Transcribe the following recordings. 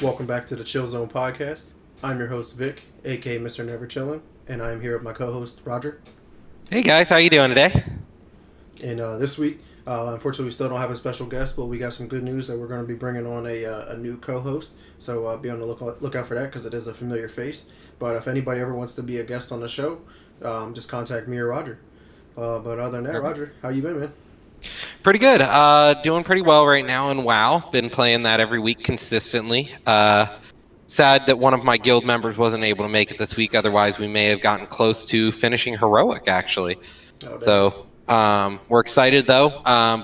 Welcome back to the Chill Zone podcast. I'm your host Vic, aka Mr. Never Chillin', and I'm here with my co-host Roger. Hey guys, how you doing today? And this week, unfortunately, we still don't have a special guest, but we got some good news that we're going to be bringing on a new co-host. So be on the lookout for that because it is a familiar face. But if anybody ever wants to be a guest on the show, just contact me or Roger. But other than that, Roger, how you been, man? Pretty good. Doing pretty well right now in WoW. Been playing that every week consistently. Sad that one of my guild members wasn't able to make it this week. Otherwise, we may have gotten close to finishing Heroic, actually. So we're excited, though.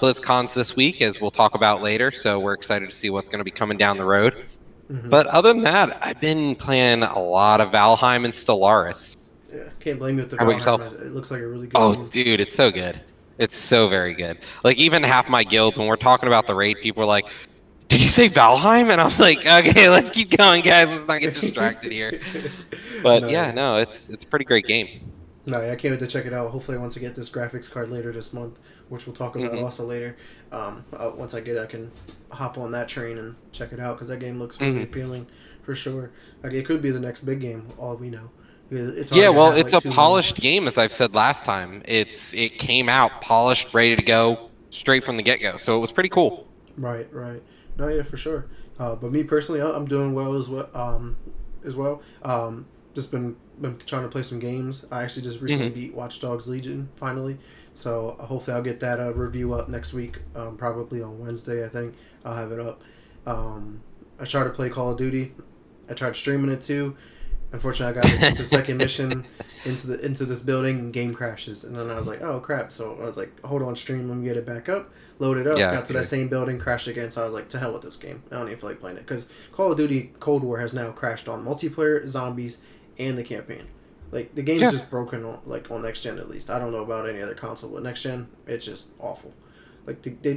Blizzcon's this week, as we'll talk about later. So we're excited to see what's going to be coming down the road. Mm-hmm. But other than that, I've been playing a lot of Valheim and Stellaris. Yeah, can't blame you with the Valheim. It looks like a really good game. Dude, it's so good. It's so very good. Like, even half my guild, when we're talking about the raid, people are like, did you say Valheim? And I'm like, okay, let's keep going, guys. Let's not get distracted here. But it's a pretty great game. No, I can't wait to check it out. Hopefully, once I get this graphics card later this month, which we'll talk about also later. Once I get it, I can hop on that train and check it out because that game looks really appealing for sure. Like, it could be the next big game, all we know. It's a polished game, as I've said last time. It came out polished, ready to go, straight from the get-go. So it was pretty cool. Right. No, yeah, for sure. But me personally, I'm doing well as well. Just been trying to play some games. I actually just recently beat Watchdogs Legion finally. So hopefully I'll get that review up next week. Probably on Wednesday, I think I'll have it up. I tried to play Call of Duty. I tried streaming it too. Unfortunately, I got into the second mission into this building and game crashes. And then I was like, oh, crap. So I was like, hold on, stream, let me get it back up. Load it up, got to that same building, crashed again. So I was like, to hell with this game. I don't even feel like playing it. Because Call of Duty Cold War has now crashed on multiplayer, zombies, and the campaign. Like, the game's just broken on next gen at least. I don't know about any other console, but next gen, it's just awful. Like, they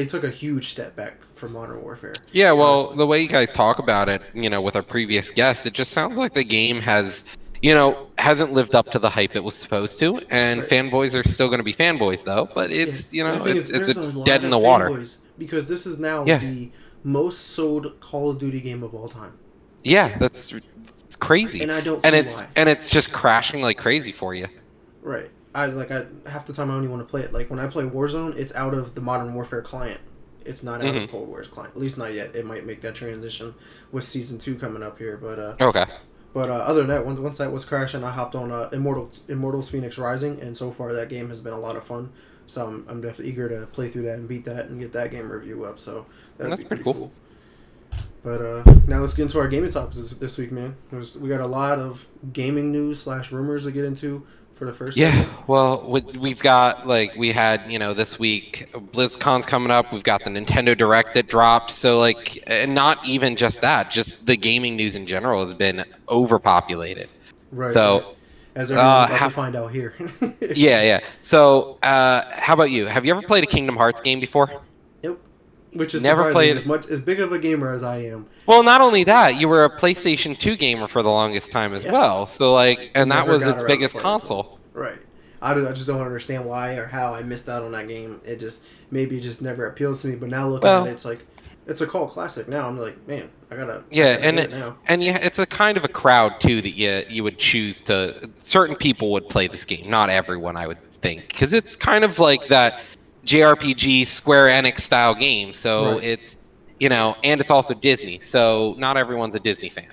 took a huge step back from Modern Warfare. Yeah, well, honestly. The way you guys talk about it, with our previous guests, it just sounds like the game hasn't lived up to the hype it was supposed to, and fanboys are still going to be fanboys, though, but it's, it's dead in the water. Because this is now the most sold Call of Duty game of all time. Yeah, it's crazy. And I don't see why. And it's just crashing like crazy for you. Right. Half the time I don't even want to play it. Like, when I play Warzone, it's out of the Modern Warfare client. It's not out of Cold War's client. At least not yet. It might make that transition with Season 2 coming up here. But okay. But other than that, once that was crashing, I hopped on Immortals Phoenix Rising, and so far that game has been a lot of fun. So I'm definitely eager to play through that and beat that and get that game review up. So that's pretty cool. But now let's get into our gaming topics this week, man. We got a lot of gaming news / rumors to get into. For the first well, we've got, we had, this week, BlizzCon's coming up. We've got the Nintendo Direct that dropped. So, and not even just that, just the gaming news in general has been overpopulated. Right. So, as everyone's about to find out here. Yeah. So, how about you? Have you ever played a Kingdom Hearts game before? Nope. Which is never played as big of a gamer as I am. Well, not only that, you were a PlayStation 2 gamer for the longest time as well. So, and that was its biggest console. Right. I just don't understand why or how I missed out on that game. It just never appealed to me. But now looking at it, it's a cult classic. Now I'm like, man, I gotta. Yeah, now. And it's a kind of a crowd too that you would choose to. Certain people would play this game, not everyone, I would think, because it's kind of like that JRPG Square Enix style game. So it's and it's also Disney. So not everyone's a Disney fan.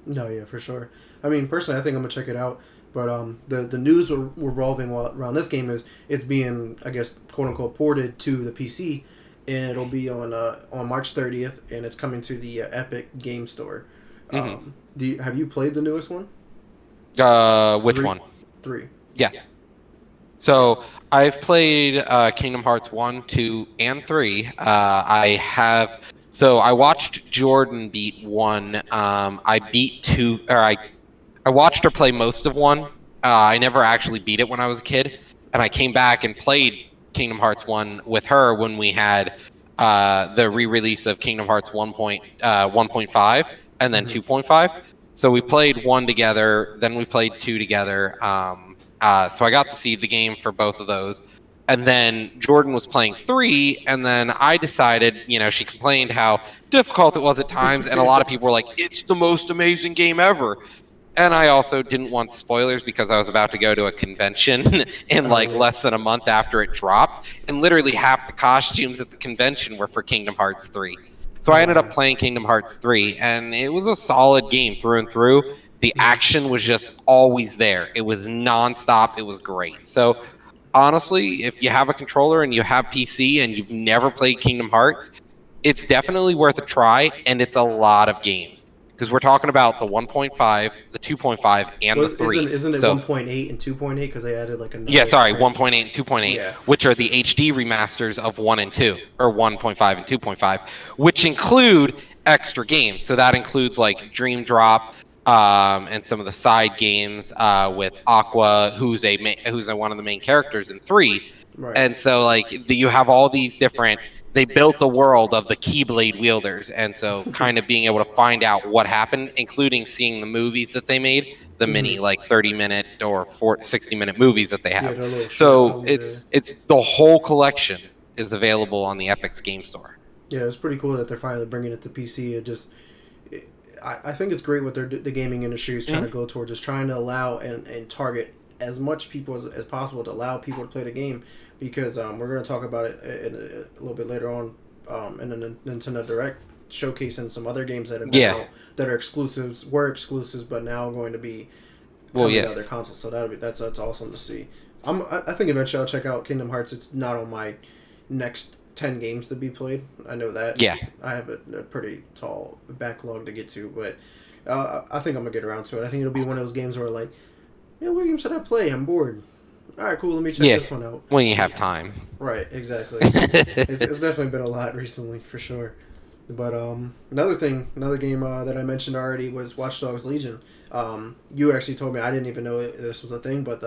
No, yeah, for sure. I mean, personally, I think I'm gonna check it out. But the news revolving around this game is it's being, I guess, quote unquote, ported to the PC, and it'll be on March 30th, and it's coming to the Epic Game Store. Have you played the newest one? Which one? 3. Yes. So I've played Kingdom Hearts 1, 2, and 3. I have So I watched Jordan beat one. I beat two, or I watched her play most of one. I never actually beat it when I was a kid, and I came back and played Kingdom Hearts 1 with her when we had the re-release of Kingdom Hearts 1.5 and then 2.5. So we played 1 together, then we played 2 together. So I got to see the game for both of those. And then Jordan was playing 3, and then I decided, she complained how difficult it was at times, and a lot of people were like, it's the most amazing game ever. And I also didn't want spoilers because I was about to go to a convention in less than a month after it dropped. And literally half the costumes at the convention were for Kingdom Hearts 3. So I ended up playing Kingdom Hearts 3, and it was a solid game through and through. The action was just always there. It was nonstop. It was great. So honestly, if you have a controller and you have PC and you've never played Kingdom Hearts, it's definitely worth a try, and it's a lot of games. Because we're talking about the 1.5, the 2.5, and the 3. Isn't it 1.8 and 2.8? Because they added like another. Yeah, sorry, 1.8 and 2.8, which are the HD remasters of 1 and 2, or 1.5 and 2.5, which include extra games. So that includes like Dream Drop and some of the side games with Aqua, who's one of the main characters in 3. Right. And so you have all these different. They built the world of the Keyblade wielders, and so kind of being able to find out what happened, including seeing the movies that they made, the mini 30-minute or 60-minute movies that they have. So it's the whole collection is available on the Epic's Game Store. Yeah, it's pretty cool that they're finally bringing it to PC. I think it's great what the gaming industry is trying to go towards, is trying to allow and target as much people as possible to allow people to play the game. Because we're going to talk about it a little bit later on in the Nintendo Direct, showcasing some other games that have been out that are exclusives, but now going to be other consoles. So that's awesome to see. I think eventually I'll check out Kingdom Hearts. It's not on my next 10 games to be played. I know that. Yeah. I have a pretty tall backlog to get to, but I think I'm going to get around to it. I think it'll be one of those games where what game should I play? I'm bored. All right, cool. Let me check this one out. When you have time. Right, exactly. It's definitely been a lot recently, for sure. But another game that I mentioned already was Watchdogs Legion. You actually told me, I didn't even know this was a thing, but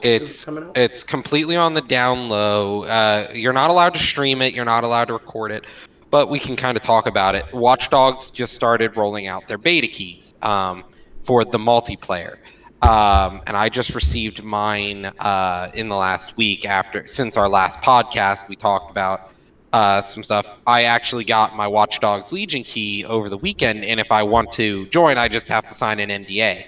it's completely on the down low. You're not allowed to stream it. You're not allowed to record it. But we can kind of talk about it. Watchdogs just started rolling out their beta keys for the multiplayer. And I just received mine in the last week since our last podcast. We talked about some stuff. I actually got my Watchdogs Legion key over the weekend, and if I want to join, I just have to sign an NDA.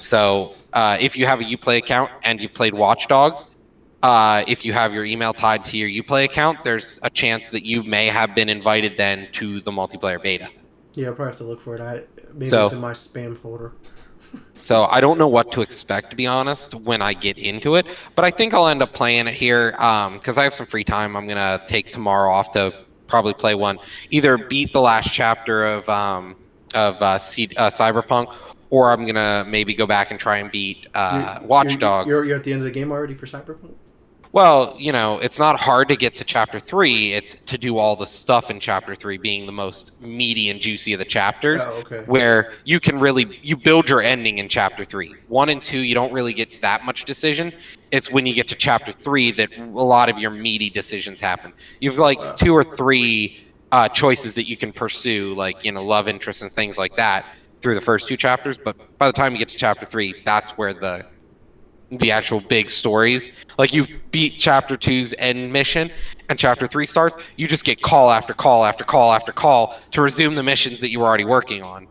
So if you have a Uplay account and you've played Watchdogs, if you have your email tied to your Uplay account, there's a chance that you may have been invited then to the multiplayer beta. Yeah, I'll probably have to look for it. Maybe it's in my spam folder. So I don't know what to expect, to be honest, when I get into it. But I think I'll end up playing it here because I have some free time. I'm going to take tomorrow off to probably play one. Either beat the last chapter of Cyberpunk, or I'm going to maybe go back and try and beat Watchdogs. You're at the end of the game already for Cyberpunk? Well, it's not hard to get to Chapter 3. It's to do all the stuff in Chapter 3 being the most meaty and juicy of the chapters, where you can you build your ending in Chapter 3. 1 and 2, you don't really get that much decision. It's when you get to Chapter 3 that a lot of your meaty decisions happen. You've 2 or 3 choices that you can pursue, love interests and things like that through the first 2 chapters, but by the time you get to Chapter 3, that's where the actual big stories. You beat Chapter 2's end mission and Chapter 3 starts, you just get call after call after call after call to resume the missions that you were already working on.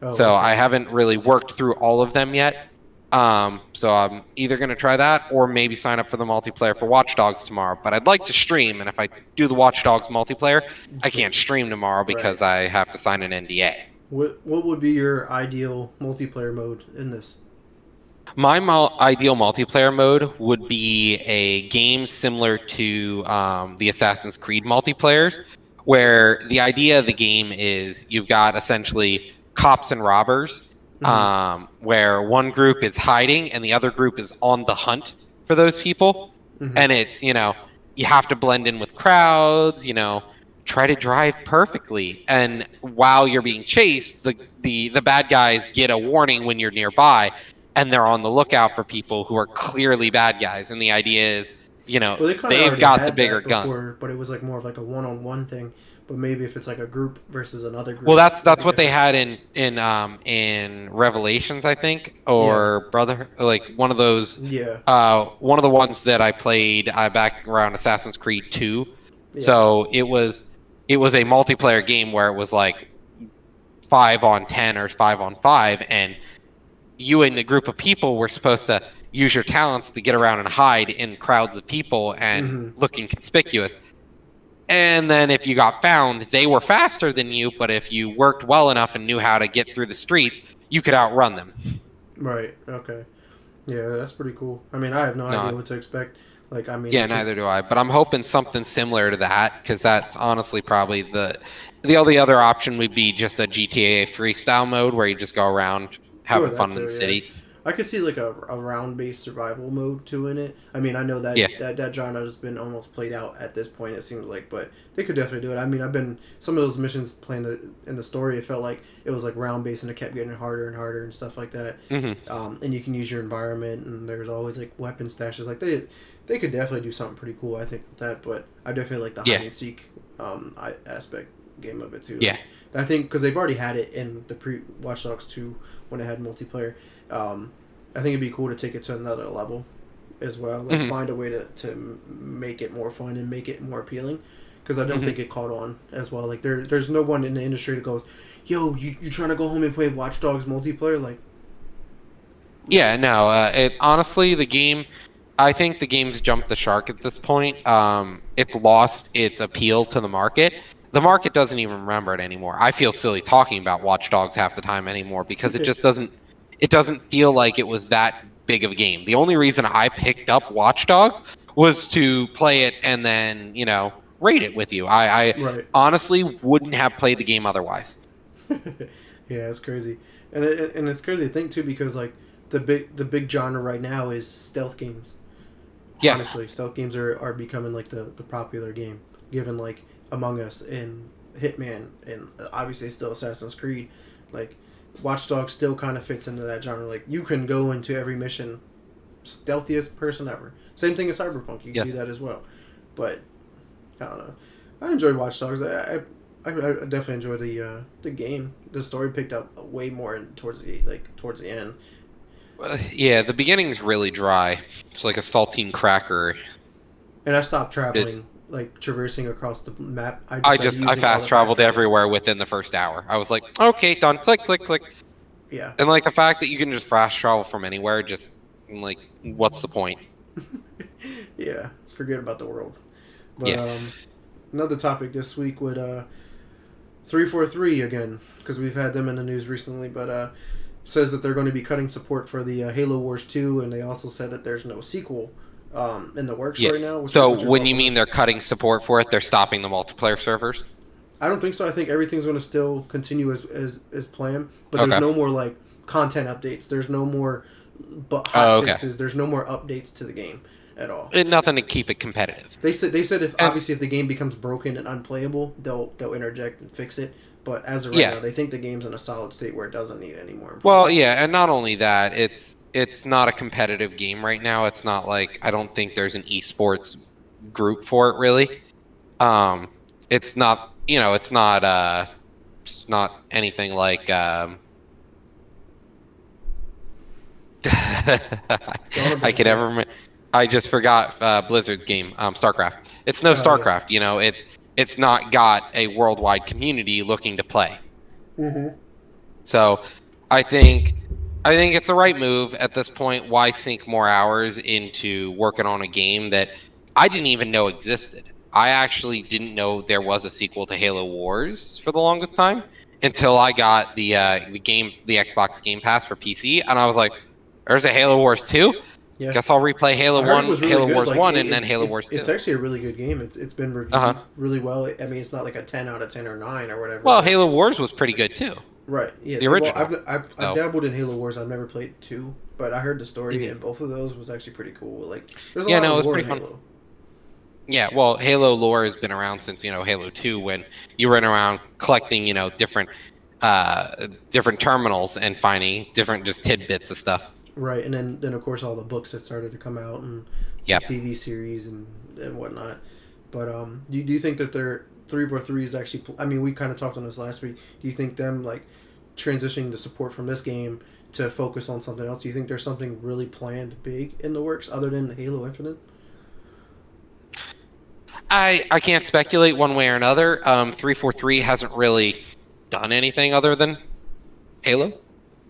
I haven't really worked through all of them yet. So I'm either going to try that or maybe sign up for the multiplayer for Watchdogs tomorrow. But I'd like to stream, and if I do the Watchdogs multiplayer, I can't stream tomorrow because I have to sign an NDA. What would be your ideal multiplayer mode in this? My ideal multiplayer mode would be a game similar to the Assassin's Creed multiplayers, where the idea of the game is you've got essentially cops and robbers, where one group is hiding and the other group is on the hunt for those people. And it's, you have to blend in with crowds, try to drive perfectly, and while you're being chased, the bad guys get a warning when you're nearby, and they're on the lookout for people who are clearly bad guys. And the idea is, Well, they kind of they've already got the had bigger that guns. before, but it was like more of like a one-on-one thing. But maybe if it's like a group versus another group. Well, that's it'd be what they different. had in Revelations, I think, Yeah. or Brother, like one of those. Yeah. One of the ones that I played back around Assassin's Creed 2. Yeah. So it was a multiplayer game where it was like 5-on-10 or 5-on-5, and you and a group of people were supposed to use your talents to get around and hide in crowds of people and Mm-hmm. look inconspicuous. And then if you got found, they were faster than you, but if you worked well enough and knew how to get through the streets, you could outrun them. Right. Okay. Yeah, that's pretty cool. I mean, I have no idea No, what to expect. Like, I mean, yeah, it could, neither do I. But I'm hoping something similar to that, because that's honestly probably the only other option would be just a GTA freestyle mode where you just go around sure, having fun that's in the it. Yeah, city. I could see like a round-based survival mode too in it. I mean, I know Yeah. that genre has been almost played out at this point. It seems like, but they could definitely do it. I mean, I've been some of those missions playing in the story. It felt like it was like round-based, and it kept getting harder and harder and stuff like that. And you can use your environment, and there's always like weapon stashes. Like they could definitely do something pretty cool. I think with that, but I definitely like the hide Yeah. and seek aspect game of it too. Yeah. I think because they've already had it in the pre Watch Dogs 2 when it had multiplayer. I think it'd be cool to take it to another level as well. Like find a way to make it more fun and make it more appealing. Because I don't think it caught on as well. Like there's no one in the industry that goes, "Yo, you trying to go home and play Watch Dogs multiplayer?" Like, Yeah, no. Honestly, I think the game's jumped the shark at this point. It's lost its appeal to the market. The market doesn't even remember it anymore. I feel silly talking about Watch Dogs half the time anymore because it just doesn't. It doesn't feel like it was that big of a game. The only reason I picked up Watch Dogs was to play it and then rate it with you. I right. honestly wouldn't have played the game otherwise. Yeah, it's crazy, and it's crazy to think too because like the big genre right now is stealth games. Yeah. Honestly, stealth games are becoming like the popular game, given like Among Us and Hitman and obviously still Assassin's Creed. Like Watch Dogs still kind of fits into that genre. Like you can go into every mission, stealthiest person ever. Same thing as Cyberpunk. You can do that as well. But I don't know. I enjoy Watch Dogs. I definitely enjoy the game. The story picked up way more towards the end. Yeah, the beginning's really dry. It's like a saltine cracker. And I stopped traveling, like traversing across the map. I fast traveled everywhere within the first hour. I was like, okay, done. Click, click, click. Yeah. And like the fact that you can just fast travel from anywhere, just like, what's the point? Yeah, forget about the world. But Yeah. Another topic this week would 343 again, because we've had them in the news recently, but says that they're going to be cutting support for the Halo Wars 2, and they also said that there's no sequel in the works right now. So when you mean they're cutting support for it, they're stopping the multiplayer servers? I don't think so. I think everything's going to still continue as planned, but there's no more like content updates. There's no more fixes. There's no more updates to the game at all. Nothing to keep it competitive. They said if obviously if the game becomes broken and unplayable, they'll interject and fix it. But as of right now, they think the game's in a solid state where it doesn't need any more improvement. Well, yeah, and not only that, it's not a competitive game right now. It's not like I don't think there's an esports group for it really. It's not it's not anything like I could ever. I just forgot Blizzard's game, StarCraft. It's no StarCraft. Yeah. It's not got a worldwide community looking to play. Mm-hmm. So, I think it's a right move at this point. Why sink more hours into working on a game that I didn't even know existed? I actually didn't know there was a sequel to Halo Wars for the longest time until I got the Xbox Game Pass for PC, and I was like, "There's a Halo Wars 2? Yeah. Guess I'll replay Halo Wars 1 and then Halo Wars 2." It's actually a really good game. It's been reviewed really well. I mean, it's not like a 10 out of 10 or 9 or whatever. Well, Halo Wars was pretty good too. Right. Yeah. The original. Well, I've dabbled in Halo Wars. I've never played 2, but I heard the story in both of those was actually pretty cool. Like, there's a lot of lore in Halo. Yeah, well, Halo lore has been around since, Halo 2 when you ran around collecting, different terminals and finding different just tidbits of stuff. Right, and then of course all the books that started to come out and the Yep. TV series and whatnot. But do you think that their 343 is actually? I mean, we kind of talked on this last week. Do you think them like transitioning the support from this game to focus on something else? Do you think there's something really planned big in the works other than Halo Infinite? I can't speculate one way or another. 343 hasn't really done anything other than Halo.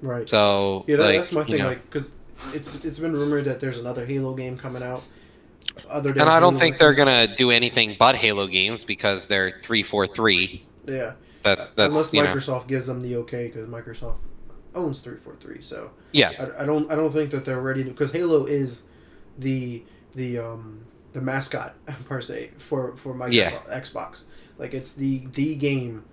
Right. So, Yeah, that's my thing. Like, because it's been rumored that there's another Halo game coming out. Other than and I don't Halo think they're Infinite. gonna do anything but Halo games because they're 343. Yeah. That's Unless Microsoft gives them the okay, because Microsoft owns 343. So yes, I don't think that they're ready to, because Halo is the the mascot per se for Microsoft Xbox. Like it's the game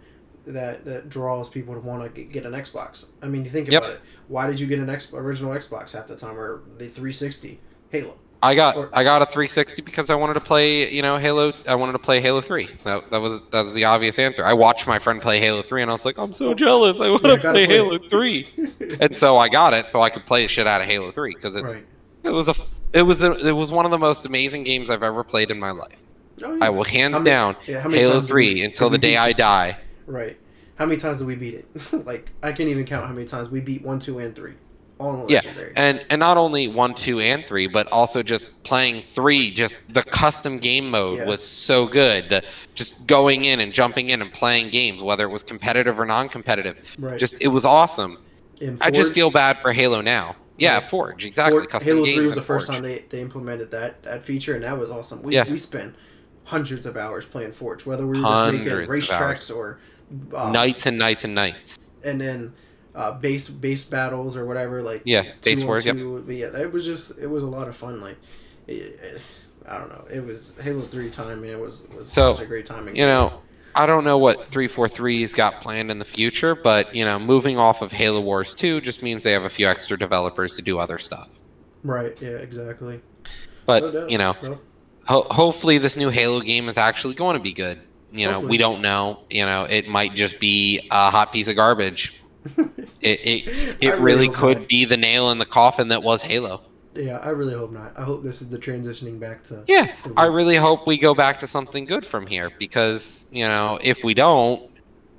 that draws people to want to get an Xbox. I mean, you think about it. Why did you get an original Xbox at the time, or the 360? Halo. I got a 360 because I wanted to play, Halo. I wanted to play Halo 3. That was the obvious answer. I watched my friend play Halo 3, and I was like, I'm so jealous. I want to play Halo 3, and so I got it so I could play the shit out of Halo 3 because it was one of the most amazing games I've ever played in my life. Oh, yeah. I will hands down Halo 3 until the day I die. Right. How many times did we beat it? Like I can't even count how many times we beat 1, 2, and 3. All in the Legendary. And not only 1, 2, and 3, but also just playing 3. Just the custom game mode was so good. Just going in and jumping in and playing games, whether it was competitive or non-competitive. Right. Just it was awesome. I just feel bad for Halo now. Yeah, Forge, exactly. Halo 3 was the first time they implemented that feature, and that was awesome. We spent hundreds of hours playing Forge, whether we were just making racetracks or nights and nights and nights. And then base battles or whatever, like base wars. Yep. But yeah, it was a lot of fun. Like I don't know, it was Halo 3 time. Man, it was such a great timing. I don't know what 343's got planned in the future, but moving off of Halo Wars 2 just means they have a few extra developers to do other stuff. Right. Yeah. Exactly. But hopefully this new Halo game is actually going to be good. We don't know. It might just be a hot piece of garbage. It really could be the nail in the coffin that was Halo. Yeah, I really hope not. I hope this is the transitioning back to. Yeah, I really hope we go back to something good from here because if we don't,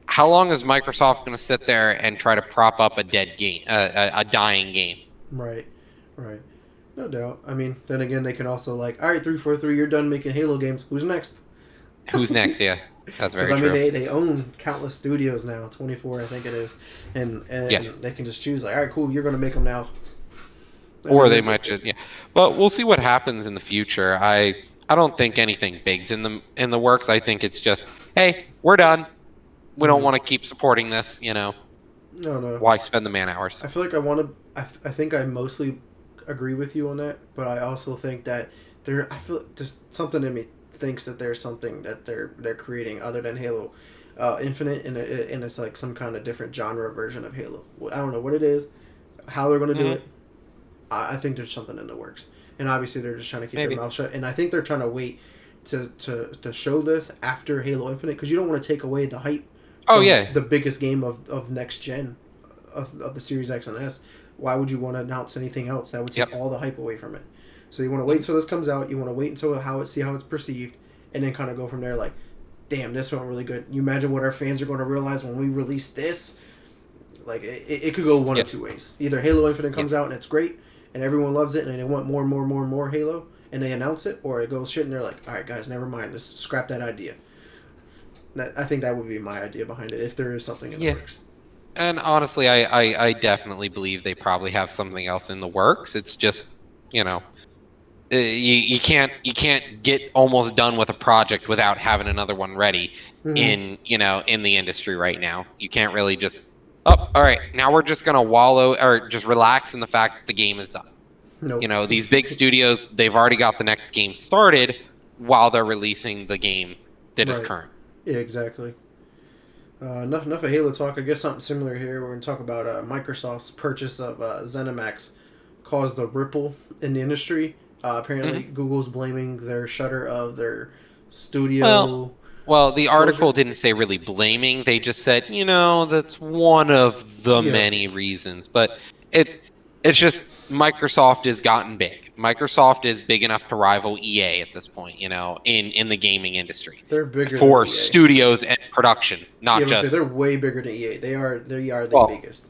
how long is Microsoft going to sit there and try to prop up a dead game, a dying game? Right. No doubt. I mean, then again, they can also all right, 343, you're done making Halo games. Who's next? Who's next? Yeah, that's very true. I mean, they own countless studios now, 24, I think it is, and they can just choose all right, cool, you're going to make them now. Or they might just But we'll see what happens in the future. I don't think anything big's in the works. I think it's just, hey, we're done. We don't want to keep supporting this. No. Why spend the man hours? I feel like I think I mostly agree with you on that, but I also think that I feel just something in me thinks that there's something that they're creating other than Halo Infinite, and it's like some kind of different genre version of Halo. I don't know what it is, how they're going to do it. I think there's something in the works, and obviously they're just trying to keep their mouth shut. And I think they're trying to wait to show this after Halo Infinite, because you don't want to take away the hype. The biggest game of next gen of the Series X and S. Why would you want to announce anything else that would take all the hype away from it? So you want to wait until this comes out. You want to wait until see how it's perceived, and then kind of go from there. Like, damn, this went really good. You imagine what our fans are going to realize when we release this. Like it could go one of two ways. Either Halo Infinite comes out and it's great, and everyone loves it, and they want more Halo, and they announce it, or it goes shit, and they're like, all right, guys, never mind, just scrap that idea. I think that would be my idea behind it, if there is something in the works. And honestly, I definitely believe they probably have something else in the works. It's just, you can't get almost done with a project without having another one ready in the industry right now. You can't really just, all right, now we're just going to wallow or just relax in the fact that the game is done. Nope. These big studios, they've already got the next game started while they're releasing the game that is current. Yeah, exactly. Enough of Halo talk. I guess something similar here. We're going to talk about Microsoft's purchase of ZeniMax caused a ripple in the industry. Apparently, Google's blaming their shutter of their studio. Well, the article didn't say really blaming. They just said, that's one of the many reasons. But it's just Microsoft has gotten big. Microsoft is big enough to rival EA at this point, in the gaming industry. They're bigger for than EA. Studios and production, not just. They're way bigger than EA. They are the biggest.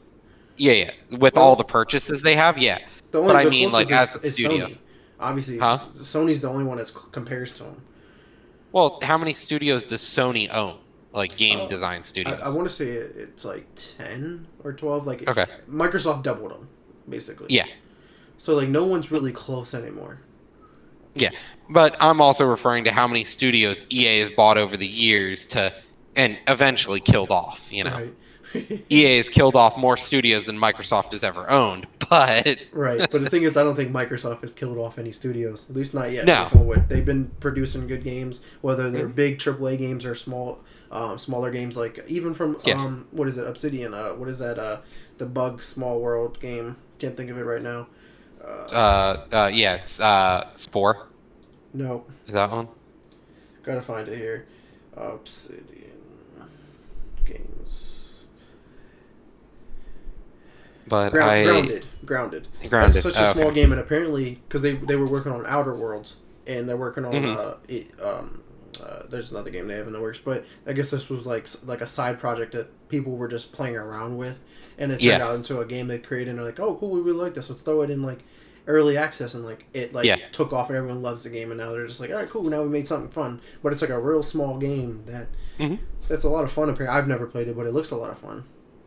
Yeah. With all the purchases they have, yeah. The only but I mean, like as a studio. Sony. Obviously, Sony's the only one that compares to them. Well, how many studios does Sony own? Like game design studios? I want to say it's like 10 or 12. Like okay. Microsoft doubled them, basically. Yeah. So like no one's really close anymore. Yeah, but I'm also referring to how many studios EA has bought over the years and eventually killed off. Right. EA has killed off more studios than Microsoft has ever owned, but right. But the thing is, I don't think Microsoft has killed off any studios, at least not yet. No, they've been producing good games, whether they're big AAA games or smaller games, like even from what is it, Obsidian? What is that? The Bug Small World game. Can't think of it right now. It's Spore. No. Is that one? Gotta find it here. Obsidian games. But Grounded. That's such a small game, and apparently, because they were working on Outer Worlds, and they're working on there's another game they have in the works, but I guess this was like a side project that people were just playing around with, and it turned out into a game they created, and they're like, oh cool, we really like this, let's throw it in like early access, and like it took off, and everyone loves the game, and now they're just like, all right, cool, now we made something fun, but it's like a real small game that's a lot of fun. Apparently, I've never played it, but it looks a lot of fun.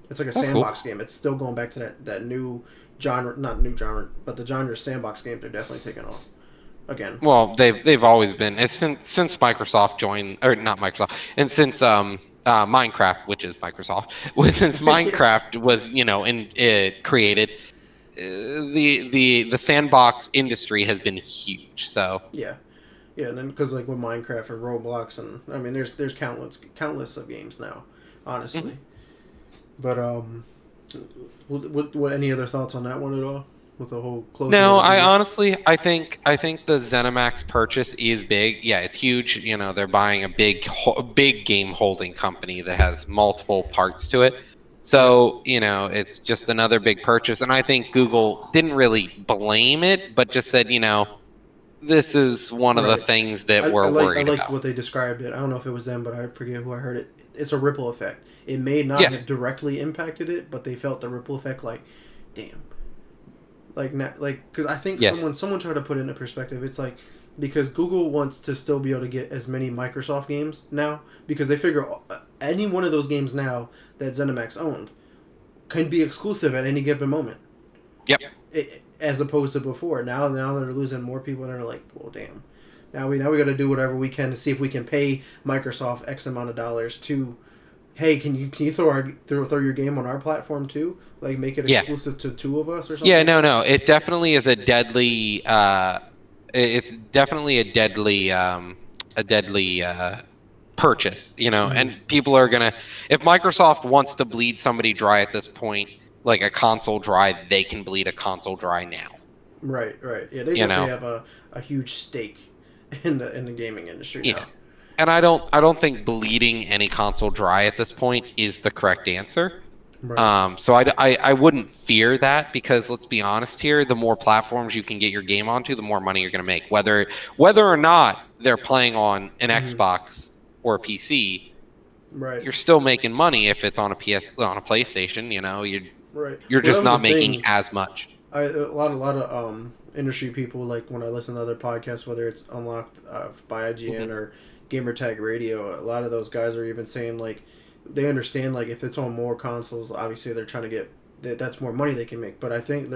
It's like a sandbox game. It's still going back to that new genre, not new genre, but the genre sandbox games are definitely taking off again. Well, they've always been. It's since Microsoft joined, or not Microsoft, and since Minecraft, which is Microsoft, since Minecraft was created, the sandbox industry has been huge. So yeah, and then because like with Minecraft and Roblox, and I mean there's countless of games now, honestly. But what any other thoughts on that one at all? With the whole closing? No, I think the ZeniMax purchase is big. Yeah, it's huge. They're buying a big game holding company that has multiple parts to it. So, it's just another big purchase. And I think Google didn't really blame it, but just said, this is one of the things that we're worried about. I liked what they described it. I don't know if it was them, but I forget who I heard it. It's a ripple effect. It may not have directly impacted it, but they felt the ripple effect. Like, damn. Because I think someone tried to put it into perspective. It's like because Google wants to still be able to get as many Microsoft games now, because they figure any one of those games now that ZeniMax owned can be exclusive at any given moment. Yep. As opposed to before. Now they're losing more people, and they're like, well, damn. Now we got to do whatever we can to see if we can pay Microsoft X amount of dollars to. Hey, can you throw your game on our platform too? Like make it exclusive to two of us or something? Yeah, no. It definitely is a deadly. It's definitely a deadly purchase, And people are gonna. If Microsoft wants to bleed somebody dry at this point, like a console dry, they can bleed a console dry now. Right. Yeah, they definitely have a huge stake in the gaming industry now. And I don't think bleeding any console dry at this point is the correct answer. Right. So I wouldn't fear that, because let's be honest here, the more platforms you can get your game onto, the more money you're going to make. Whether or not they're playing on an Xbox or a PC, right? You're still making money if it's on a PlayStation. You're just not making as much. A lot of industry people, like when I listen to other podcasts, whether it's Unlocked by IGN or Gamertag Radio, a lot of those guys are even saying like they understand like if it's on more consoles, obviously they're trying to get that's more money they can make. But I think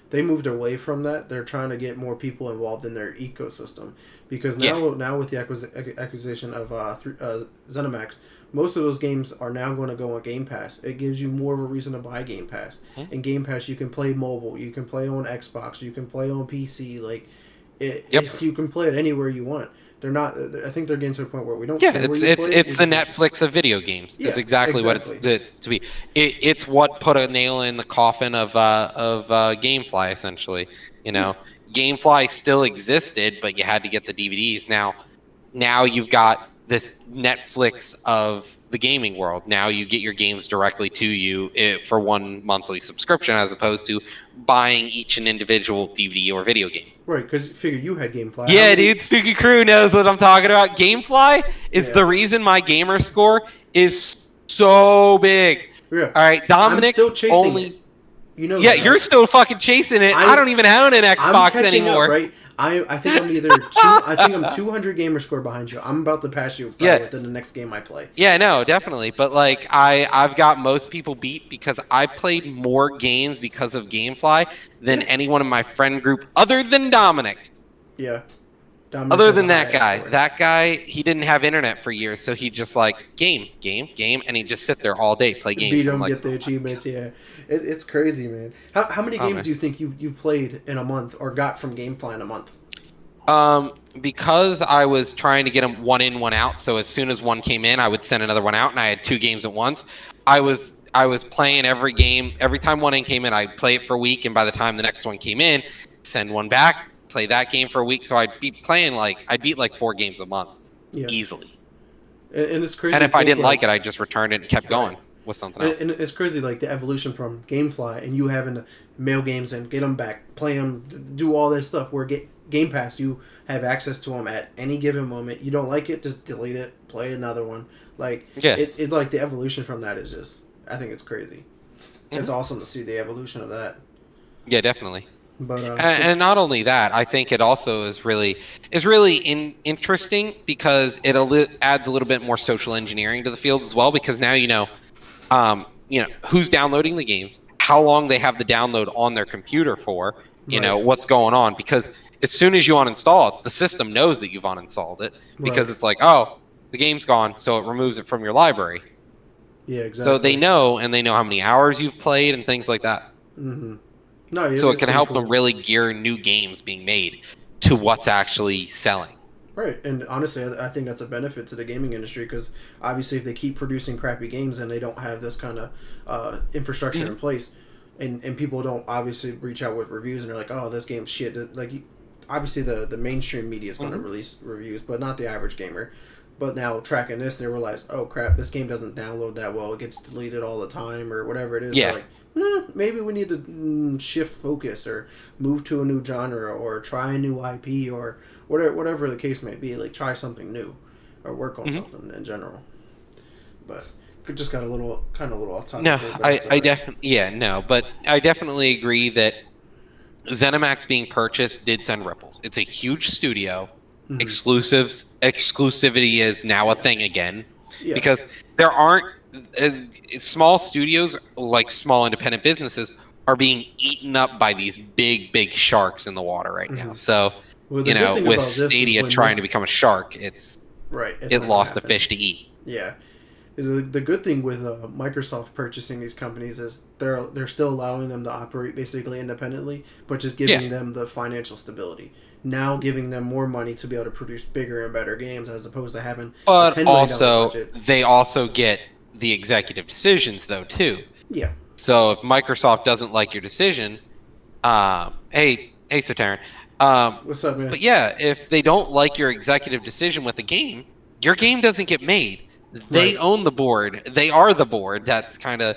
they moved away from that. They're trying to get more people involved in their ecosystem, because now with the acquisition of ZeniMax, most of those games are now going to go on Game Pass. It gives you more of a reason to buy Game Pass. In Game Pass, you can play mobile, you can play on Xbox, you can play on PC. Like you can play it anywhere you want. They're not. I think they're getting to a point where we don't. Yeah, it's the Netflix of video games. It's exactly what it's to be. It's what put a nail in the coffin of GameFly, essentially. GameFly still existed, but you had to get the DVDs. Now you've got this Netflix of the gaming world. Now you get your games directly to you for one monthly subscription, as opposed to buying each an individual DVD or video game. Right, because figure you had GameFly. Yeah, dude, Spooky Crew knows what I'm talking about. GameFly is the reason my gamer score is so big. Yeah. All right, Dominic, I'm still chasing it. You know. Yeah, that, you're right? still fucking chasing it. I don't even own an Xbox anymore. Up, right? I think I'm either I'm 200 gamer score behind you. I'm about to pass you within the next game I play. Yeah, no, definitely. But like I've got most people beat because I played more games because of GameFly than anyone in my friend group other than Dominic. Yeah. Other than that guy. That guy, he didn't have internet for years, so he just like game, and he'd just sit there all day, play games. Beat him, get the achievements, yeah. It's crazy, man. How many games do you think you played in a month or got from GameFly in a month? Because I was trying to get them one in, one out, so as soon as one came in, I would send another one out, and I had 2 games at once. I was playing every game. Every time one in came in, I'd play it for a week, and by the time the next one came in, send one back, play that game for a week. So I'd be playing I'd beat 4 games a month easily. And it's crazy. And if I didn't like it, I just returned it and kept going with something else. And it's crazy, the evolution from GameFly and you having to mail games and get them back, play them, do all this stuff. Where Game Pass, you have access to them at any given moment. You don't like it, just delete it, play another one. It the evolution from that is just, I think it's crazy. Mm-hmm. It's awesome to see the evolution of that. Yeah, definitely. But and not only that, I think it also is really interesting because it adds a little bit more social engineering to the field as well. Because now you know who's downloading the games, how long they have the download on their computer for, you know what's going on. Because as soon as you uninstall it, the system knows that you've uninstalled it because it's like, oh, the game's gone, so it removes it from your library. Yeah, exactly. So they know how many hours you've played and things like that. Mm-hmm. No, so it can help them really gear new games being made to what's actually selling. Right, and honestly, I think that's a benefit to the gaming industry because obviously if they keep producing crappy games and they don't have this kind of infrastructure in place, and people don't obviously reach out with reviews and they're like, oh, this game's shit. Obviously the mainstream media is going to release reviews, but not the average gamer. But now tracking this, they realize, oh crap, this game doesn't download that well. It gets deleted all the time or whatever it is. Yeah. They're like, maybe we need to shift focus or move to a new genre or try a new IP or whatever the case may be. Try something new or work on something in general. But just got a little off topic. No, I definitely but I definitely agree that ZeniMax being purchased did send ripples. It's a huge studio. Exclusivity is now a thing again because there aren't small studios small independent businesses are being eaten up by these big sharks in the water right now. So with Stadia trying to become a shark, it lost a fish to eat. Yeah. The good thing with Microsoft purchasing these companies is they're still allowing them to operate basically independently, but just giving them the financial stability. Now giving them more money to be able to produce bigger and better games as opposed to having a $10 million budget. They also get the executive decisions though too. Yeah. So if Microsoft doesn't like your decision, hey Soteran, what's up, man? But yeah, if they don't like your executive decision with the game, your game doesn't get made. They own the board. They are the board. That's kind of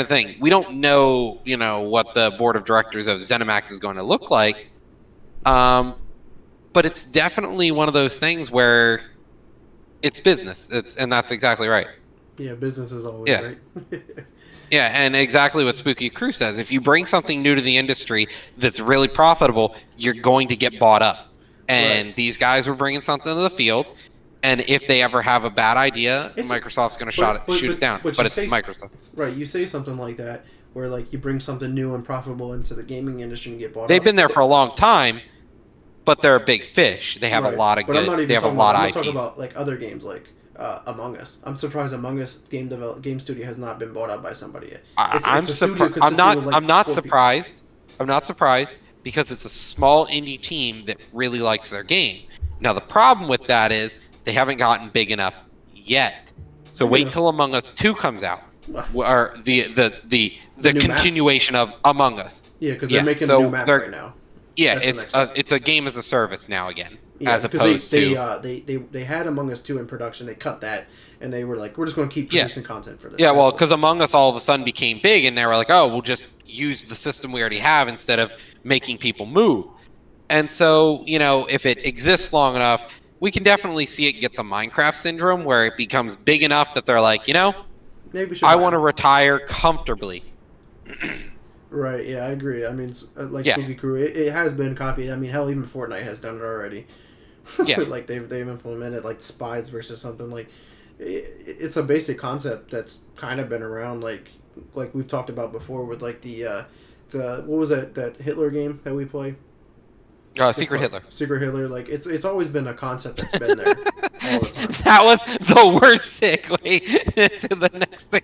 thing. We don't know, what the board of directors of ZeniMax is going to look like. But it's definitely one of those things where it's business. And that's exactly right. Yeah, business is always right. Yeah, and exactly what Spooky Crew says. If you bring something new to the industry that's really profitable, you're going to get bought up. And these guys were bringing something to the field. And if they ever have a bad idea, Microsoft's going to shoot it down. But it's Microsoft. Right, you say something like that, where you bring something new and profitable into the gaming industry and get bought up. They've been there for a long time, but they're a big fish. They have a lot of good. They have a lot of IPs. I'm talking about other games like Among Us. I'm surprised Among Us game studio has not been bought up by somebody yet. I'm not surprised. I'm not surprised because it's a small indie team that really likes their game. Now the problem with that is they haven't gotten big enough yet. So wait till Among Us 2 comes out, or the continuation of Among Us. Yeah, because they're making a new map right now. Yeah, That's the next step. it's a game as a service now again, Yeah, as because opposed to they had Among Us 2 in production. They cut that, and they were like, we're just going to keep yeah. producing content for this. Yeah, That's well, what. because Among Us all of a sudden became big, and they were like, "Oh, we'll just use the system we already have instead of making people move." And so, if it exists long enough, we can definitely see it get the Minecraft syndrome, where it becomes big enough that they're like, Maybe we should I buy want to them. retire comfortably. Right, yeah, I agree. I mean, like Yeah, Spooky Crew, it has been copied. I mean, hell, even Fortnite has done it already. yeah, Like they've implemented like spies versus something like it's a basic concept that's kind of been around like we've talked about before with like the what was that Hitler game that we play? Secret Hitler. Secret Hitler, like it's always been a concept that's been there all the time. That was the worst segue to the next thing.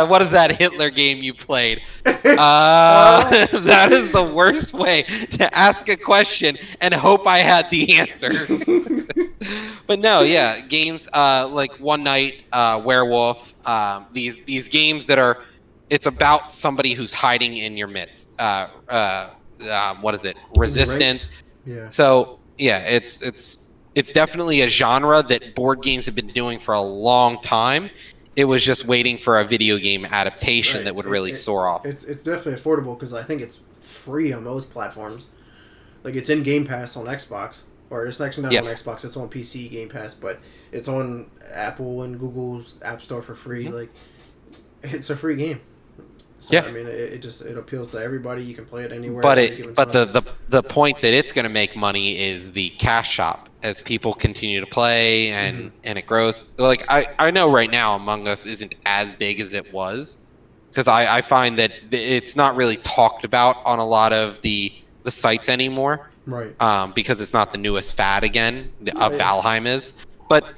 What is that Hitler game you played? That is the worst way to ask a question and hope I had the answer. But no, yeah, games like One Night, Werewolf, these games that are, it's about somebody who's hiding in your midst. What is it? Resistant. Yeah. So yeah, it's definitely a genre that board games have been doing for a long time. It was just waiting for a video game adaptation that would really soar off. It's definitely affordable because I think it's free on most platforms. Like it's in Game Pass on Xbox, or it's actually not on Xbox. It's on PC Game Pass, but it's on Apple and Google's App Store for free. Mm-hmm. Like it's a free game. So, yeah, I mean, it appeals to everybody. You can play it anywhere. But the point that it's going to make money is the cash shop as people continue to play and it grows. Like I know right now Among Us isn't as big as it was because I find that it's not really talked about on a lot of the sites anymore. Right. Because it's not the newest fad again. Valheim is, but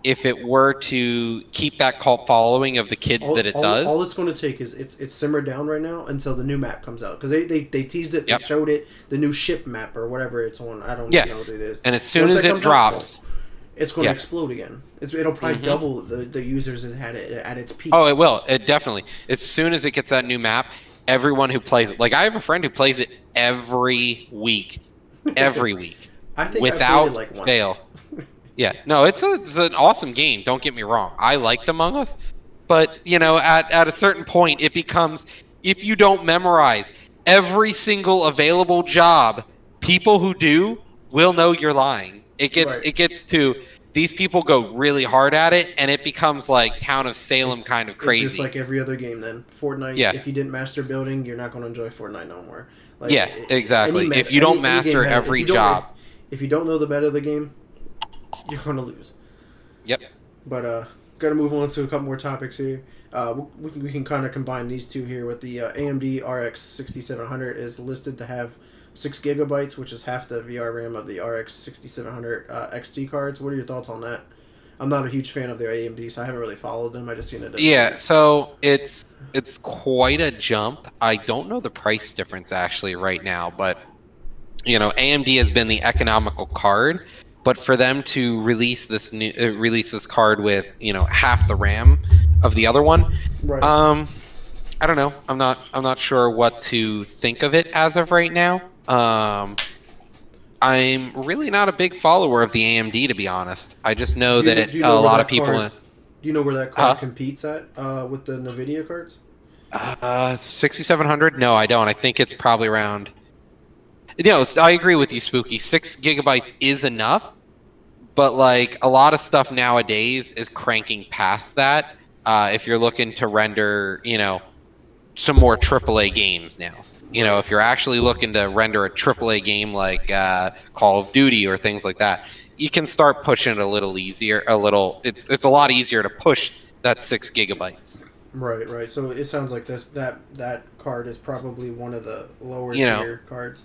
if it were to keep that cult following of the kids does, all it's going to take is it's simmered down right now until the new map comes out because they teased it, they showed it, the new ship map or whatever it's on. I don't know what it is. And as soon as it drops, it's going to explode again. It'll probably double the users it had it at its peak. Oh, it will. It definitely. As soon as it gets that new map, everyone who plays it, like I have a friend who plays it every week, I think without I played it like once. fail. Yeah, no, it's an awesome game. Don't get me wrong. I liked Among Us, but at a certain point, it becomes, if you don't memorize every single available job, people who do will know you're lying. It gets to, these people go really hard at it, and it becomes like Town of Salem kind of crazy. It's just like every other game then. Fortnite. Yeah. If you didn't master building, you're not going to enjoy Fortnite no more. Like, yeah, exactly. If you don't master every job, if you don't know the meta of the game, you're going to lose. Yep. But got to move on to a couple more topics here. We can kind of combine these two here with the AMD RX 6700 is listed to have 6 gigabytes, which is half the VR RAM of the RX 6700 XT cards. What are your thoughts on that? I'm not a huge fan of their AMD, so I haven't really followed them. I just seen it. Yeah, so it's quite a jump. I don't know the price difference actually right now, but AMD has been the economical card. But for them to release this card with half the RAM of the other one, right. I don't know. I'm not sure what to think of it as of right now. I'm really not a big follower of the AMD, to be honest. I just know that a lot of people. Do you know where that card competes at with the NVIDIA cards? 6700? No, I don't. I think it's probably around. I agree with you, Spooky. 6 gigabytes is enough, but like a lot of stuff nowadays is cranking past that. If you're looking to render, some more AAA games now. If you're actually looking to render a AAA game like Call of Duty or things like that, you can start pushing it a little easier. It's a lot easier to push that 6 gigabytes. Right. So it sounds like that card is probably one of the lower tier cards.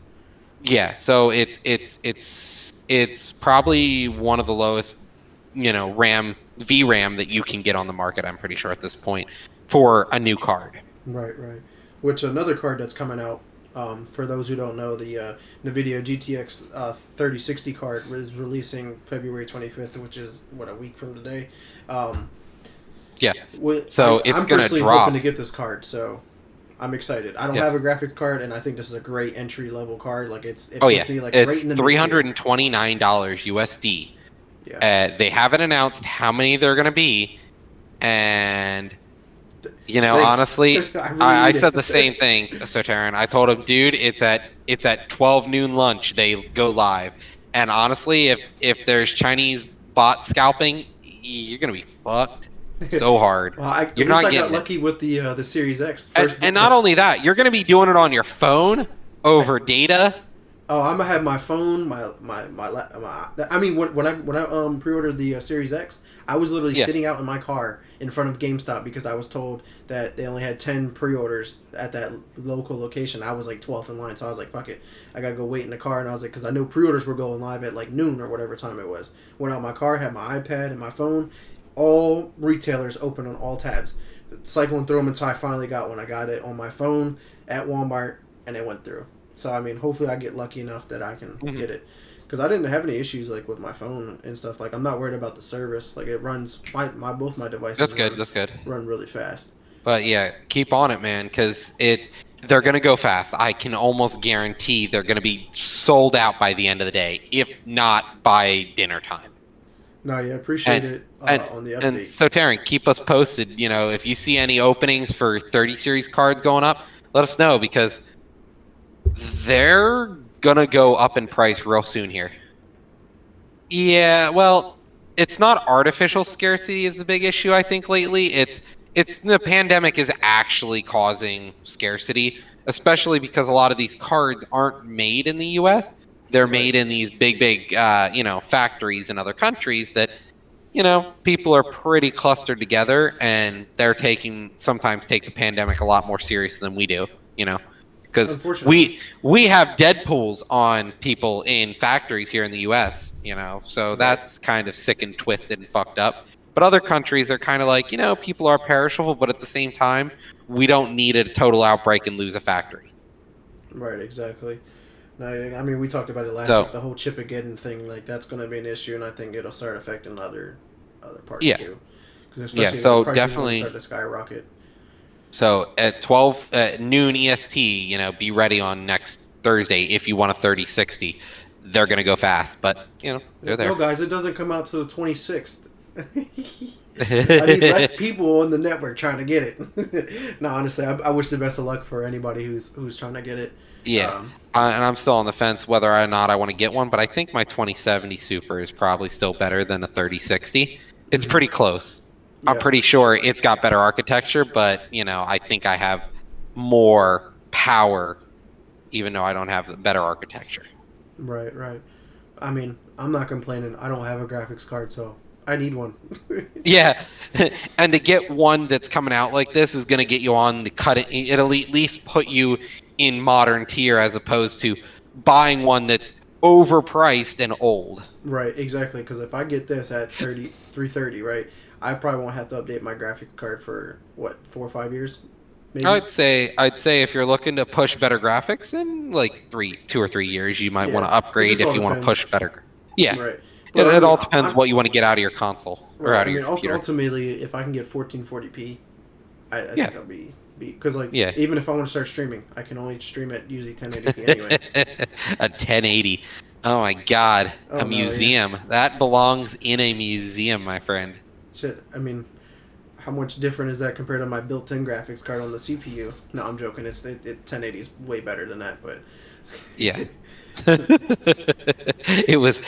Yeah, so it's probably one of the lowest, VRAM that you can get on the market. I'm pretty sure at this point for a new card. Right. Which another card that's coming out, for those who don't know, the NVIDIA GTX 3060 card is releasing February 25th, which is a week from today. Yeah. So it's going to drop. I'm personally hoping to get this card, so I'm excited. I don't have a graphics card, and I think this is a great entry level card. Like it Oh yeah, puts me like it's right in the $329 USD. Yeah. They haven't announced how many they're gonna be, and Thanks. honestly, I really I need said it. the same thing, Soteran. I told him, dude, it's at 12 noon lunch they go live, and honestly, if there's Chinese bot scalping, you're gonna be fucked so hard. Well, at You're least not I got getting it. lucky with the Series X. And not only that, you're gonna be doing it on your phone over data. Oh, I'm gonna have my phone, I mean, when I pre-ordered the Series X, I was literally sitting out in my car in front of GameStop because I was told that they only had 10 pre-orders at that local location. I was like 12th in line, so I was like, "Fuck it, I gotta go wait in the car." And I was like, because I know pre-orders were going live at like noon or whatever time it was. Went out my car, had my iPad and my phone. All retailers open on all tabs. Cycling through them until I finally got one. I got it on my phone at Walmart, and it went through. So, I mean, hopefully I get lucky enough that I can get it. Because I didn't have any issues, like, with my phone and stuff. Like, I'm not worried about the service. Like, it runs, both my devices That's good. Run really fast. But, yeah, keep on it, man, because they're going to go fast. I can almost guarantee they're going to be sold out by the end of the day, if not by dinner time. No, yeah, appreciate it on the update. And so, Taryn, keep us posted. If you see any openings for 30 series cards going up, let us know, because they're gonna go up in price real soon here. Yeah, well, it's not artificial scarcity is the big issue, I think, lately. It's the pandemic is actually causing scarcity, especially because a lot of these cards aren't made in the US. They're made in these big factories in other countries that people are pretty clustered together, and they're sometimes take the pandemic a lot more serious than we do, because we have Deadpools on people in factories here in the U.S., so that's kind of sick and twisted and fucked up. But other countries are kind of like, people are perishable, but at the same time, we don't need a total outbreak and lose a factory. Right, exactly. No, I mean, we talked about it last week, the whole Chipageddon thing, like, that's going to be an issue, and I think it'll start affecting other parts, too. So definitely start to skyrocket. So at 12 noon EST, be ready on next Thursday if you want a 3060. They're going to go fast, but, they're there. No, guys, it doesn't come out till the 26th. I need less people on the network trying to get it. No, honestly, I wish the best of luck for anybody who's trying to get it. Yeah, and I'm still on the fence whether or not I want to get one, but I think my 2070 Super is probably still better than a 3060. It's pretty close. Yeah. I'm pretty sure it's got better architecture, but, I think I have more power, even though I don't have better architecture. Right. I mean, I'm not complaining. I don't have a graphics card, so I need one. Yeah, and to get one that's coming out like this is going to get you on the cutting. It'll at least put you in modern tier as opposed to buying one that's overpriced and old. Right, exactly. Because if I get this at $330, right, I probably won't have to update my graphics card for 4 or 5 years. Maybe? I'd say if you're looking to push better graphics in like 2 or 3 years, you might want to upgrade if you want to push better. Yeah. Right. It all depends what you want to get out of your console or out of your computer. Ultimately, if I can get 1440p, I think I'll be because even if I want to start streaming, I can only stream at usually 1080p anyway. A 1080. Oh my God! A museum that belongs in a museum, my friend. Shit, I mean, how much different is that compared to my built-in graphics card on the CPU? No, I'm joking. 1080 is way better than that, but yeah. It was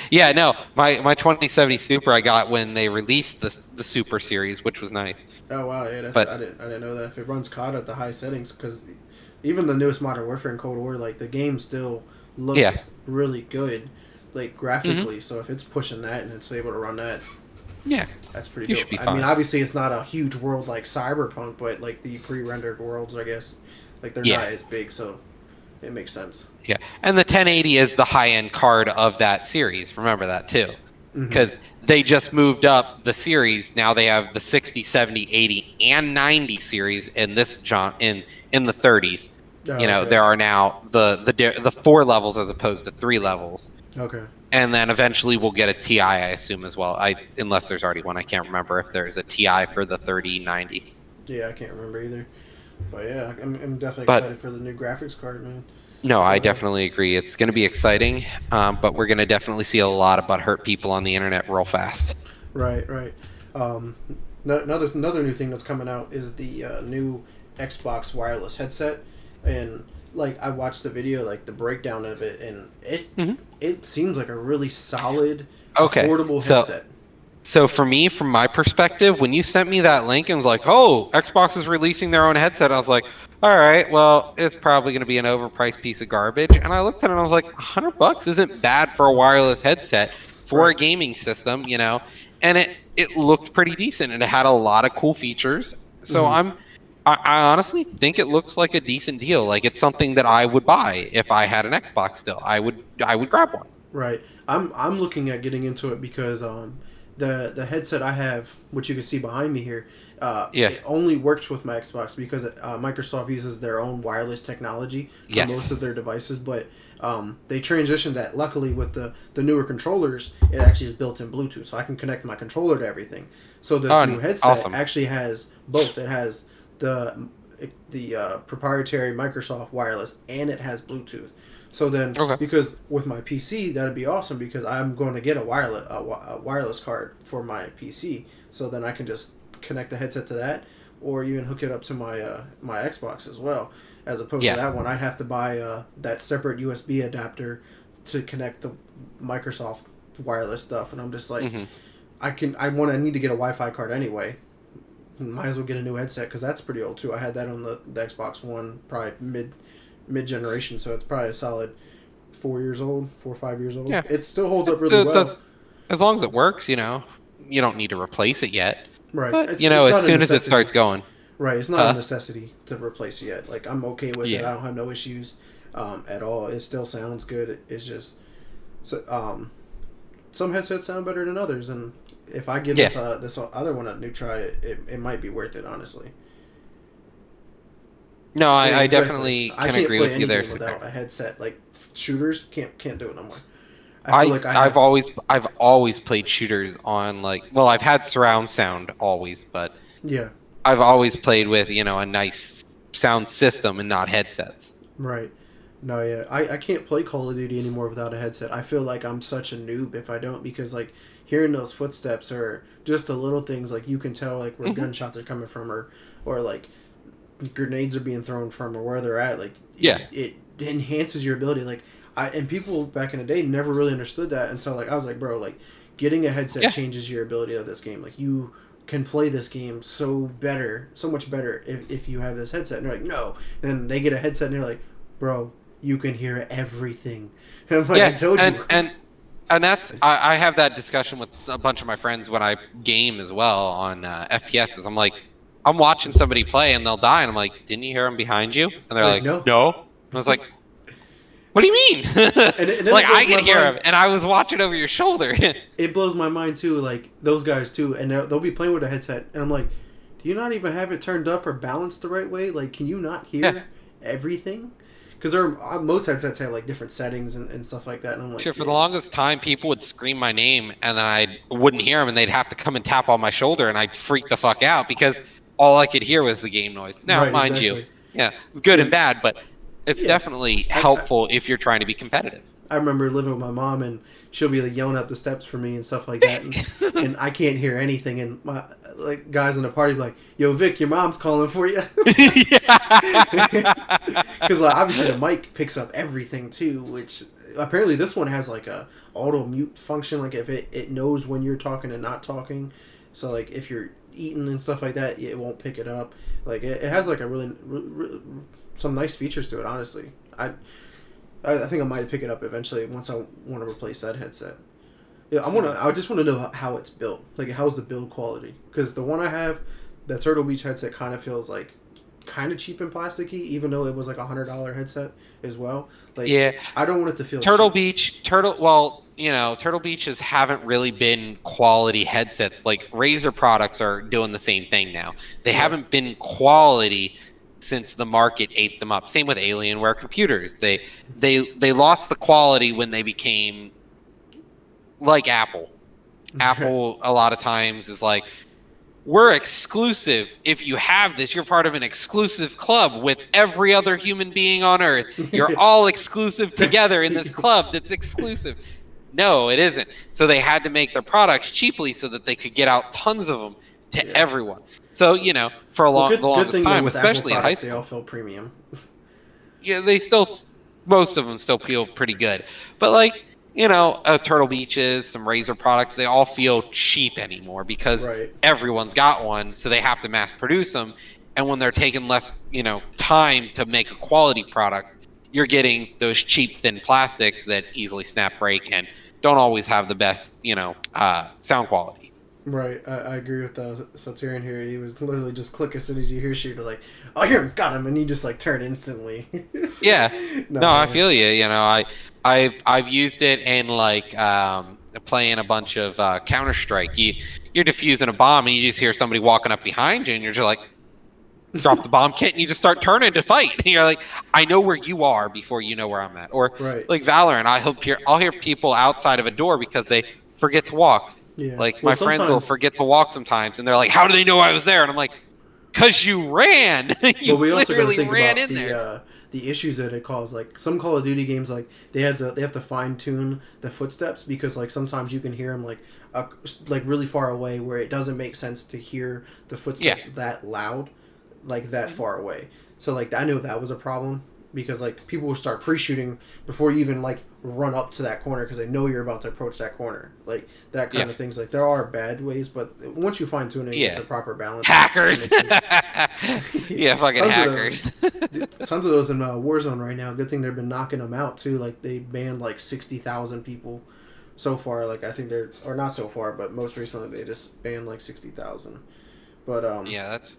my 2070 Super I got when they released the Super series, which was nice. Oh wow, yeah, I didn't know that. If it runs COD at the high settings, because even the newest Modern Warfare and Cold War, like the game still looks really good, like graphically. Mm-hmm. So if it's pushing that and it's able to run that, that's pretty dope. I mean, obviously it's not a huge world like Cyberpunk, but like the pre-rendered worlds, I guess, like they're not as big, so it makes sense. Yeah, and the 1080 is the high-end card of that series. Remember that too, because they just moved up the series. Now they have the 60, 70, 80, and 90 series in this in the 30s. There are now the 4 levels as opposed to 3 levels. Okay. And then eventually we'll get a TI, I assume, as well. Unless there's already one. I can't remember if there's a TI for the 3090. Yeah, I can't remember either. But yeah, I'm definitely But excited for the new graphics card, man. no, I definitely agree. It's going to be exciting, but we're going to definitely see a lot of butthurt people on the internet real fast. Right, right. Um, another new thing that's coming out is the new Xbox wireless headset, and like I watched the video, like the breakdown of it, and it seems like a really solid, Okay, affordable so headset. so for me, from my perspective, when you sent me that link and was like, "Oh, Xbox is releasing their own headset," I was like, "All right, well, it's probably going to be an overpriced piece of garbage." And I looked at it and I was like, "$100 isn't bad for a wireless headset for Right. a gaming system, you know." And it looked pretty decent and it had a lot of cool features. So Mm-hmm. I honestly think it looks like a decent deal. Like it's something that I would buy if I had an Xbox still. I would grab one. Right. I'm looking at getting into it because the headset I have, which you can see behind me here, Yeah. it only works with my Xbox because Microsoft uses their own wireless technology for Yes. most of their devices, but they transitioned that. Luckily, with the newer controllers, it actually is built in Bluetooth, so I can connect my controller to everything. So this Oh, new headset awesome. actually has both. It has the proprietary Microsoft wireless, and it has Bluetooth. So then, Okay. because with my PC, that'd be awesome because I'm going to get a wireless card for my PC. So then I can just connect the headset to that, or even hook it up to my Xbox as well. As opposed Yeah. to that one, I'd have to buy that separate USB adapter to connect the Microsoft wireless stuff, and I'm just like, Hmm. I need to get a Wi-Fi card anyway. Might as well get a new headset because that's pretty old too. I had that on the Xbox One, probably mid generation, so it's probably a solid 4 years old, 4 or 5 years old. Yeah. It still holds up really well. As long as it works, you don't need to replace it yet. Right. But, It's as not a soon as it necessity. starts going, Right. It's not a huh? necessity to replace it yet. Like I'm okay with it. I Yeah. don't have no issues at all. It still sounds good. It's just so, some headsets sound better than others, and if I give Yeah. this other one a new try, it might be worth it. Honestly. No, Yeah, I exactly. definitely I can can't agree play with any you there, game without Super. a headset. Like shooters, can't do it no more. I feel like I I've have. always played shooters on I've had surround sound always, but Yeah. I've always played with, a nice sound system and not headsets. Right. No, yeah. I can't play Call of Duty anymore without a headset. I feel like I'm such a noob if I don't because like hearing those footsteps or just the little things like you can tell like where Hmm. gunshots are coming from or like grenades are being thrown from or where they're at like Yeah. it enhances your ability like and people back in the day never really understood that until like I was like bro like getting a headset Yeah. changes your ability of this game like you can play this game so much better if you have this headset and they're like no then they get a headset and they're like bro you can hear everything and I'm like I Yeah. told And you and that's I have that discussion with a bunch of my friends when I game as well on FPSs. I'm like, I'm watching somebody play and they'll die, and I'm like, didn't you hear him behind you? And they're like like, no no. And I was like, what do you mean? and then Like it I blows can my hear mind him, and I was watching over your shoulder. it blows my mind too like those guys too and they'll be playing with a headset and I'm like do you not even have it turned up or balanced the right way like can you not hear Yeah. everything because most headsets have like different settings and stuff like that and I'm like Sure, for the yeah. longest time, people would scream my name, and then I wouldn't hear them, and they'd have to come and tap on my shoulder, and I'd freak the fuck out because all I could hear was the game noise. Now, Right mind you, exactly yeah, it's good yeah and bad, but it's yeah definitely I, helpful if you're trying to be competitive. I remember living with my mom and she'll be like yelling up the steps for me and stuff like that and I can't hear anything and my like guys in the party be like yo Vic your mom's calling for you because like, obviously the mic picks up everything too which apparently this one has like a auto mute function like if it knows when you're talking and not talking so like if you're eating and stuff like that it won't pick it up like it has like a really some nice features to it honestly I think I might pick it up eventually once I want to replace that headset. Yeah, I just want to know how it's built. Like, how's the build quality? Because the one I have, the Turtle Beach headset, kind of feels like kind of cheap and plasticky, even though it was like $100 headset as well. Like, Yeah, I don't want it to feel Turtle cheap. Beach, Turtle Beaches haven't really been quality headsets. Like Razer products are doing the same thing now. They Yeah. haven't been quality since the market ate them up. Same with Alienware computers. They lost the quality when they became like Apple. Apple a lot of times is like, we're exclusive. If you have this, you're part of an exclusive club with every other human being on Earth. You're all exclusive together in this club that's exclusive. No, it isn't. So they had to make their products cheaply so that they could get out tons of them to everyone. So, you know, for the longest time, especially in high school, they all felt premium. Yeah, they still, most of them still feel pretty good. But like, you know, Turtle Beaches, some Razer products, they all feel cheap anymore because everyone's got one, so they have to mass produce them. And when they're taking less, you know, time to make a quality product, you're getting those cheap, thin plastics that easily snap, break, and don't always have the best, you know, sound quality. Right, I agree with the Satirian here. He was literally just click as soon as you hear shooter, like, oh, here, got him, and you just like turn instantly. Yeah, no, I feel you. You know, I've used it in like playing a bunch of Counter Strike. You're defusing a bomb, and you just hear somebody walking up behind you, and you're just like, drop the bomb kit, and you just start turning to fight. And you're like, I know where you are before you know where I'm at. Or like Valorant, I'll hear people outside of a door because they forget to walk. Yeah. Like my friends will forget to walk sometimes, and they're like, "How do they know I was there?" And I'm like, "Cause you ran. You we also literally think ran about in there." The issues that it caused. Like some Call of Duty games, like they have to fine tune the footsteps because like sometimes you can hear them like really far away where it doesn't make sense to hear the footsteps that loud, like that far away. So like I knew that was a problem because like people will start pre-shooting before you even like run up to that corner because they know you're about to approach that corner, like that kind of things. Like there are bad ways, but once you fine tune it, you get the proper balance. Hackers. Fucking hackers. Tons of those in Warzone right now. Good thing they've been knocking them out too. Like they banned like 60,000 people so far. Like I think they're, or not so far, but most recently they just banned like 60,000. But that's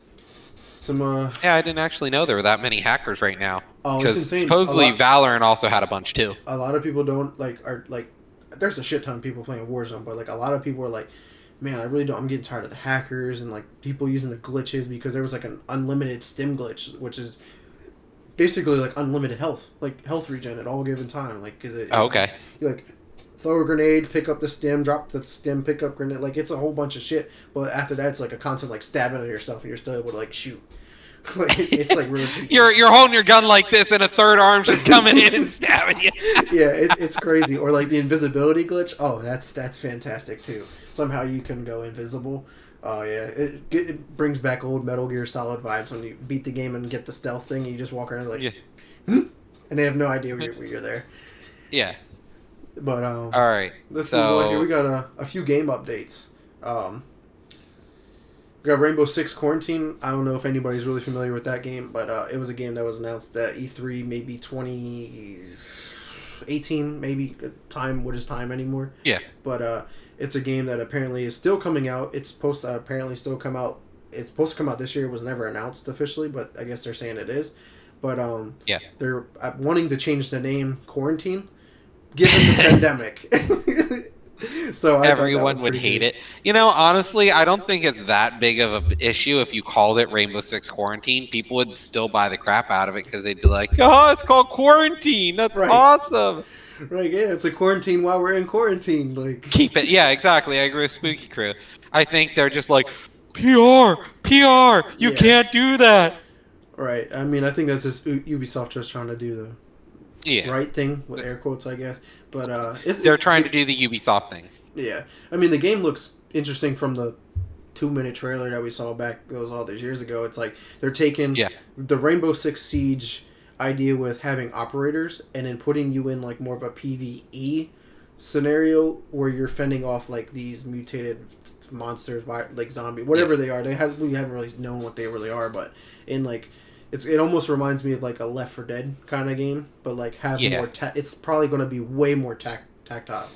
some. I didn't actually know there were that many hackers right now. Oh, because supposedly Valorant also had a bunch too. A lot of people don't are like. There's a shit ton of people playing Warzone, but like a lot of people are like, man, I really don't. I'm getting tired of the hackers and like people using the glitches because there was like an unlimited stim glitch, which is basically like unlimited health, like health regen at all given time. Like, is it? Oh, okay. You like throw a grenade, pick up the stim, drop the stim, pick up grenade. Like it's a whole bunch of shit. But after that, it's like a constant like stabbing at yourself, and you're still able to like shoot. Like, it's like really cheap. You're holding your gun like this, and a third arm's just coming in and stabbing you. Yeah, it's crazy. Or like the invisibility glitch. Oh, that's fantastic too. Somehow you can go invisible. Oh yeah, it brings back old Metal Gear Solid vibes when you beat the game and get the stealth thing. And you just walk around like, and they have no idea where you're there. Yeah. But all right. Let's move on here. We got a few game updates. We got Rainbow Six Quarantine. I don't know if anybody's really familiar with that game, but it was a game that was announced at E3 maybe 2018, maybe time. What is time anymore? Yeah. But it's a game that apparently is still coming out. It's supposed to apparently still come out. It's supposed to come out this year. It was never announced officially, but I guess they're saying it is. But they're wanting to change the name Quarantine, given the pandemic. So everyone would hate it. You know, honestly, I don't think it's that big of an issue if you called it Rainbow Six Quarantine. People would still buy the crap out of it because they'd be like, "Oh, it's called Quarantine. That's awesome." Right? Yeah, it's a quarantine while we're in quarantine. Like keep it. Yeah, exactly. I agree with Spooky Crew. I think they're just like PR. You can't do that. Right. I mean, I think that's just Ubisoft just trying to do the right thing with air quotes, I guess. But they're trying to do the Ubisoft thing. Yeah, I mean the game looks interesting from the 2-minute trailer that we saw back all those years ago. It's like they're taking the Rainbow Six Siege idea with having operators and then putting you in like more of a PvE scenario where you're fending off like these mutated monsters, like zombie, whatever they are. We haven't really known what they really are, but in like. It almost reminds me of like a Left 4 Dead kind of game, but like have more. It's probably going to be way more tactile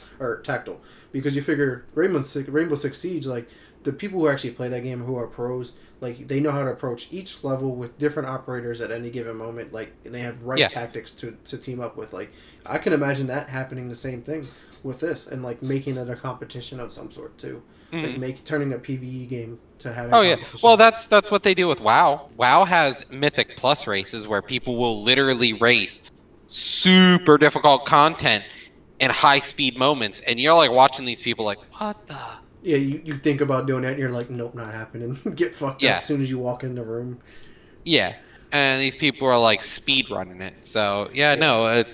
because you figure Rainbow Six Siege, like the people who actually play that game who are pros, like they know how to approach each level with different operators at any given moment, like and they have tactics to team up with. Like I can imagine that happening the same thing with this and like making it a competition of some sort too. Like turning a PvE game to have. Well, that's what they do with WoW. WoW has Mythic Plus races where people will literally race super difficult content in high speed moments, and you're like watching these people like, what the Yeah, you think about doing that, and you're like, nope, not happening. Get fucked up Yeah, as soon as you walk in the room. yeah. And these people are like speed running it. So yeah, Yeah. no.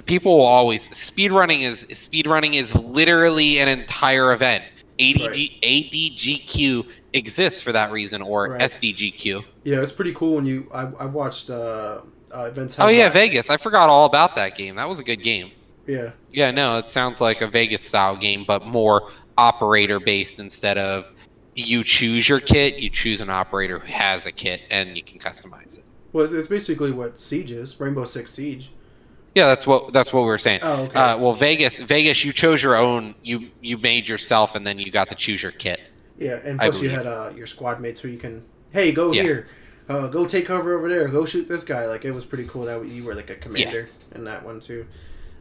People will always speed running is literally an entire event. Right. ADGQ exists for that reason, or Right. SDGQ. Yeah, it's pretty cool when I've watched events Oh held yeah, by. Vegas. I forgot all about that game. That was a good game. Yeah. Yeah, no, it sounds like a Vegas style game, but more operator based instead of you choose your kit, you choose an operator who has a kit and you can customize it. Well, it's basically what Siege is. Rainbow Six Siege. Yeah, that's what we were saying. Oh, okay. Well, Vegas, you chose your own. You made yourself, and then you got to choose your kit. Yeah, and I plus you had believe. your squad mates who you can, hey, go Yeah, here, go take cover over there, go shoot this guy. Like it was pretty cool that you were like a yeah. commander in that one too.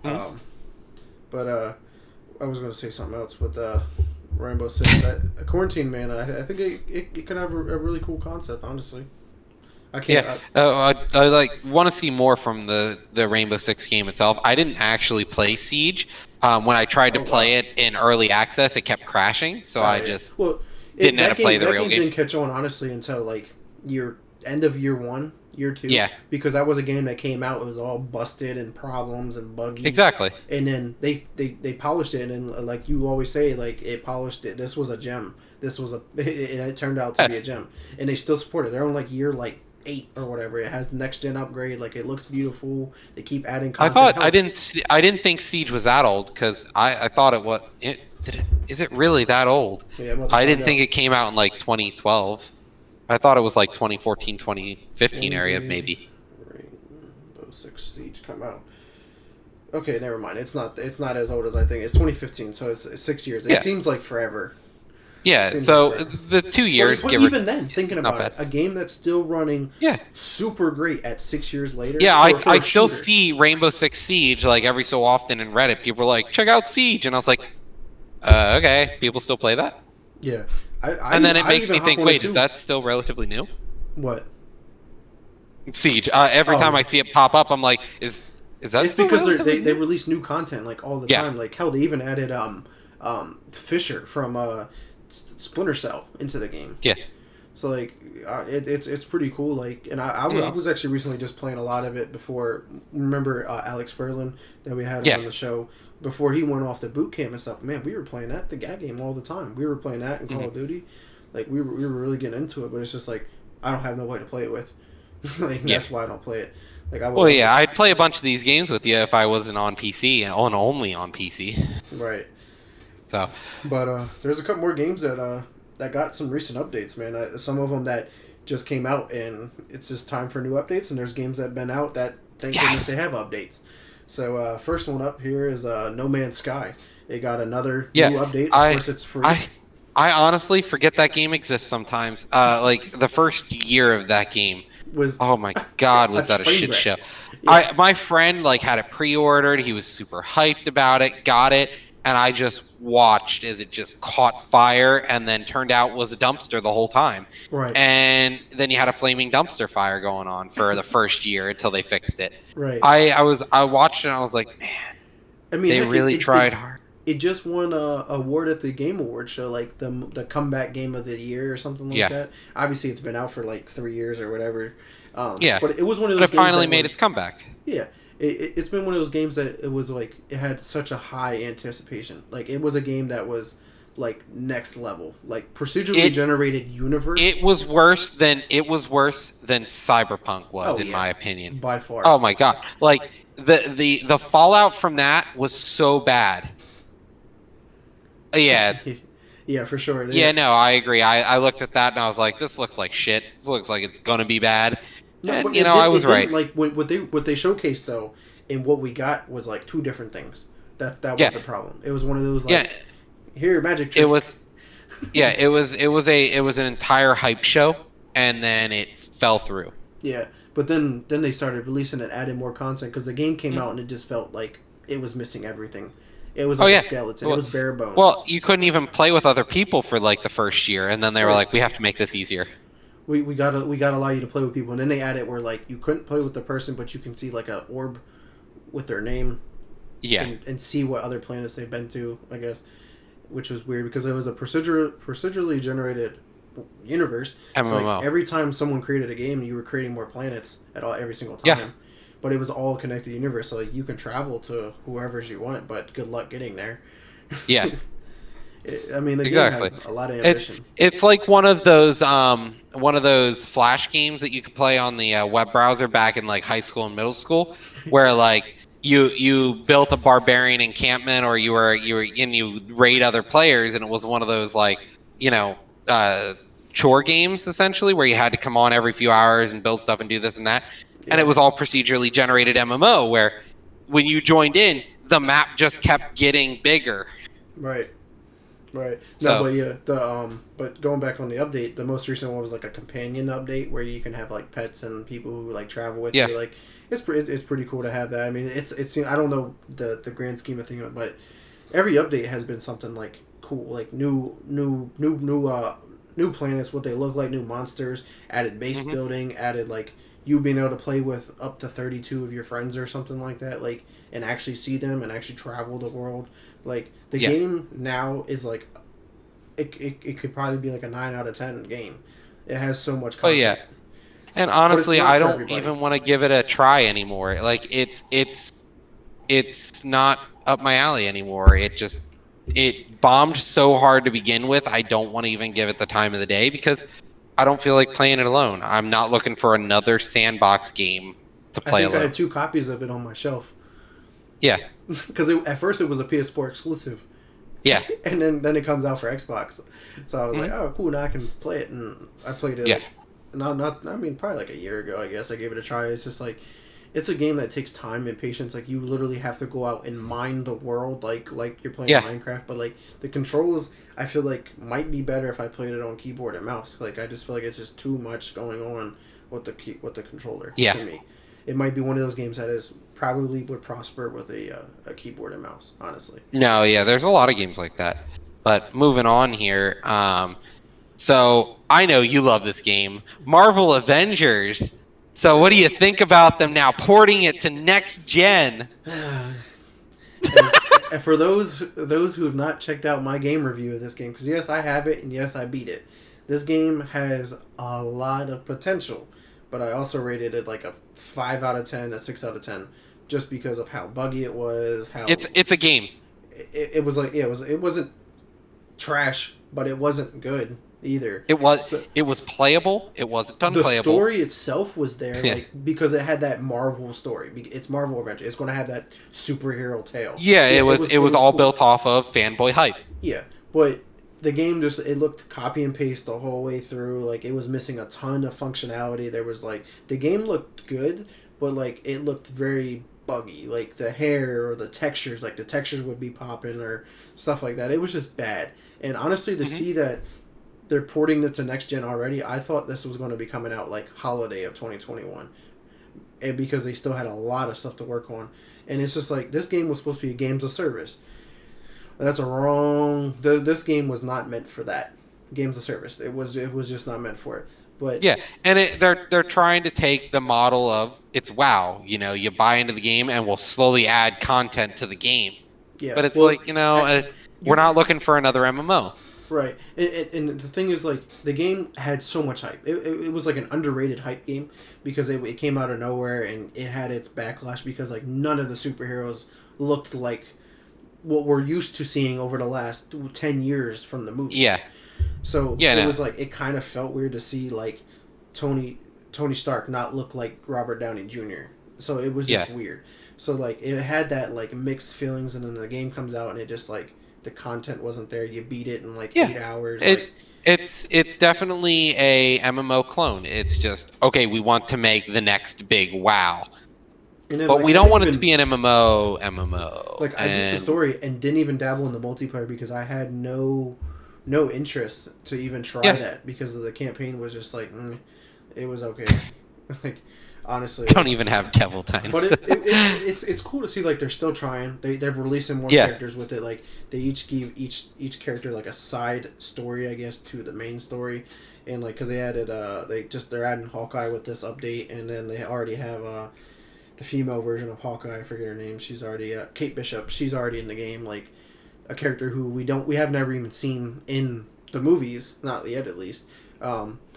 Mhm. But I was gonna say something else with Rainbow Six. Quarantine Man, I think it could have a really cool concept. Honestly, I can't. Yeah. I like want to see more from the Rainbow Six game itself. I didn't actually play Siege. When I tried to Oh wow. play it in early access, it kept crashing, so Oh I yeah. just Well, didn't end up playing the that real game game. didn't catch on honestly until like year end of year one, year two. Yeah. Because that was a game that came out. It was all busted and problems and buggy. Exactly. And then they polished it, and like you always say, like it polished it. This was a gem. This was and it turned out to be a gem. And they still support it. They're on like year like 8 or whatever. It has next gen upgrade. Like it looks beautiful. They keep adding I content. thought Hell, I didn't think Siege was that old because I thought it was. Is it really that old? yeah, I'm about to I find didn't out. think it came out in like 2012. I thought it was like 2014, 2015 When area did maybe. Rainbow Six Siege come out? Okay, never mind. It's not as old as I think. It's 2015, so it's 6 years. It Yeah. seems like forever. Yeah. Seems So like forever. the 2 years, But give even or then, thinking not about it, bad. a game that's still running Yeah. super great at 6 years later. Yeah, for I a still shooter. see Rainbow Six Siege like every so often in Reddit. People are like, check out Siege, and I was like, okay, people still play that. Yeah, And then it I makes even me hop think, on it wait, is too. that still relatively new? What? Siege. Every Oh, time yeah. I see it pop up, I'm like, is that It's still because relatively they new? release new content like all the Yeah. time. Like hell, they even added Fisher from Splinter Cell into the game. Yeah. So like it's pretty cool. Like, and I was actually recently just playing a lot of it before. Remember Alex Ferlin that we had Yeah. on the show before he went off the boot camp and stuff. Man, we were playing that game all the time. We were playing that in Call of Duty. Like we were really getting into it, but it's just like I don't have no way to play it with. Like Yeah. that's why I don't play it. Like I would Well, love yeah, I'd play a bunch of these games with you if I wasn't on PC and only on PC. right. So, But there's a couple more games that got some recent updates, man. Some of them that just came out, and it's just time for new updates. And there's games that have been out that thank goodness they have updates. So first one up here is No Man's Sky. They got another yeah, new update. Of I course, it's free. I honestly forget that game exists sometimes. Like the first year of that game, Was oh my god, was a that a train shit wreck. show? Yeah. My friend like had it pre-ordered. He was super hyped about it, got it, and I just watched as it just caught fire and then turned out was a dumpster the whole time. Right. And then you had a flaming dumpster fire going on for the first year until they fixed it. Right. I watched it and I was like, man, I mean, they heck, really tried hard. It just won a award at the Game Awards show, like the comeback game of the year or something like Yeah. that. Obviously, it's been out for like 3 years or whatever. Yeah. But it was one of But those it games finally that made was- its comeback. Yeah, it's been one of those games that it was like it had such a high anticipation. Like it was a game that was like next level, like procedurally generated universe. It was worse than Cyberpunk was, Oh, in yeah. my opinion. by far. Oh my god! Like the fallout from that was so bad. Yeah, Yeah, for sure. yeah, no, I agree. I looked at that and I was like, this looks like shit. This looks like it's gonna be bad. No, And but you know, I was it didn't, right. Like what they showcased though, and what we got was like two different things. That was Yeah. the problem. It was one of those like, Yeah, here magic trick. it was. Yeah, it was an entire hype show, and then it fell through. Yeah, but then they started releasing it, adding more content because the game came Mm. out and it just felt like it was missing everything. It was Oh, like yeah. a skeleton. Well- it was bare bones. Well, you couldn't even play with other people for like the first year, and then they were Right. like, we have to make this easier. we gotta allow you to play with people, and then they added where like you couldn't play with the person, but you can see like a orb with their name. Yeah. And see what other planets they've been to, I guess. which was weird because it was a procedurally generated universe. So MMO. like every time someone created a game, you were creating more planets every single time. Yeah. But it was all connected universe, so like you can travel to whoever's you want, but good luck getting there. Yeah. I mean, the Exactly. game had a lot of ambition. It's like one of those Flash games that you could play on the web browser back in like high school and middle school, where like you built a barbarian encampment, or you raid other players, and it was one of those like you know chore games essentially where you had to come on every few hours and build stuff and do this and that, and it was all procedurally generated MMO where when you joined in, the map just kept getting bigger. Right. Right. No, So but yeah, but going back on the update, the most recent one was like a companion update where you can have like pets and people who like travel with you. Like, it's pretty cool to have that. I mean, it's I don't know the grand scheme of things, but every update has been something like cool, like new planets, what they look like, new monsters, added base building, added like you being able to play with up to 32 of your friends or something like that, like, and actually see them and actually travel the world. Like, the game now is like, it could probably be like a 9 out of 10 game. It has so much content. Oh yeah. And honestly, I don't even want to give it a try anymore. Like it's not up my alley anymore. It bombed so hard to begin with. I don't want to even give it the time of the day because I don't feel like playing it alone. I'm not looking for another sandbox game to play alone. I had 2 copies of it on my shelf. Yeah. Because at first it was a PS4 exclusive. Yeah. And then it comes out for Xbox. So I was like, oh, cool, now I can play it. And I played it. Yeah. I mean, probably like a year ago, I guess. I gave it a try. It's just like, it's a game that takes time and patience. Like, you literally have to go out and mine the world like you're playing Minecraft. But like, the controls, I feel like, might be better if I played it on keyboard and mouse. Like, I just feel like it's just too much going on with the controller to me. It might be one of those games that is probably would prosper with a keyboard and mouse, honestly. No, yeah, there's a lot of games like that. But moving on here, so I know you love this game, Marvel Avengers. So what do you think about them now porting it to next gen? And for those who have not checked out my game review of this game, because yes, I have it, and yes, I beat it. This game has a lot of potential, but I also rated it like a 5 out of 10, a 6 out of 10, just because of how buggy it was. How it's a game. It was like, yeah, it wasn't trash, but it wasn't good either. It was playable. It wasn't unplayable. The story itself was there, like, because it had that Marvel story. It's Marvel Adventure. It's going to have that superhero tale. Yeah, it was all cool. Built off of fanboy hype. Yeah, but the game just, it looked copy and paste the whole way through. Like, it was missing a ton of functionality. There was like, the game looked good, but like, it looked very buggy. Like, the hair or the textures, like the textures would be popping or stuff like that. It was just bad. And honestly, to see that they're porting it to next gen already, I thought this was going to be coming out like holiday of 2021, and because they still had a lot of stuff to work on. And it's just like, this game was supposed to be a games of service. That's a wrong. This game was not meant for that. Games of service. It was just not meant for it. But yeah, and they're trying to take the model of, it's WoW. You know, you buy into the game and we'll slowly add content to the game. Yeah, but it's like, we're not looking for another MMO. Right, and the thing is, like, the game had so much hype. It was like an underrated hype game because it came out of nowhere, and it had its backlash because like none of the superheroes looked like what we're used to seeing over the last 10 years from the movies. Yeah. So it was like, it kind of felt weird to see like Tony Stark not look like Robert Downey Jr. So it was just weird. So like, it had that like mixed feelings, and then the game comes out and it just like, the content wasn't there. You beat it in like 8 hours. It's definitely a MMO clone. It's just, okay, we want to make the next big WoW. But like, we don't want it to be an MMO. Like, I beat the story and didn't even dabble in the multiplayer because I had no interest to even try that, because of the campaign was just like, it was okay. Like, honestly, don't even have devil time. But it's cool to see like they're still trying. They're releasing more characters with it. Like, they each give each character like a side story, I guess, to the main story. And like, because they added they're adding Hawkeye with this update, and then they already have the female version of Hawkeye. I forget her name. She's already Kate Bishop. She's already in the game. Like, a character who we have never even seen in the movies, not yet at least.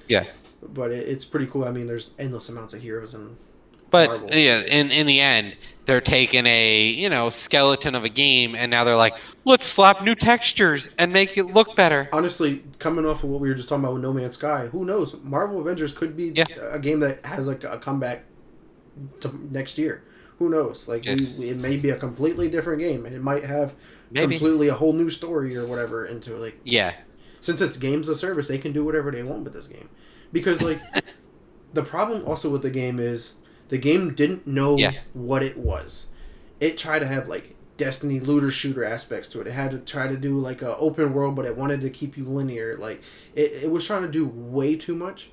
Yeah. But it's pretty cool. I mean, there's endless amounts of heroes in Marvel. But yeah, in the end, they're taking a skeleton of a game, and now they're like, let's slap new textures and make it look better. Honestly, coming off of what we were just talking about with No Man's Sky, who knows? Marvel Avengers could be a game that has like a comeback to next year. Who knows? Like it may be a completely different game, and it might have completely a whole new story or whatever into it. Like since it's games of service, they can do whatever they want with this game. Because like the problem also with the game is the game didn't know what it was. It tried to have like Destiny looter shooter aspects to it. It had to try to do like a open world, but it wanted to keep you linear. Like it was trying to do way too much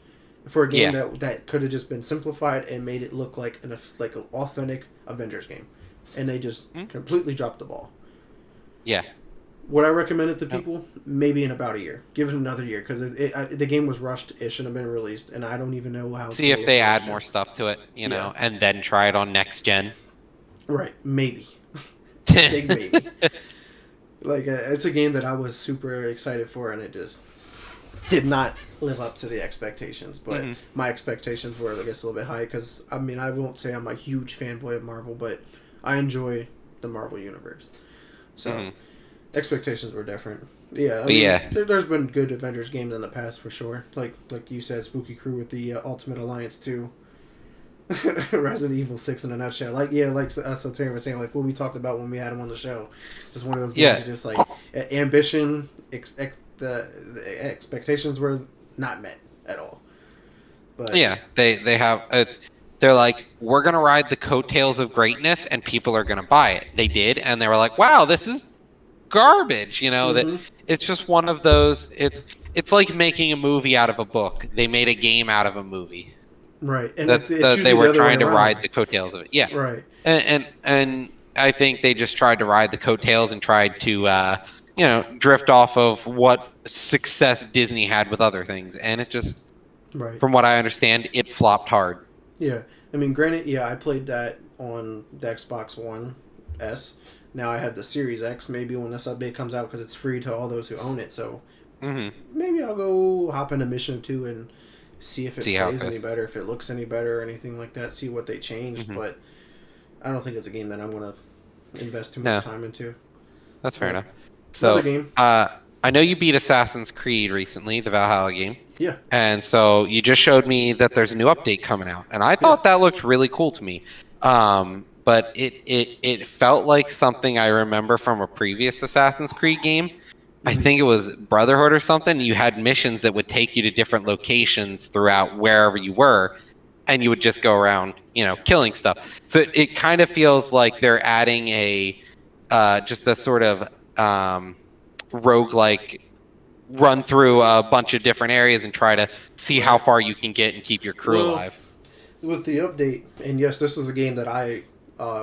for a game that could have just been simplified and made it look like an authentic Avengers game, and they just completely dropped the ball. Yeah. Would I recommend it to people? Maybe in about a year. Give it another year because the game was rushed. It shouldn't have been released, and I don't even know how. See if they add more stuff to it, know, and then try it on next gen. Right, maybe. Big maybe. Like it's a game that I was super excited for, and it just did not live up to the expectations. But my expectations were, I guess, a little bit high because I mean I won't say I'm a huge fanboy of Marvel, but I enjoy the Marvel universe. So. Expectations were different. Yeah, I mean, there's been good Avengers games in the past for sure. Like you said, Spooky Crew with the Ultimate Alliance 2. Resident Evil 6 in a nutshell. Like Soteria was saying, like what we talked about when we had him on the show. Just one of those games that just like ambition, the expectations were not met at all. But they have they're like, we're gonna ride the coattails of greatness and people are gonna buy it. They did, and they were like, wow, this is garbage, that it's just one of those. It's like making a movie out of a book. They made a game out of a movie, right? And it's they were trying to ride the coattails of it. Right. And I think they just tried to ride the coattails and tried to drift off of what success Disney had with other things, and it just from what I understand, it flopped hard. Yeah, I mean, granted, I played that on the Xbox One S. Now I have the Series X, maybe when this update comes out, because it's free to all those who own it. So maybe I'll go hop in a mission or two and see if it plays any better, if it looks any better or anything like that, see what they changed. But I don't think it's a game that I'm going to invest too much time into. That's fair enough. So, game. I know you beat Assassin's Creed recently, the Valhalla game. Yeah. And so you just showed me that there's a new update coming out. And I thought that looked really cool to me. But it felt like something I remember from a previous Assassin's Creed game. I think it was Brotherhood or something. You had missions that would take you to different locations throughout wherever you were, and you would just go around, killing stuff. So it kind of feels like they're adding just a sort of roguelike run through a bunch of different areas and try to see how far you can get and keep your crew alive. With the update, and yes, this is a game that I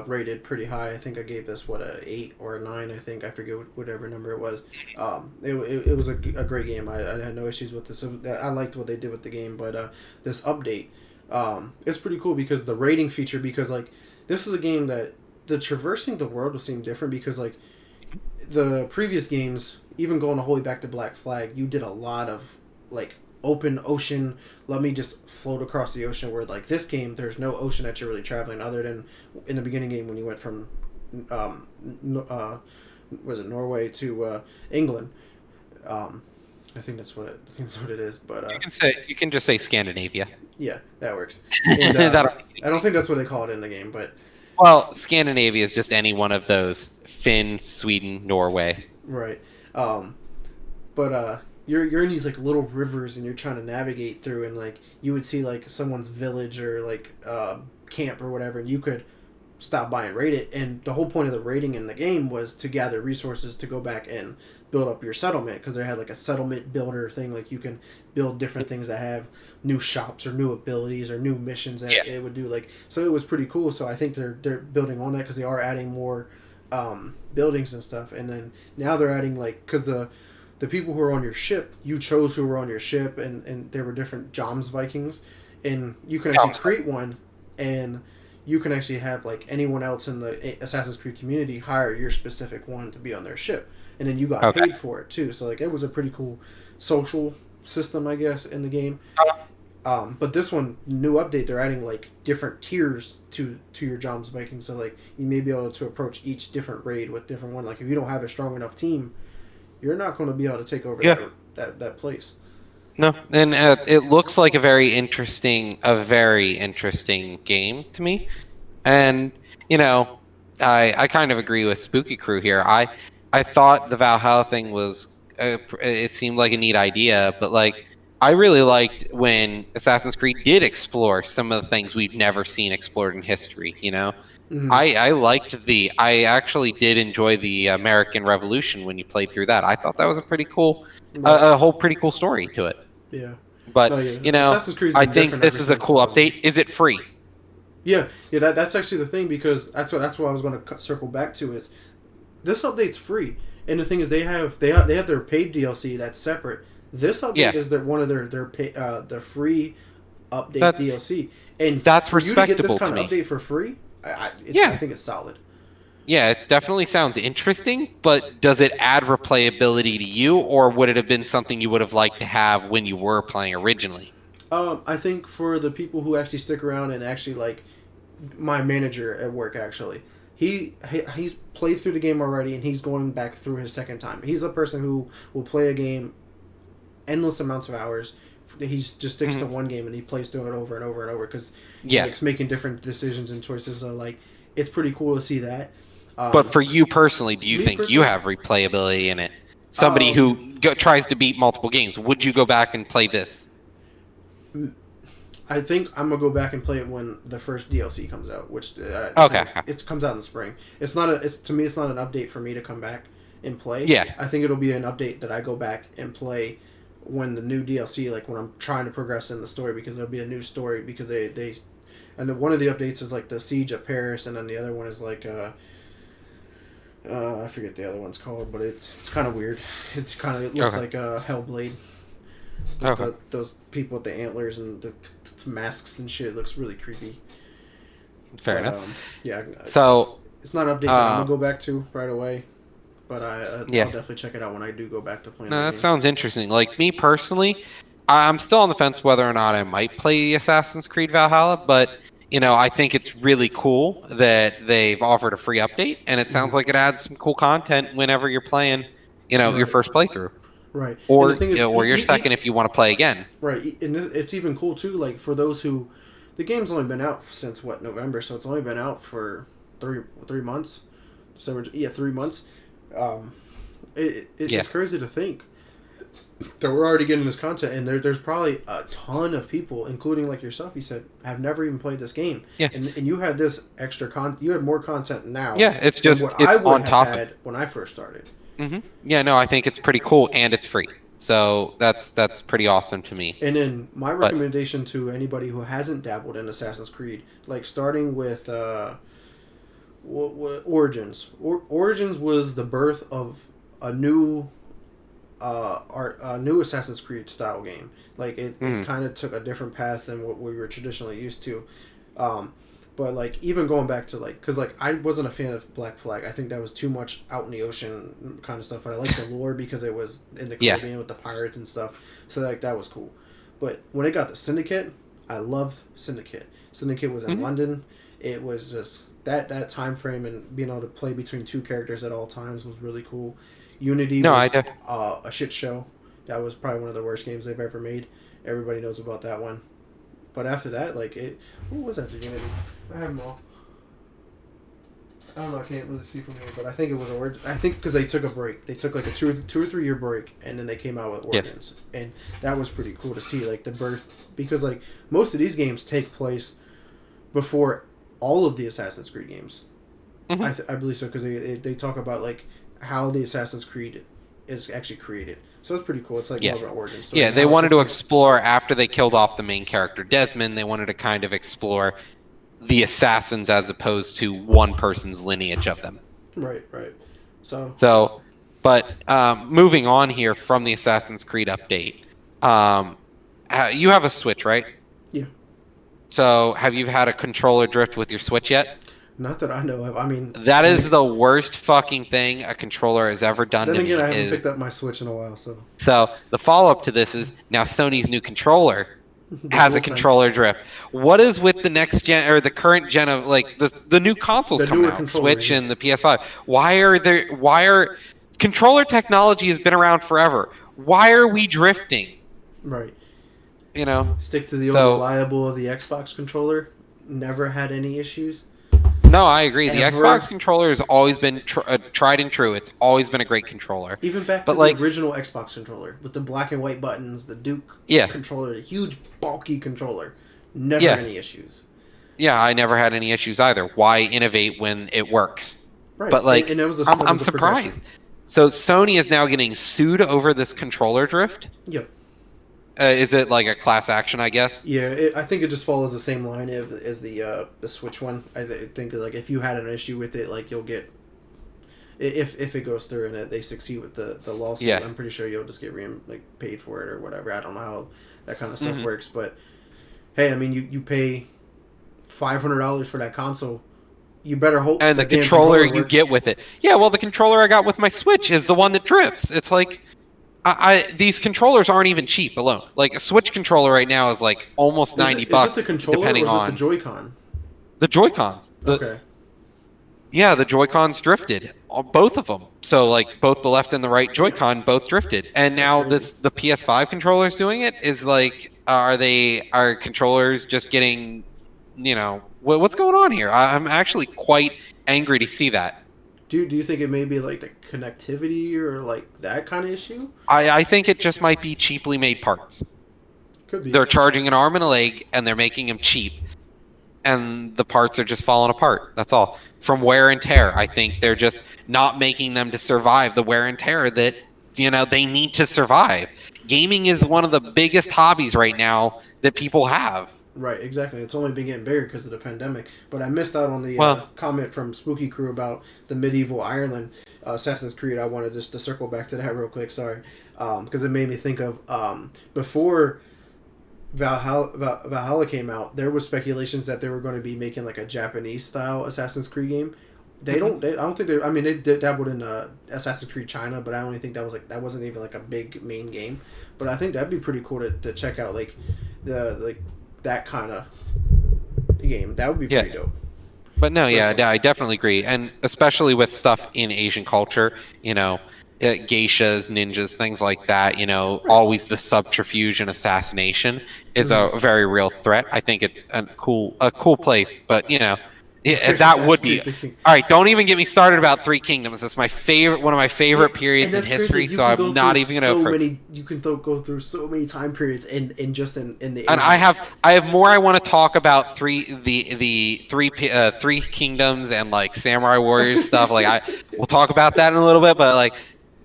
rated pretty high. I think I gave this a 8 or a 9. I think I forget whatever number it was. It was a great game. I had no issues with this. I liked what they did with the game, but this update is pretty cool because the rating feature. Because like this is a game that the traversing the world will seem different because like the previous games, even going all the way back to Black Flag, you did a lot of like open ocean, let me just float across the ocean, where like this game there's no ocean that you're really traveling other than in the beginning game when you went from was it Norway to England. I think that's what it is, but you can just say Scandinavia. Yeah, that works. And, I don't think that's what they call it in the game, but Scandinavia is just any one of those: Finn, Sweden, Norway. Right. But you're in these like little rivers and you're trying to navigate through, and like you would see like someone's village or like camp or whatever, and you could stop by and raid it. And the whole point of the raiding in the game was to gather resources to go back and build up your settlement, because they had like a settlement builder thing, like you can build different things that have new shops or new abilities or new missions that it would do. Like, so it was pretty cool. So I think they're building on that because they are adding more buildings and stuff. And then now they're adding like, because the people who are on your ship, you chose who were on your ship, and there were different Joms Vikings, and you can actually create one, and you can actually have like anyone else in the Assassin's Creed community hire your specific one to be on their ship. and then you got Okay. paid for it too. So like it was a pretty cool social system, I guess, in the game. But this one, new update, they're adding like different tiers to your jobs making. So like you may be able to approach each different raid with different one. Like if you don't have a strong enough team, you're not going to be able to take over that place. No, and it looks like a very interesting game to me. And I kind of agree with Spooky Crew here. I thought the Valhalla thing was it seemed like a neat idea, but like I really liked when Assassin's Creed did explore some of the things we've never seen explored in history. Mm-hmm. I actually did enjoy the American Revolution when you played through that. I thought that was a pretty cool, Right. a whole pretty cool story to it. Yeah. But No, yeah. Assassin's Creed's I been think different this ever is a since, cool update. Is it free? Yeah, that's actually the thing, because that's what I was going to circle back to is this update's free, and the thing is they have their paid DLC that's separate. This update is one of their free update DLC, and that's for you to get this respectable kind to of me. update for free, I think it's solid. Yeah, it definitely sounds interesting, but does it add replayability to you, or would it have been something you would have liked to have when you were playing originally? I think for the people who actually stick around and actually like my manager at work, actually, he's played through the game already, and he's going back through his second time. He's a person who will play a game endless amounts of hours. He just sticks to one game and he plays through it over and over and over because he likes making different decisions and choices. So like, it's pretty cool to see that. But for you personally, do you think you have replayability in it? Somebody who tries to beat multiple games, would you go back and play this? I think I'm gonna go back and play it when the first DLC comes out, which it comes out in the spring. To me, it's not an update for me to come back and play. Yeah, I think it'll be an update that I go back and play when the new DLC, like when I'm trying to progress in the story, because there'll be a new story, because they and one of the updates is like the Siege of Paris, and then the other one is like I forget the other one's called, but it's kind of weird. It looks like a Hellblade. Those people with the antlers and the masks and shit, looks really creepy. Fair enough. Yeah. So it's not an update that I'm gonna go back to right away, but I'll definitely check it out when I do go back to playing. No, that sounds interesting. Like me personally, I'm still on the fence whether or not I might play Assassin's Creed Valhalla, but I think it's really cool that they've offered a free update, and it sounds like it adds some cool content whenever you're playing, your first playthrough. Right. Or or your second if you want to play again. Right, and it's even cool too. Like for those who, the game's only been out since November, so it's only been out for three months. 3 months. It's crazy to think that we're already getting this content, and there's probably a ton of people, including like yourself, you said, have never even played this game. Yeah. And you had this extra you have more content now. Yeah, it's just what it's I would on have top had when I first started. Mm-hmm. Yeah, no, I think it's pretty cool, and it's free. So that's pretty awesome to me. And then my recommendation to anybody who hasn't dabbled in Assassin's Creed, like starting with Origins. Origins was the birth of a new new Assassin's Creed style game. Like it kind of took a different path than what we were traditionally used to. But like even going back to because I wasn't a fan of Black Flag. I think that was too much out in the ocean kind of stuff. But I liked the lore because it was in the Caribbean with the pirates and stuff. So that was cool. But when it got to Syndicate, I loved Syndicate. Syndicate was in London. It was just that time frame, and being able to play between two characters at all times was really cool. Unity was a shit show. That was probably one of the worst games they've ever made. Everybody knows about that one. But after that, what was after Unity? I have them all. I don't know. I can't really see from here, but I think it was Origins. I think because they took a break. They took like a 2 or 3 year break, and then they came out with Origins, and that was pretty cool to see, like the birth. Because like most of these games take place before all of the Assassin's Creed games. I believe so, because they talk about like how the Assassin's Creed is actually created. So it's pretty cool. It's like more of an origin story. Yeah, they wanted to explore after they killed off the main character Desmond. They wanted to kind of explore the assassins as opposed to one person's lineage of them. Right. But moving on here from the Assassin's Creed update, you have a Switch, right? Yeah. So have you had a controller drift with your Switch yet? Not that I know of. I mean, That is the worst fucking thing a controller has ever done then to me. again, I haven't picked up my Switch in a while, so. So the follow-up to this is now Sony's new controller The has a DualSense. controller drift. What is with the next gen or the current gen of like the new consoles The coming newer out, controller, Switch yeah. and the PS5? Why are controller technology has been around forever? Why are we drifting? Right. You know? Stick to the old So reliable of the Xbox controller. Never had any issues. no, I agree. The Ever. Xbox controller has always been tried and true. It's always been a great controller. Even back But to like the original Xbox controller with the black and white buttons, the Duke Yeah. controller, the huge bulky controller. Never Yeah. any issues. Yeah, I never had any issues either. Why innovate when it works? Right. But like, and it was I'm surprised. So Sony is now getting sued over this controller drift. Yep. Is it like a class action? I guess. Yeah, I think it just follows the same line as the Switch one. I think like if you had an issue with it, like you'll get if it goes through and they succeed with the lawsuit. Yeah. I'm pretty sure you'll just get paid for it or whatever. I don't know how that kind of stuff works, but hey, I mean you pay $500 for that console. You better hope. And the damn controller you works. get with it. Yeah, well, the controller I got with my Switch is the one that drifts. It's like, these controllers aren't even cheap alone. Like a Switch controller right now is like almost $90, Is it the controller depending or is it on the Joy-Con? the Joy-Cons. Okay. Yeah, the Joy-Cons drifted, both of them. So like both the left and the right Joy-Con both drifted, and now the PS5 controllers doing it is like, are controllers just getting, what's going on here? I'm actually quite angry to see that. Do you think it may be like the connectivity or like that kind of issue? I think it just might be cheaply made parts. Could be. They're charging an arm and a leg, and they're making them cheap, and the parts are just falling apart. That's all. From wear and tear, I think they're just not making them to survive the wear and tear that they need to survive. Gaming is one of the biggest hobbies right now that people have. Right, exactly. It's only been getting bigger because of the pandemic. But I missed out on the comment from Spooky Crew about the medieval Ireland Assassin's Creed. I wanted just to circle back to that real quick. Sorry, because it made me think of before Valhalla came out. There was speculations that they were going to be making like a Japanese style Assassin's Creed game. I don't think they. I mean, they dabbled in Assassin's Creed China, but I only think that wasn't even like a big main game. But I think that'd be pretty cool to check out that kind of game. That would be pretty dope. But no, yeah, I definitely agree, and especially with stuff in Asian culture, geishas, ninjas, things like that. Always the subterfuge and assassination is a very real threat. I think it's a cool place, but that would be. All right, don't even get me started about Three Kingdoms. That's one of my favorite periods in history. So I'm not even going to. You can go through so many time periods in the. And I have more I want to talk about Three Kingdoms and like Samurai Warriors stuff. Like we'll talk about that in a little bit, but like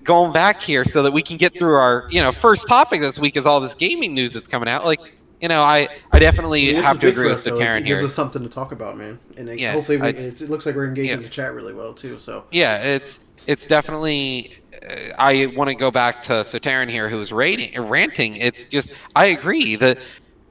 going back here so that we can get through our first topic this week is all this gaming news that's coming out. Like. I definitely have to agree with Soterin here. It gives us something to talk about, man. And hopefully, it looks like we're engaging the chat really well too. So yeah, it's definitely. I want to go back to Soterin here, who was ranting. It's just I agree that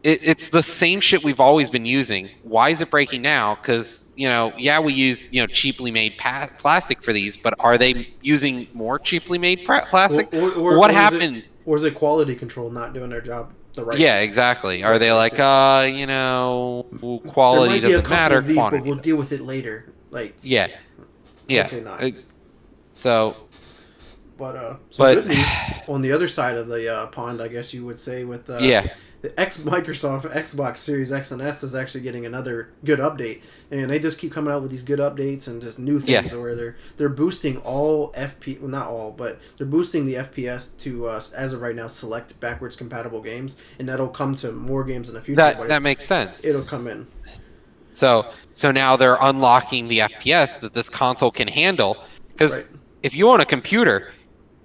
it's the same shit we've always been using. Why is it breaking now? Because we use cheaply made plastic for these, but are they using more cheaply made plastic? Or what happened? Or is it quality control not doing their job? Yeah, exactly. Are they like, quality doesn't matter, of these, quantity? But we'll deal with it later. Like, yeah. Not. But good news on the other side of the pond, I guess you would say, with the Microsoft Xbox Series X and S is actually getting another good update, and they just keep coming out with these good updates and just new things where they're boosting all not all, but they're boosting the FPS to as of right now select backwards compatible games, and that'll come to more games in the future. That makes sense. It'll come in. So now they're unlocking the FPS that this console can handle, because if you own a computer,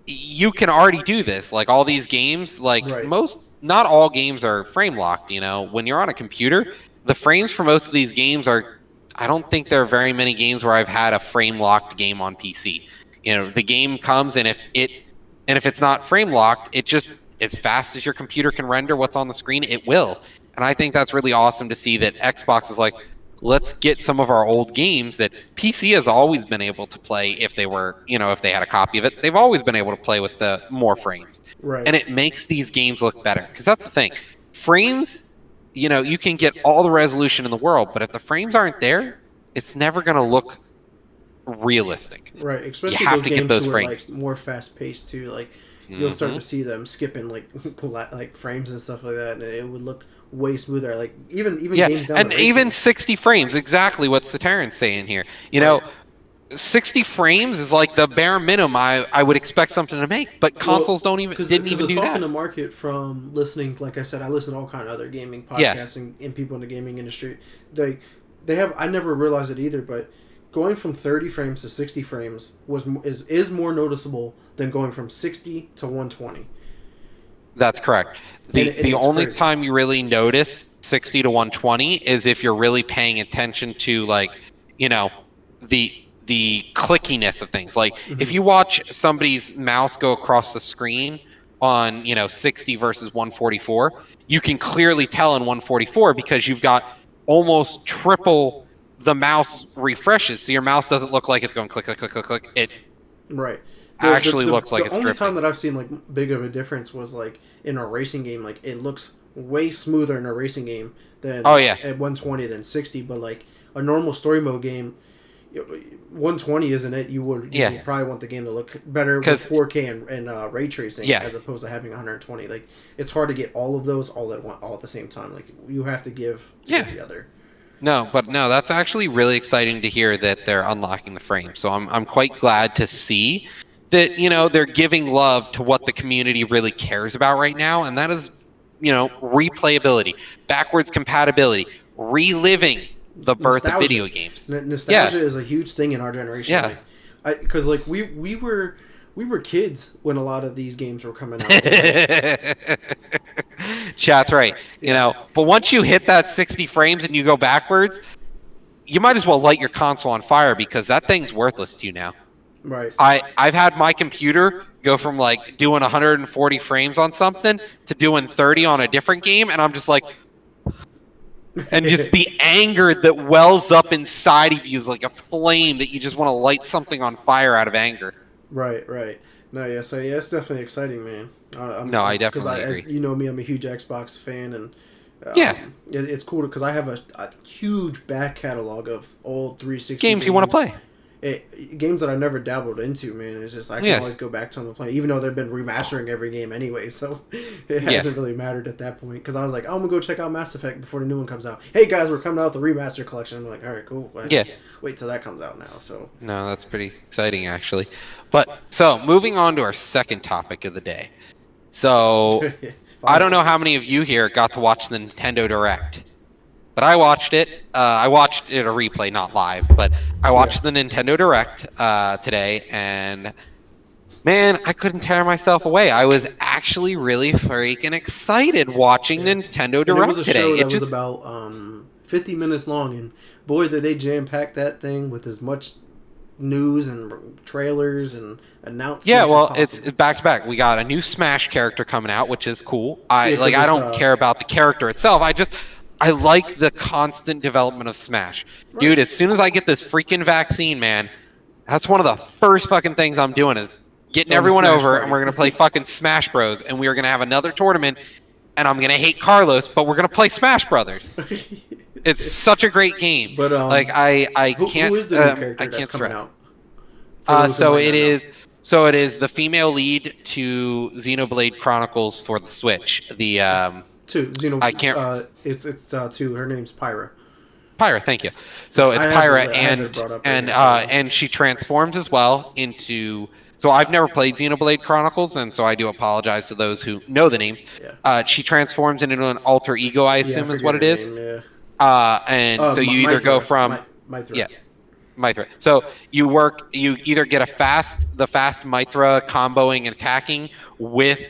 you can already do this. Like all these games, not all games are frame locked. When you're on a computer, the frames for most of these games are. I don't think there are very many games where I've had a frame locked game on PC. The game comes, and if it's not frame locked, it just as fast as your computer can render what's on the screen, it will. And I think that's really awesome to see that Xbox is like, let's get some of our old games that PC has always been able to play if they were, if they had a copy of it. They've always been able to play with the more frames. Right. And it makes these games look better. Because that's the thing. Frames, you can get all the resolution in the world, but if the frames aren't there, it's never going to look realistic. Right, You especially have those to get games those who are frames. like more fast paced too. Like you'll start to see them skipping like frames and stuff like that, and it would look way smoother. Like even games down and to even racing. 60 frames, exactly what Sataran's saying here. 60 frames is like the bare minimum I would expect something to make, but consoles didn't even do talk in that. the market from listening. Like I said, I listen to all kind of other gaming podcasts and people in the gaming industry. They have. I never realized it either, but going from 30 frames to 60 frames is more noticeable than going from 60 to 120. That's correct. The only crazy. time you really notice 60 to 120 is if you're really paying attention to the clickiness of things. Like if you watch somebody's mouse go across the screen on 60 versus 144, you can clearly tell in 144 because you've got almost triple the mouse refreshes, so your mouse doesn't look like it's going click click click click click. It right. actually looks like the it's only drifting. time that I've seen like big of a difference was like in a racing game. Like it looks way smoother in a racing game than at 120 than 60. But like a normal story mode game, 120 isn't it? You would probably want the game to look better with 4K and ray tracing as opposed to having 120. Like it's hard to get all of those all at the same time. Like you have to give the other. No, that's actually really exciting to hear that they're unlocking the frame. So I'm quite glad to see that they're giving love to what the community really cares about right now, and that is replayability, backwards compatibility, reliving the birth of video games. Nostalgia is a huge thing in our generation. Yeah, because we were kids when a lot of these games were coming out. Chat's right. But once you hit that 60 frames and you go backwards, you might as well light your console on fire because that thing's worthless to you now. Right. I've had my computer go from like doing 140 frames on something to doing 30 on a different game, and I'm just like, and just the anger that wells up inside of you is like a flame that you just want to light something on fire out of anger. Right. No, it's definitely exciting, man. I definitely agree. As you know me, I'm a huge Xbox fan, and it's cool because I have a huge back catalog of old 360 games you want to play. Games that I've never dabbled into, man. It's just I can always go back to them and play, even though they've been remastering every game anyway. So it hasn't really mattered at that point because I was like, I'm gonna go check out Mass Effect before the new one comes out. Hey guys, we're coming out with the remaster collection. I'm like, all right, cool. Wait till that comes out now. So no, that's pretty exciting actually. But so moving on to our second topic of the day. So I don't know how many of you here got to watch the Nintendo Direct. But I watched it. I watched it a replay, not live. But I watched the Nintendo Direct today, and man, I couldn't tear myself away. I was actually really freaking excited watching Nintendo Direct today. It was a show that was about 50 minutes long, and boy, did they jam pack that thing with as much news and trailers and announcements. Yeah, well, it's back to back. We got a new Smash character coming out, which is cool. I don't care about the character itself. I like the constant development of Smash. Right. Dude, as soon as I get this freaking vaccine, man, that's one of the first fucking things I'm doing is getting everyone over, and we're going to play fucking Smash Bros. And we are going to have another tournament, and I'm going to hate Carlos, but we're going to play Smash Brothers. It's such a great game. But I can't. Who is the new character I can't that's coming out? So it is the female lead to Xenoblade Chronicles for the Switch. The I can't. It's two. Her name's Pyra. Pyra, thank you. So it's Pyra, and she transforms as well into. So I've never played Xenoblade Chronicles, and so I do apologize to those who know the name. Yeah. She transforms into an alter ego, I assume is what it is. Name, yeah. So you either go from Mythra. So you either get the fast Mythra comboing and attacking with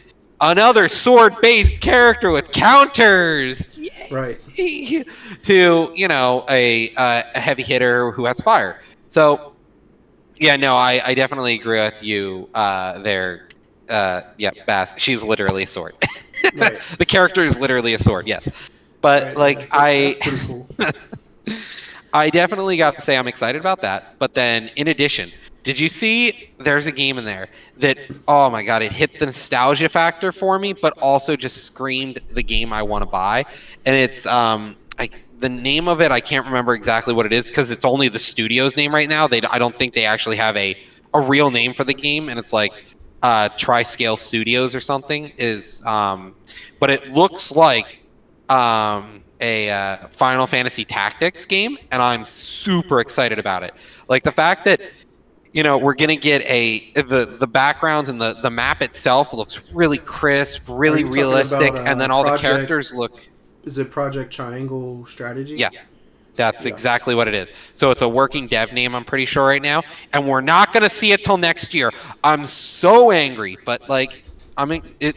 another sword-based character with counters, right? To a heavy hitter who has fire. So I definitely agree with you there. Bass. She's literally a sword. Right. The character is literally a sword. Yes, but right, that's pretty cool. I definitely got to say I'm excited about that. But then, in addition, did you see there's a game in there that, oh my God, it hit the nostalgia factor for me, but also just screamed the game I want to buy. And it's the name of it, I can't remember exactly what it is because it's only the studio's name right now. I don't think they actually have a real name for the game, and it's like Triscale Studios or something. But it looks like a Final Fantasy Tactics game, and I'm super excited about it. Like the fact that we're gonna get the backgrounds and the map itself looks really crisp, really realistic, and then all the characters look. Is it Project Triangle Strategy? Yeah, that's exactly what it is. So it's a working dev name, I'm pretty sure right now, and we're not gonna see it till next year. I'm so angry, but like, I mean, it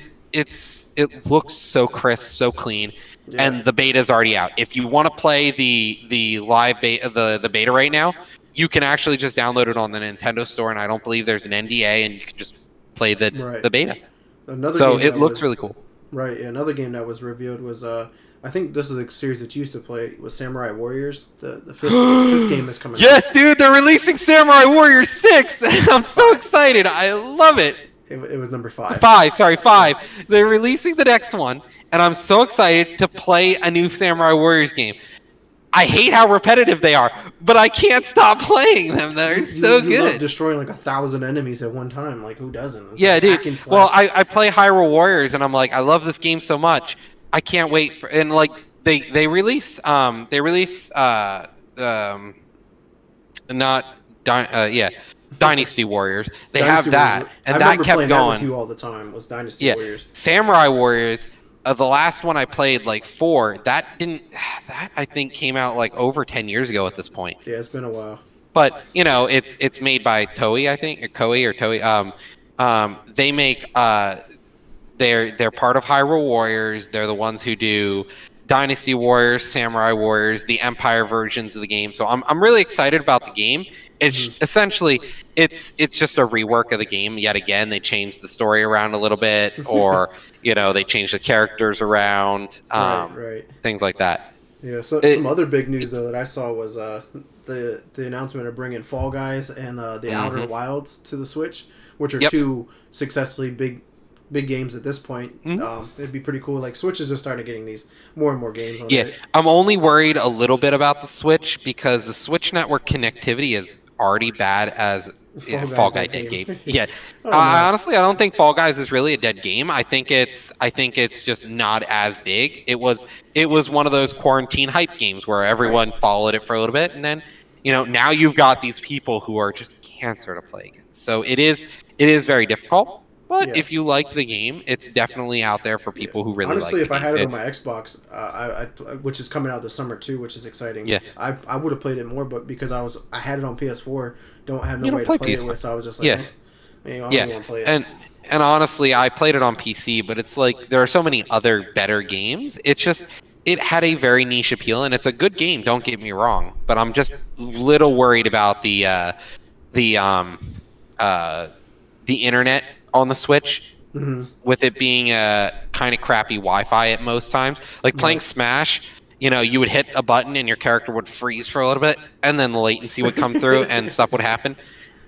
looks so crisp, so clean. Yeah. And the beta is already out. If you want to play the live beta, the beta right now, you can actually just download it on the Nintendo Store, and I don't believe there's an NDA, and you can just play the beta. It looks really cool. Right. Another game that was revealed was I think this is a series that you used to play. Was Samurai Warriors. The fifth game is coming. Yes, dude, they're releasing Samurai Warriors 6. I'm so excited. I love it. It was number 5. 5. They're releasing the next one, and I'm so excited to play a new Samurai Warriors game. I hate how repetitive they are, but I can't stop playing them. They're so good. Love destroying like 1,000 enemies at one time. Like, who doesn't? It's yeah, like dude. Well, I play Hyrule Warriors, and I'm like, I love this game so much. I can't wait for, and like they release Dynasty Warriors. They have that, and that kept going. That with you all the time was Dynasty Warriors. Samurai Warriors. The last one I played, like 4, that I think came out like over 10 years ago at this point. Yeah, it's been a while. But it's made by Toei, I think, or Toei. They make they're part of Hyrule Warriors. They're the ones who do Dynasty Warriors, Samurai Warriors, the Empire versions of the game. So I'm really excited about the game. It's essentially it's just a rework of the game yet again. They changed the story around a little bit, or they changed the characters around, right. Things like that. Yeah. So some other big news though that I saw was the announcement of bringing Fall Guys and the Outer Wilds to the Switch, which are two successfully big games at this point. It'd be pretty cool. Like, Switch is just starting getting these more and more games on it. I'm only worried a little bit about the Switch because the Switch network connectivity is already bad as Fall Guy dead game. Honestly, I don't think Fall Guys is really a dead game. I think it's just not as big. It was one of those quarantine hype games where everyone followed it for a little bit, and then now you've got these people who are just cancer to play against. So it is very difficult. But if you like the game, it's definitely out there for people who really honestly, like if I had it on my Xbox, which is coming out this summer too, which is exciting. I would have played it more, but because I had it on PS4, don't have no way to play it with, so I was just like, I don't want to play it. And honestly, I played it on PC, but it's like there are so many other better games. It's just it had a very niche appeal, and it's a good game. Don't get me wrong, but I'm just a little worried about the internet on the Switch, with it being a kind of crappy Wi-Fi at most times. Like playing Smash, you would hit a button and your character would freeze for a little bit, and then the latency would come through and stuff would happen.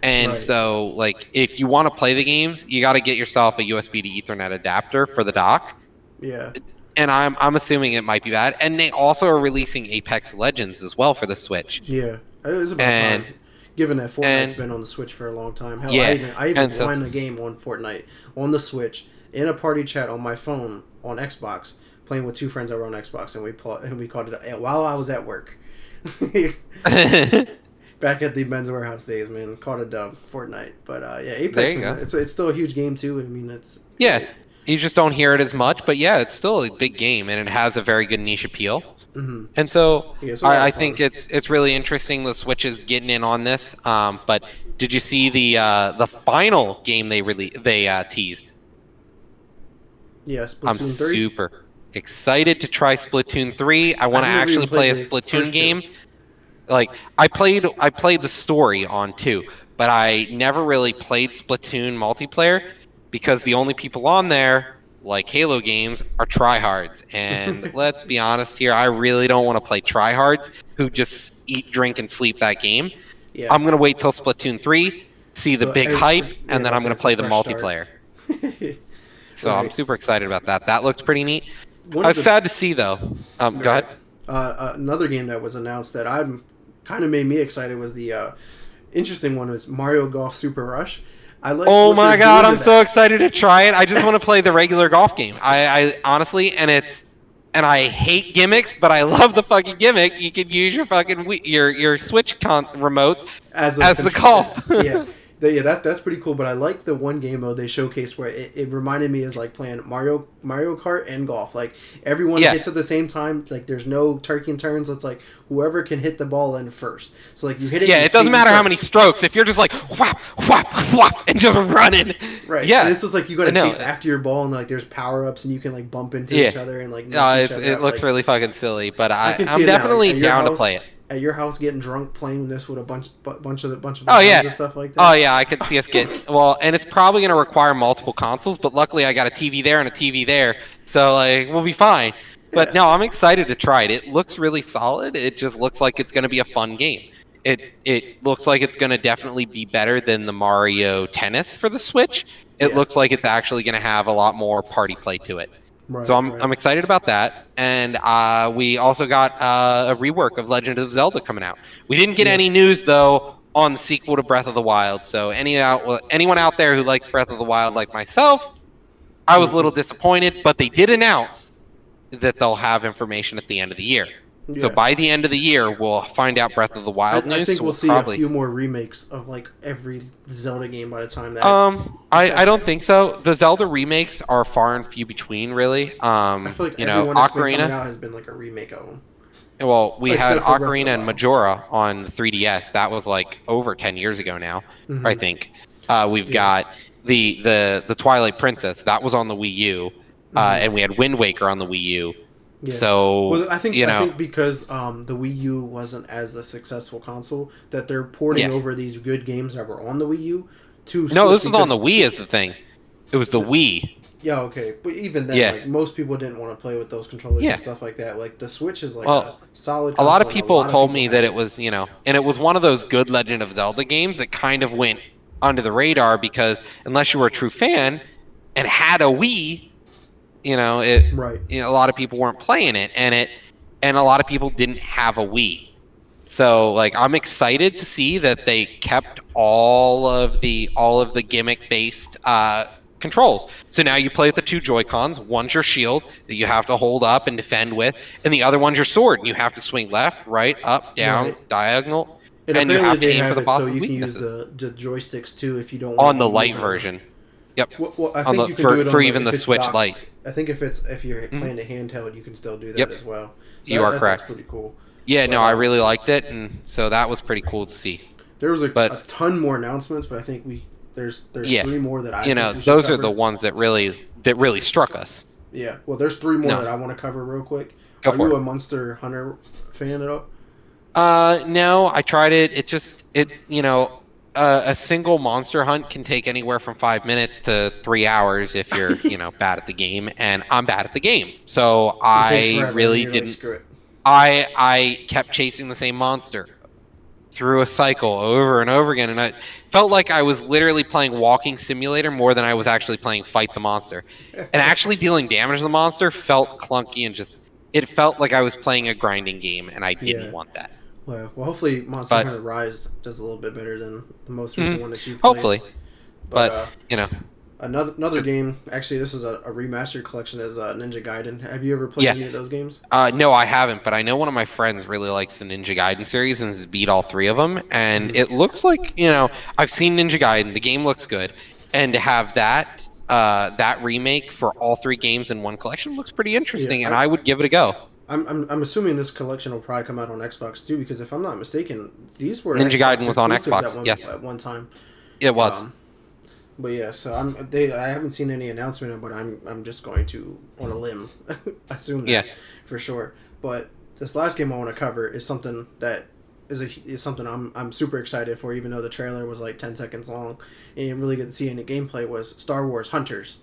And so, like, if you want to play the games, you got to get yourself a USB to Ethernet adapter for the dock. Yeah. And I'm assuming it might be bad. And they also are releasing Apex Legends as well for the Switch. Yeah, it was about time. Given that Fortnite's been on the Switch for a long time. Hell, I even won a game on Fortnite on the Switch in a party chat on my phone on Xbox, playing with 2 friends that were on Xbox, and we called it while I was at work. Back at the Men's Warehouse days, man, called it dub Fortnite. But Apex, man, it's still a huge game too. I mean, you just don't hear it as much, but it's still a big game, and it has a very good niche appeal. And so I think it's really interesting the Switch is getting in on this. But did you see the final game they teased? Yeah, Splatoon 3. I'm super excited to try Splatoon 3. I want to actually play a Splatoon game. Like I played the story on 2, but I never really played Splatoon multiplayer because the only people on there like Halo games, are tryhards. And let's be honest here, I really don't want to play tryhards who just eat, drink, and sleep that game. Yeah. I'm going to wait till Splatoon 3, see the big hype, and then I'm going to play the multiplayer. So I'm Right. super excited about that. That looks pretty neat. One I of was the- sad to see, though. Go ahead. Another game that was announced that I'm kind of made me excited was the interesting one was Mario Golf Super Rush. I like. Oh what my they're god, doing I'm to so that. excited to try it. I just want to play the regular golf game. I honestly, and I hate gimmicks, but I love the fucking gimmick. You can use your fucking your Switch remotes as the golf. Yeah. Yeah, that's pretty cool. But I like the one game mode they showcased where it reminded me of like playing Mario Kart and golf. Like everyone hits at the same time. Like there's no turkey and turns. It's like whoever can hit the ball in first. So like you hit it. Yeah, it doesn't matter how many strokes. If you're just like whap whap whap and just running. Right. Yeah. And this is like you got to chase after your ball and like there's power ups and you can like bump into each other and like. Miss each other it looks like, really fucking silly, but I'm it definitely now. down to play it. At your house, getting drunk, playing this with a bunch of Oh yeah, and stuff like that. Oh yeah, I could see us get well, and it's probably going to require multiple consoles. But luckily, I got a TV there and a TV there, so like we'll be fine. But no, I'm excited to try it. It looks really solid. It just looks like it's going to be a fun game. It looks like it's going to definitely be better than the Mario Tennis for the Switch. It looks like it's actually going to have a lot more party play to it. Right, so I'm excited about that, and we also got a rework of Legend of Zelda coming out. We didn't get any news though on the sequel to Breath of the Wild. So anyone out there who likes Breath of the Wild like myself, I was a little disappointed, but they did announce that they'll have information at the end of the year. So by the end of the year, we'll find out Breath of the Wild news. I think so we'll see probably... a few more remakes of like every Zelda game by the time that. I don't think so. The Zelda remakes are far and few between, really. I feel like Ocarina that's been coming out has been like a remake of them. Well, we had Except for Breath of Ocarina the and Wild. Majora on 3DS. That was like over 10 years ago now, I think. We've got the Twilight Princess. That was on the Wii U, and we had Wind Waker on the Wii U. Yeah. So well, I think because the Wii U wasn't as a successful console that they're porting over these good games that were on the Wii U to. No, this was on the Wii. Is the thing. It was the Wii. Yeah, okay, but even then, like most people didn't want to play with those controllers and stuff like that. Like the Switch is like a solid. A lot of people told me that it was, and it was one of those good Legend of Zelda games that kind of went under the radar because unless you were a true fan and had a Wii. A lot of people weren't playing it, and a lot of people didn't have a Wii. So, like, I'm excited to see that they kept all of the gimmick-based controls. So now you play with the two Joy-Cons. One's your shield that you have to hold up and defend with, and the other one's your sword, and you have to swing left, right, up, down, diagonal, and you have to aim for the boss so you weaknesses. can use the joysticks too if you don't. On the light version. Yep. Well, I think you can do it for even the Switch Lite. I think if you're playing a handheld, you can still do that as well. So you are correct. That's pretty cool. Yeah, no, I really liked it, and so that was pretty cool to see. There was a ton more announcements, but I think there's 3 more that I think we should those cover. are the ones that really struck us. Yeah, well, there's 3 more that I want to cover real quick. Are you a Monster Hunter fan at all? No, I tried it. A single monster hunt can take anywhere from 5 minutes to 3 hours if you're, bad at the game, and I'm bad at the game. So I really didn't. I kept chasing the same monster through a cycle over and over again, and I felt like I was literally playing Walking Simulator more than I was actually playing Fight the Monster. And actually dealing damage to the monster felt clunky and it felt like I was playing a grinding game, and I didn't want that. Well, hopefully Monster Hunter Rise does a little bit better than the most recent one that you've played. Hopefully. But Another game, actually this is a remastered collection, is Ninja Gaiden. Have you ever played any of those games? No, I haven't, but I know one of my friends really likes the Ninja Gaiden series and has beat all 3 of them, and it looks like, I've seen Ninja Gaiden, the game looks good, and to have that remake for all 3 games in one collection looks pretty interesting, and I would give it a go. I'm assuming this collection will probably come out on Xbox too, because if I'm not mistaken, these were Ninja Gaiden was on exclusives Xbox. at one time. It was. But yeah, so I haven't seen any announcement, but I'm just going to on a limb assume that for sure. But this last game I want to cover is something that is something I'm super excited for, even though the trailer was like 10 seconds long and you didn't really get to see any gameplay. Was Star Wars Hunters.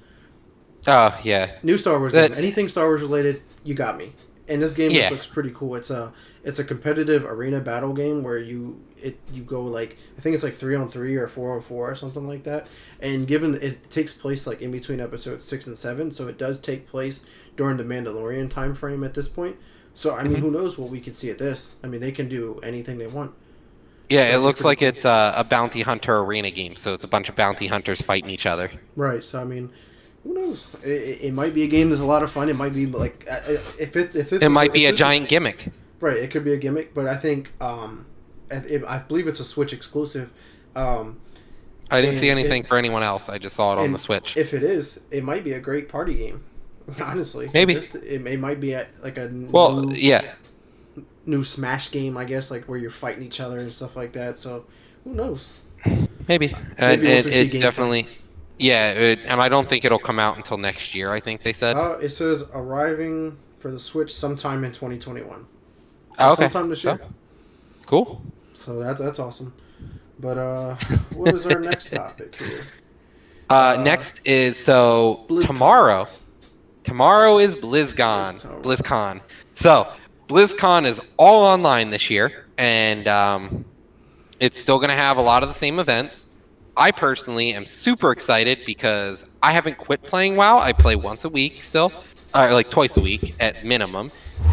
Oh yeah. New Star Wars game. Anything Star Wars related, you got me. And this game just Yeah. looks pretty cool. It's a competitive arena battle game where you go like I think it's like 3-on-3 or 4-on-4 or something like that. And given it takes place like in between episodes 6 and 7, so it does take place during the Mandalorian time frame at this point. So I mean, who knows what we could see at this? I mean, they can do anything they want. Yeah, So it looks like cool. it's a bounty hunter arena game, so it's a bunch of bounty hunters fighting each other. Right. So I mean, who knows? It might be a game that's a lot of fun. It might be like It might be a giant gimmick. Right. It could be a gimmick, but I think I believe it's a Switch exclusive. I didn't see anything for anyone else. I just saw it on the Switch. If it is, it might be a great party game. Honestly, maybe it might be like a new Smash game, I guess, like where you're fighting each other and stuff like that. So who knows? Maybe it definitely. Yeah, and I don't think it'll come out until next year. I think they said. It says arriving for the Switch sometime in 2021. So okay. Sometime this year. So, cool. So that's awesome. But what is our next topic here? Next is Blizzcon. Tomorrow. Tomorrow is BlizzCon. So BlizzCon is all online this year, and it's still going to have a lot of the same events. I personally am super excited because I haven't quit playing WoW. I play once a week still, like twice a week at minimum.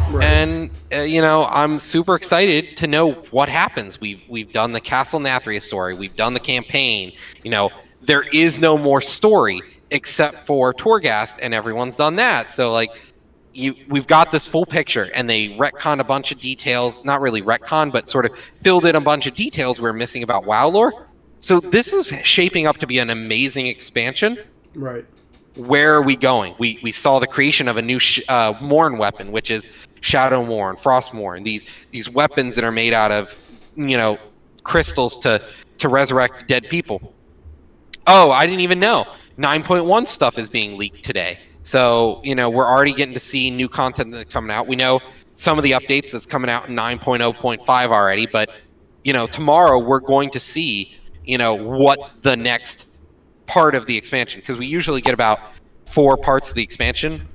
Right. And I'm super excited to know what happens. We've done the Castle Nathria story. We've done the campaign. There is no more story except for Torghast, and everyone's done that. So like, we've got this full picture, and they retconned a bunch of details. Not really retcon, but sort of filled in a bunch of details we're missing about WoW lore. So this is shaping up to be an amazing expansion. Right. Where are we going? We saw the creation of a new Morn weapon, which is Shadow Morn, Frost Morn. These weapons that are made out of crystals to resurrect dead people. Oh, I didn't even know. 9.1 stuff is being leaked today. So, we're already getting to see new content that's coming out. We know some of the updates that's coming out in 9.0.5 already, but, tomorrow we're going to see, what the next part of the expansion, because we usually get about 4 parts of the expansion,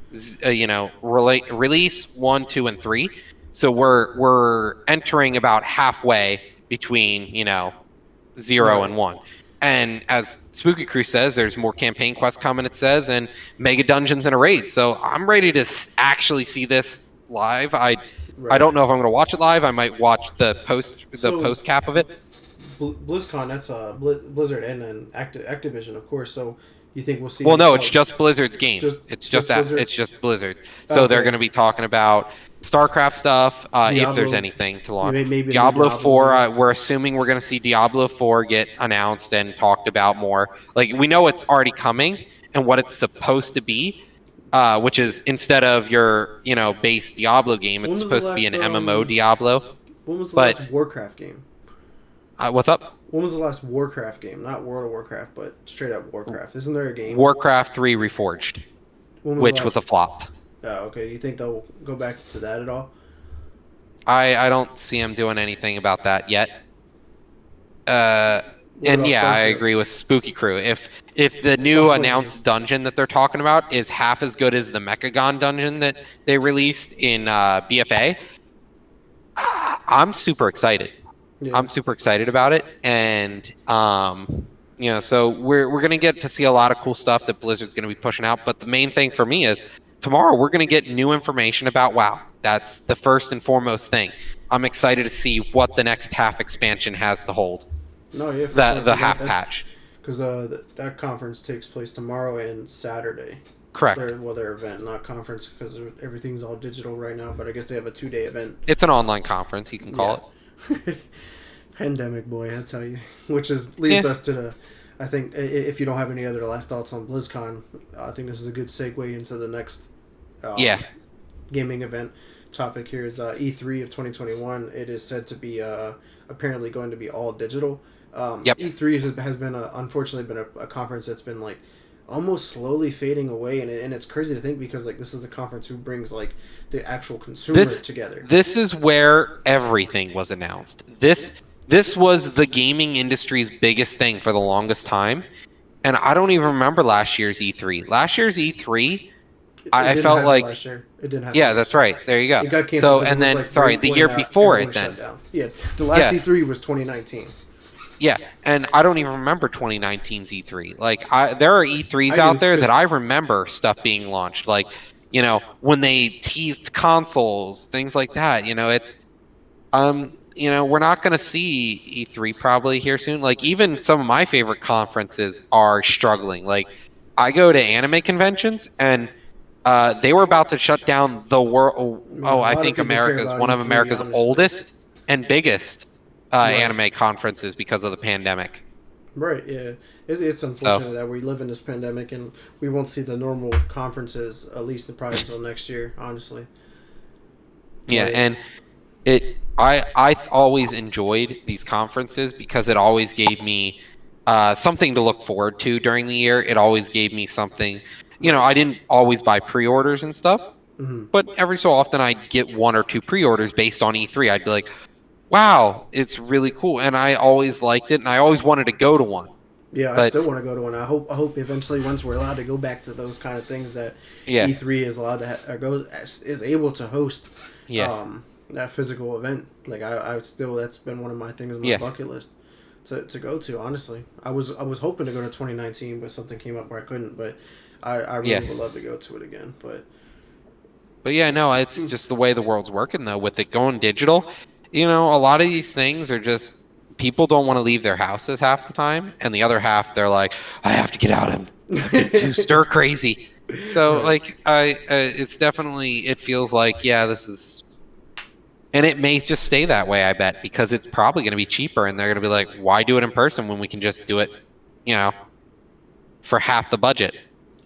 release 1, 2, and 3. So we're entering about halfway between, 0 and 1. And as Spooky Crew says, there's more campaign quests coming, it says, and mega dungeons and a raid. So I'm ready to actually see this live. I don't know if I'm going to watch it live. I might watch the post cap of it. BlizzCon, that's Blizzard and then Activision, of course. So you think we'll see? Well, no, it's just Blizzard's game. It's just Blizzard. So they're going to be talking about StarCraft stuff, if there's anything to launch. Maybe Diablo 4, we're assuming we're going to see Diablo 4 get announced and talked about more. Like, we know it's already coming and what it's supposed to be, which is instead of your, base Diablo game, it's supposed to be an MMO Diablo. When was the last Warcraft game? What's up? When was the last Warcraft game? Not World of Warcraft, but straight up Warcraft. Isn't there a game? Warcraft 3 Reforged, which was a flop. Oh, okay. You think they'll go back to that at all? I don't see them doing anything about that yet. I agree with Spooky Crew. If the new announced dungeon that they're talking about is half as good as the Mechagon dungeon that they released in BFA, I'm super excited. Yeah. I'm super excited about it, and so we're gonna get to see a lot of cool stuff that Blizzard's gonna be pushing out. But the main thing for me is tomorrow we're gonna get new information about WoW. That's the first and foremost thing. I'm excited to see what the next half expansion has to hold. No, yeah, the half patch. Because that conference takes place tomorrow and Saturday. Correct. Their event, not conference, because everything's all digital right now. But I guess they have a 2-day event. It's an online conference, you can call it. Pandemic, boy, I tell you. Which leads us to I think, if you don't have any other last thoughts on BlizzCon, I think this is a good segue into the next gaming event topic here is E3 of 2021. It is said to be apparently going to be all digital. E3 has been unfortunately been a conference that's been like almost slowly fading away, and it's crazy to think because like this is the conference who brings like the actual consumer together. This is where everything was announced. This was the gaming industry's biggest thing for the longest time, And I don't even remember last year's E3. Last year's E3, It I didn't felt have it like, last year. It didn't have it yeah, last that's year. right. There you go. It got canceled So, because it and was then, like sorry, right the when year before it everything then. shut down. Yeah, the last Yeah, E3 was 2019. yeah. And I don't even remember 2019's E3. Like, there are E3s I do out there that because I remember stuff being launched. Like, when they teased consoles, things like that. We're not going to see E3 probably here soon. Like, even some of my favorite conferences are struggling. Like, I go to anime conventions, and they were about to shut down the world. I mean, Oh, a I lot of think people care America's about one of E3, America's honestly. oldest and biggest Right. anime conferences because of the pandemic. Right, yeah. It's So, unfortunate that we live in this pandemic and we won't see the normal conferences at least probably until next year, honestly. yeah, Like, and I always enjoyed these conferences because it always gave me something to look forward to during the year. It always gave me something. right. I didn't always buy pre-orders and stuff, Mm-hmm. but every so often I'd get one or two pre-orders based on E3. I'd be like, wow, it's really cool. And I always liked it, and I always wanted to go to one. Yeah, I But still want to go to one. I hope eventually once we're allowed to go back to those kind of things that yeah, E3 is allowed to is able to host yeah, that physical event. Like I still that's been one of my things on my yeah, bucket list to go to. Honestly, I was hoping to go to 2019, but something came up where I couldn't. But I yeah. really would love to go to it again. But yeah, no, it's just the way the world's working though. With it going digital, a lot of these things are just people don't want to leave their houses half the time, and the other half they're like, I have to get out. I've been too stir crazy. So Right. like, it's definitely it feels like yeah, this is, and it may just stay that way. I bet because it's probably going to be cheaper, and they're going to be like, why do it in person when we can just do it, you know, for half the budget?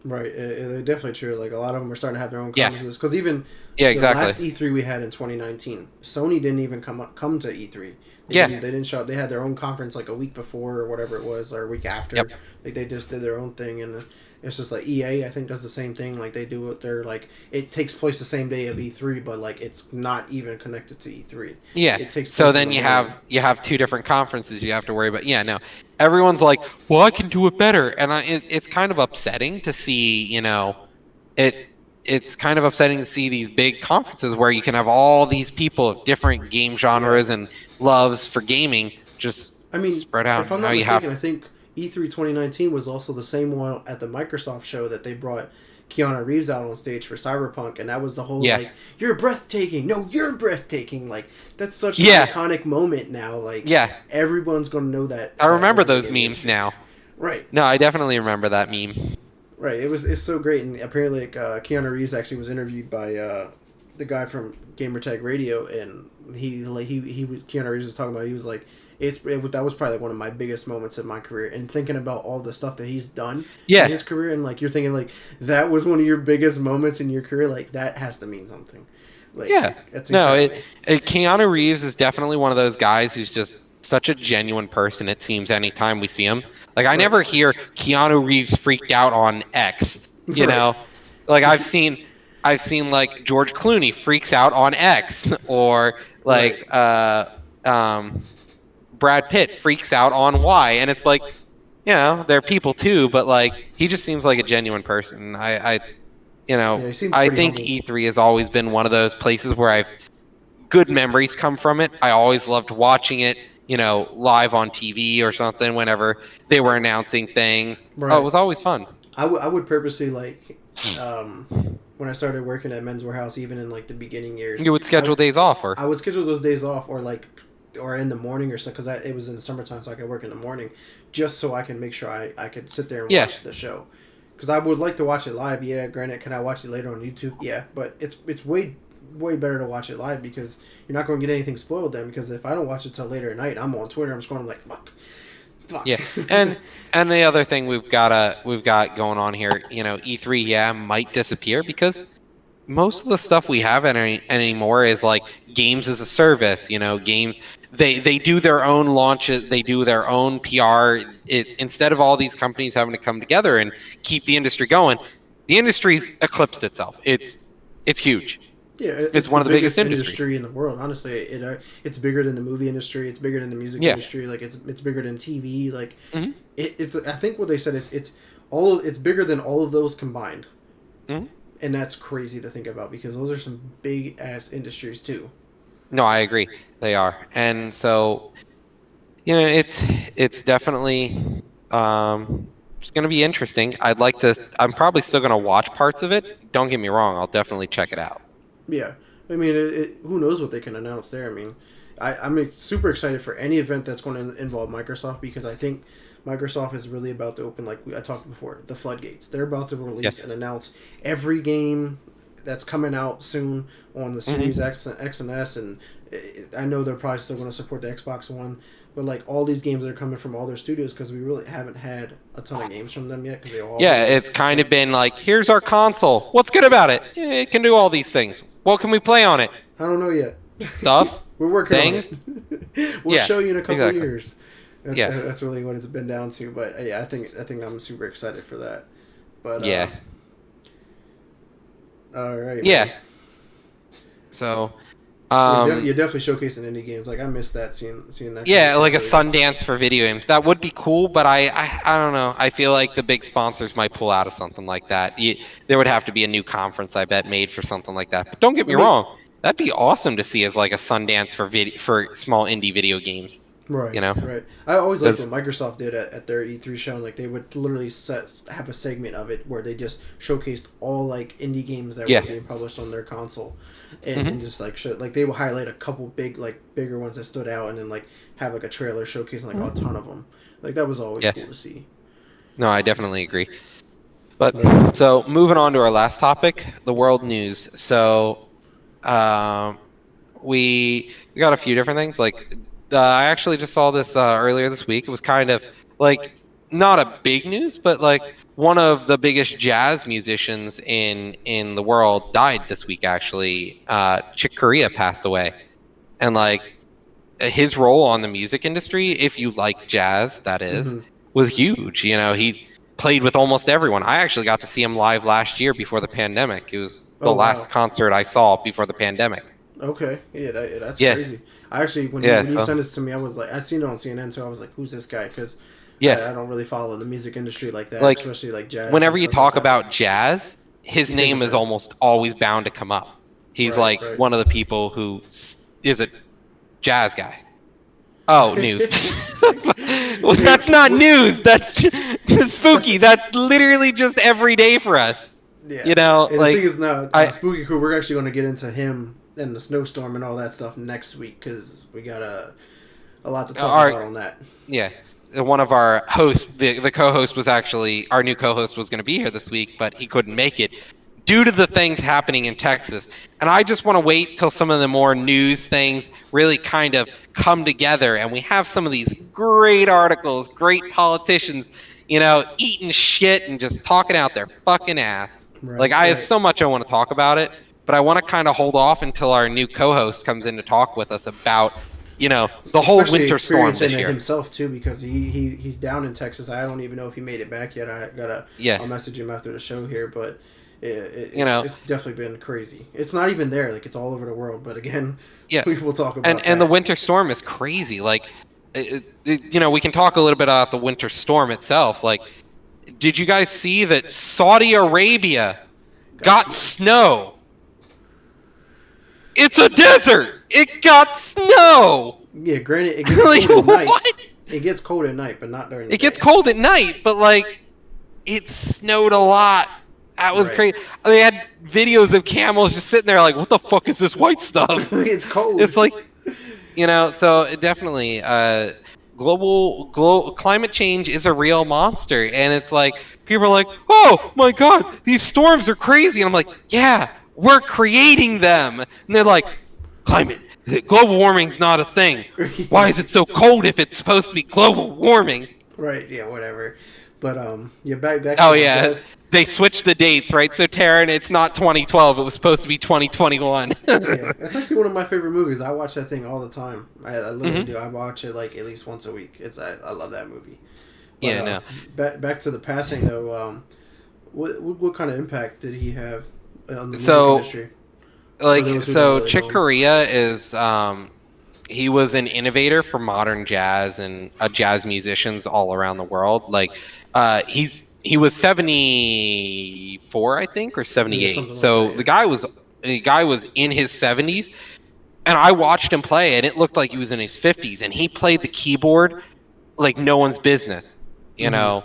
Right, they're definitely true. Like a lot of them are starting to have their own Yeah, conferences because even yeah, the exactly. last E3 we had in 2019, Sony didn't even come to E3. Yeah, They didn't show. They had their own conference like a week before or whatever it was, or a week after. yep, Like they just did their own thing, and it's just like EA. I think does the same thing. Like they do it. They're like it takes place the same day of E3, but like it's not even connected to E3. yeah. It takes So place in then the you morning. have two different conferences you have to worry about. Yeah, no. Everyone's like, "Well, I can do it better." And it's kind of upsetting to see, it it's kind of upsetting to see these big conferences where you can have all these people of different game Yeah. genres and loves for gaming just I mean, spread out. if I'm Now not you have mistaken, I think E3 2019 was also the same one at the Microsoft show that they brought Keanu Reeves out on stage for Cyberpunk, and that was the whole yeah. like, "You're breathtaking." No, you're breathtaking. Like that's such an Yeah. iconic moment now. Like Yeah. everyone's gonna know that. I that remember was the those beginning of the memes industry. now. Right. No, I definitely remember that meme. Right. It's so great, and apparently Keanu Reeves actually was interviewed by the guy from Gamertag Radio, and Keanu Reeves was talking about. He was like, that was probably like one of my biggest moments in my career, and thinking about all the stuff that he's done Yeah. in his career, and like you're thinking like that was one of your biggest moments in your career, like that has to mean something. Like, Yeah. that's No, incredible. Keanu Reeves is definitely one of those guys who's just such a genuine person, it seems, anytime we see him. Like, I Right. never hear Keanu Reeves freaked out on X, Right. Like, I've seen, like, George Clooney freaks out on X, or, like, Brad Pitt freaks out on Y, and it's like, they're people too, but, like, he just seems like a genuine person. Yeah, he seems I pretty think humble. E3 has always been one of those places where I've good memories come from it. I always loved watching it, live on TV or something whenever they were announcing things. Oh, it Right. was always fun. I would purposely like when I started working at Men's Warehouse, even in like the beginning years, You would schedule days off, or I would schedule those days off, or in the morning or so, because it was in the summertime, so I could work in the morning, just so I can make sure I could sit there and yeah, watch the show. Because I would like to watch it live. Yeah, granted, can I watch it later on YouTube? Yeah, but it's way better to watch it live because you're not going to get anything spoiled then. Because if I don't watch it till later at night, I'm on Twitter, I'm scrolling like fuck. yeah. And the other thing we've got going on here, E3, might disappear because most of the stuff we have anymore is like games as a service. Games they do their own launches, they do their own PR. Instead of all these companies having to come together and keep the industry going, the industry's eclipsed itself. It's huge. Yeah, It's one of the biggest industries in the world. Honestly, it's bigger than the movie industry. It's bigger than the music Yeah. industry. Like it's bigger than TV. Like hmm it's. I think what they said it's bigger than all of those combined, hmm and that's crazy to think about because those are some big ass industries too. No, I agree. They are. And so, it's definitely it's going to be interesting. I'm probably still going to watch parts of it. Don't get me wrong, I'll definitely check it out. Yeah, I mean, who knows what they can announce there? I mean, I'm super excited for any event that's going to involve Microsoft because I think Microsoft is really about to open, like I talked before, the floodgates. They're about to release and announce every game that's coming out soon on the Series X and S, and I know they're probably still going to support the Xbox One, but like all these games are coming from all their studios because we really haven't had a ton of games from them yet because they all It's kind of been like, here's our console. What's good about it? It can do all these things. What can we play on it? I don't know yet. Stuff. We're working things. on it. We'll show you in a couple of years. That's really what it's been down to. But yeah, I think I'm super excited for that. But all right. Yeah. Man. So. You're definitely showcasing indie games. Like I missed that seeing that. Yeah, like a Sundance for video games. That would be cool, but I don't know. I feel like the big sponsors might pull out of something like that. There would have to be a new conference, I bet, made for something like that. But don't get me wrong, that'd be awesome to see as like a Sundance for small indie video games. Right. Right. I always liked what Microsoft did at their E3 show. Like they would literally have a segment of it where they just showcased all like indie games that were being published on their console. And just like they will highlight a couple bigger ones that stood out, and then like have like a trailer showcasing like a ton of them. Like that was always cool to see. No, I definitely agree. But so moving on to our last topic, the world news. So, we got a few different things. Like I actually just saw this earlier this week. It was kind of like not a big news, but like one of the biggest jazz musicians in the world died this week. Actually, Chick Corea passed away, and like his role on the music industry, if you like jazz, that is, was huge. You know, he played with almost everyone. I actually got to see him live last year before the pandemic. It was the last concert I saw before the pandemic. Okay, that's crazy. I actually when you sent this to me, I was like, I seen it on CNN, so I was like, who's this guy? Because I don't really follow the music industry like that, like, especially like jazz. Whenever you talk about jazz, his name is almost always bound to come up. He's one of the people who is a jazz guy. Oh, news. Well, that's not news. That's spooky. That's literally just every day for us. Yeah. You know, and like the thing is now, Spooky Cool. We're actually going to get into him and the snowstorm and all that stuff next week because we got a lot to talk about on that. Yeah. One of our hosts, the co-host was actually, our new co-host was going to be here this week, but he couldn't make it due to the things happening in Texas. And I just want to wait till some of the more news things really kind of come together and we have some of these great articles, great politicians, you know, eating shit and just talking out their fucking ass. Right, I have so much I want to talk about it, but I want to kind of hold off until our new co-host comes in to talk with us about, you know, the whole winter storm this year. Himself too, because he's down in Texas. I don't even know if he made it back yet. I'll message him after the show here, but it's definitely been crazy. It's not even there, like it's all over the world. But again, we will talk about and the winter storm is crazy. Like, you know, we can talk a little bit about the winter storm itself. Like, did you guys see that Saudi Arabia got snow? It's a desert. It got snow. Yeah, granted, it gets cold at night. It gets cold at night, but not during the day. It gets cold at night, but like, it snowed a lot. That was crazy. They had videos of camels just sitting there like, what the fuck is this white stuff? It's cold. It's like, you know, so it definitely, global climate change is a real monster. And it's like, people are like, oh my God, these storms are crazy. And I'm like, yeah, we're creating them. And they're like, global warming's not a thing. Why is it so cold if it's supposed to be global warming? Right, yeah, whatever. But, back oh, yeah. They switched the dates, right? So, Taryn, it's not 2012. It was supposed to be 2021. Yeah, that's actually one of my favorite movies. I watch that thing all the time. I literally do. I watch it like at least once a week. I love that movie. But, back to the passing, though. What kind of impact did he have on the music industry? For Like, those who don't so really Chick know him. Corea is he was an innovator for modern jazz and jazz musicians all around the world. Like, he was 74, I think, or Yeah, 78. something like So that. the guy was in his 70s, and I watched him play, and it looked like he was in his 50s, and he played the keyboard like no one's business. You Yeah. know,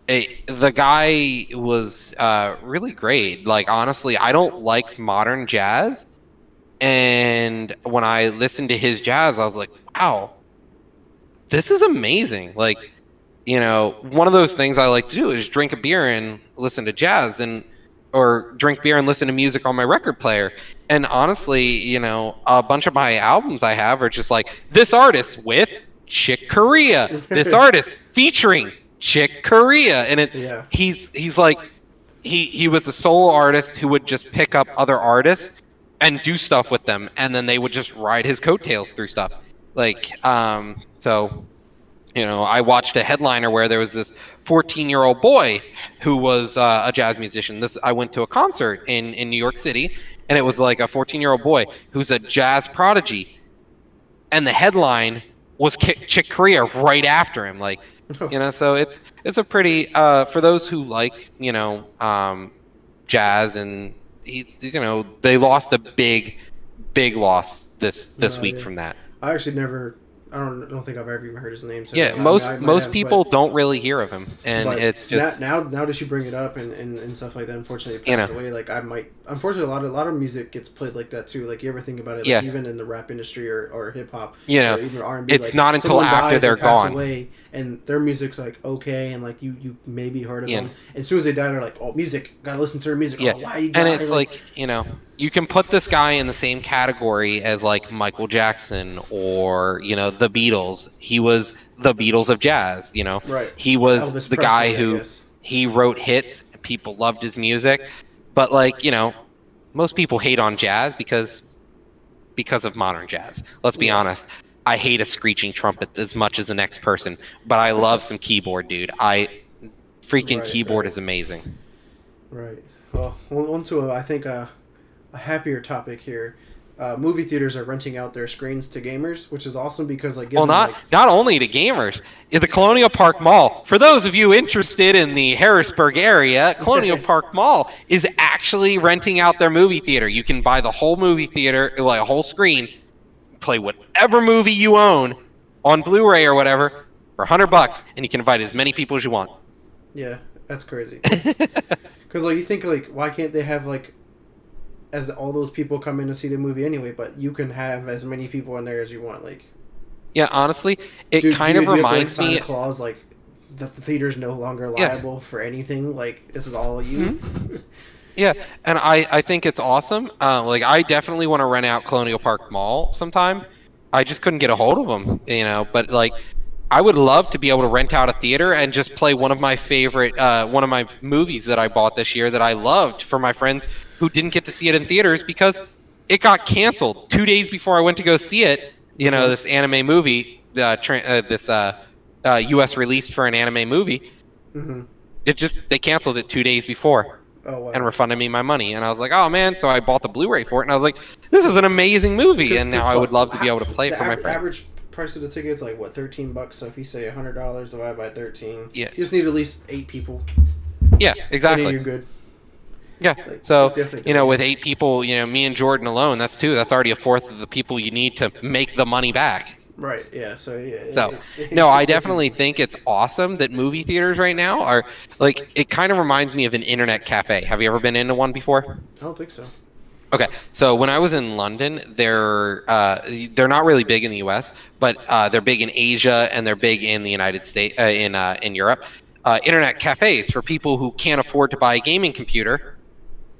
the guy was really great. Like, honestly, I don't like modern jazz, and when I listened to his jazz, I was like, wow, this is amazing. Like, one of those things I like to do is drink a beer and listen to jazz, or drink beer and listen to music on my record player. And honestly, a bunch of my albums I have are just like this artist with Chick Corea, this artist featuring Chick Corea, and Yeah. he's like he was a solo artist who would just pick up other artists and do stuff with them, and then they would just ride his coattails through stuff. Like, so I watched a headliner where there was this 14-year-old boy who was a jazz musician. I went to a concert in New York City, and it was like a 14-year-old boy who's a jazz prodigy, and the headline was Chick Corea right after him. Like, so it's a pretty for those who like jazz, and they lost a big loss this week Yeah. from that. I actually never. I don't think I've ever even heard his name. Yeah, I mean, I might most have, people don't really hear of him, and but it's just now that you bring it up and stuff like that. Unfortunately, it passed away. Like I might. Unfortunately, a lot of music gets played like that too. Like you ever think about it? Like, even in the rap industry or hip hop, or even R&B. it's like, not until someone after dies they're and pass gone. away, and their music's like okay, and like you maybe heard of Yeah. them. And as soon as they die, they're like, oh, music, gotta listen to their music. Yeah, Oh, why you and die? it's like you can put this guy in the same category as like Michael Jackson or the Beatles. He was the Beatles of jazz. Right. He was Elvis the guy Presley, I who guess. he wrote hits. People loved his music, but like most people hate on jazz because of modern jazz. Let's be honest. I hate a screeching trumpet as much as the next person, but I love some keyboard, dude. Keyboard is amazing. Right. Well, on to I think a happier topic here. Movie theaters are renting out their screens to gamers, which is awesome because not only to gamers. In the Colonial Park Mall, for those of you interested in the Harrisburg area, Colonial Park Mall is actually renting out their movie theater. You can buy the whole movie theater, like a whole screen, play whatever movie you own on Blu-ray or whatever for $100, and you can invite as many people as you want. Yeah, that's crazy. Because like you think like why can't they have like as all those people come in to see the movie anyway, but you can have as many people in there as you want. Like, yeah, honestly, it kind of reminds me. Sign a clause like the theater's no longer liable for anything. Like this is all you. Mm-hmm. Yeah, and I think it's awesome. Like I definitely want to rent out Colonial Park Mall sometime. I just couldn't get a hold of them, But like, I would love to be able to rent out a theater and just play one of my favorite, one of my movies that I bought this year that I loved for my friends who didn't get to see it in theaters because it got canceled 2 days before I went to go see it. This anime movie, this U.S. released for an anime movie. Mm-hmm. They canceled it 2 days before. Oh, wow. And refunded me my money, and I was like, "Oh man!" So I bought the Blu-ray for it, and I was like, "This is an amazing movie!" And now I would love to be able to play it for my friends. Average price of the ticket is like what, $13? So if you say $100 divided by 13, yeah, you just need at least 8 people. Yeah, exactly. And you're good. Yeah. Like, so with 8 people, me and Jordan alone, that's already a fourth of the people you need to make the money back. Right. Yeah. So yeah. So no, I definitely think it's awesome that movie theaters right now are like. It kind of reminds me of an internet cafe. Have you ever been into one before? I don't think so. Okay, so when I was in London, they're not really big in the U.S., but they're big in Asia and they're big in the United States, in Europe. Internet cafes for people who can't afford to buy a gaming computer.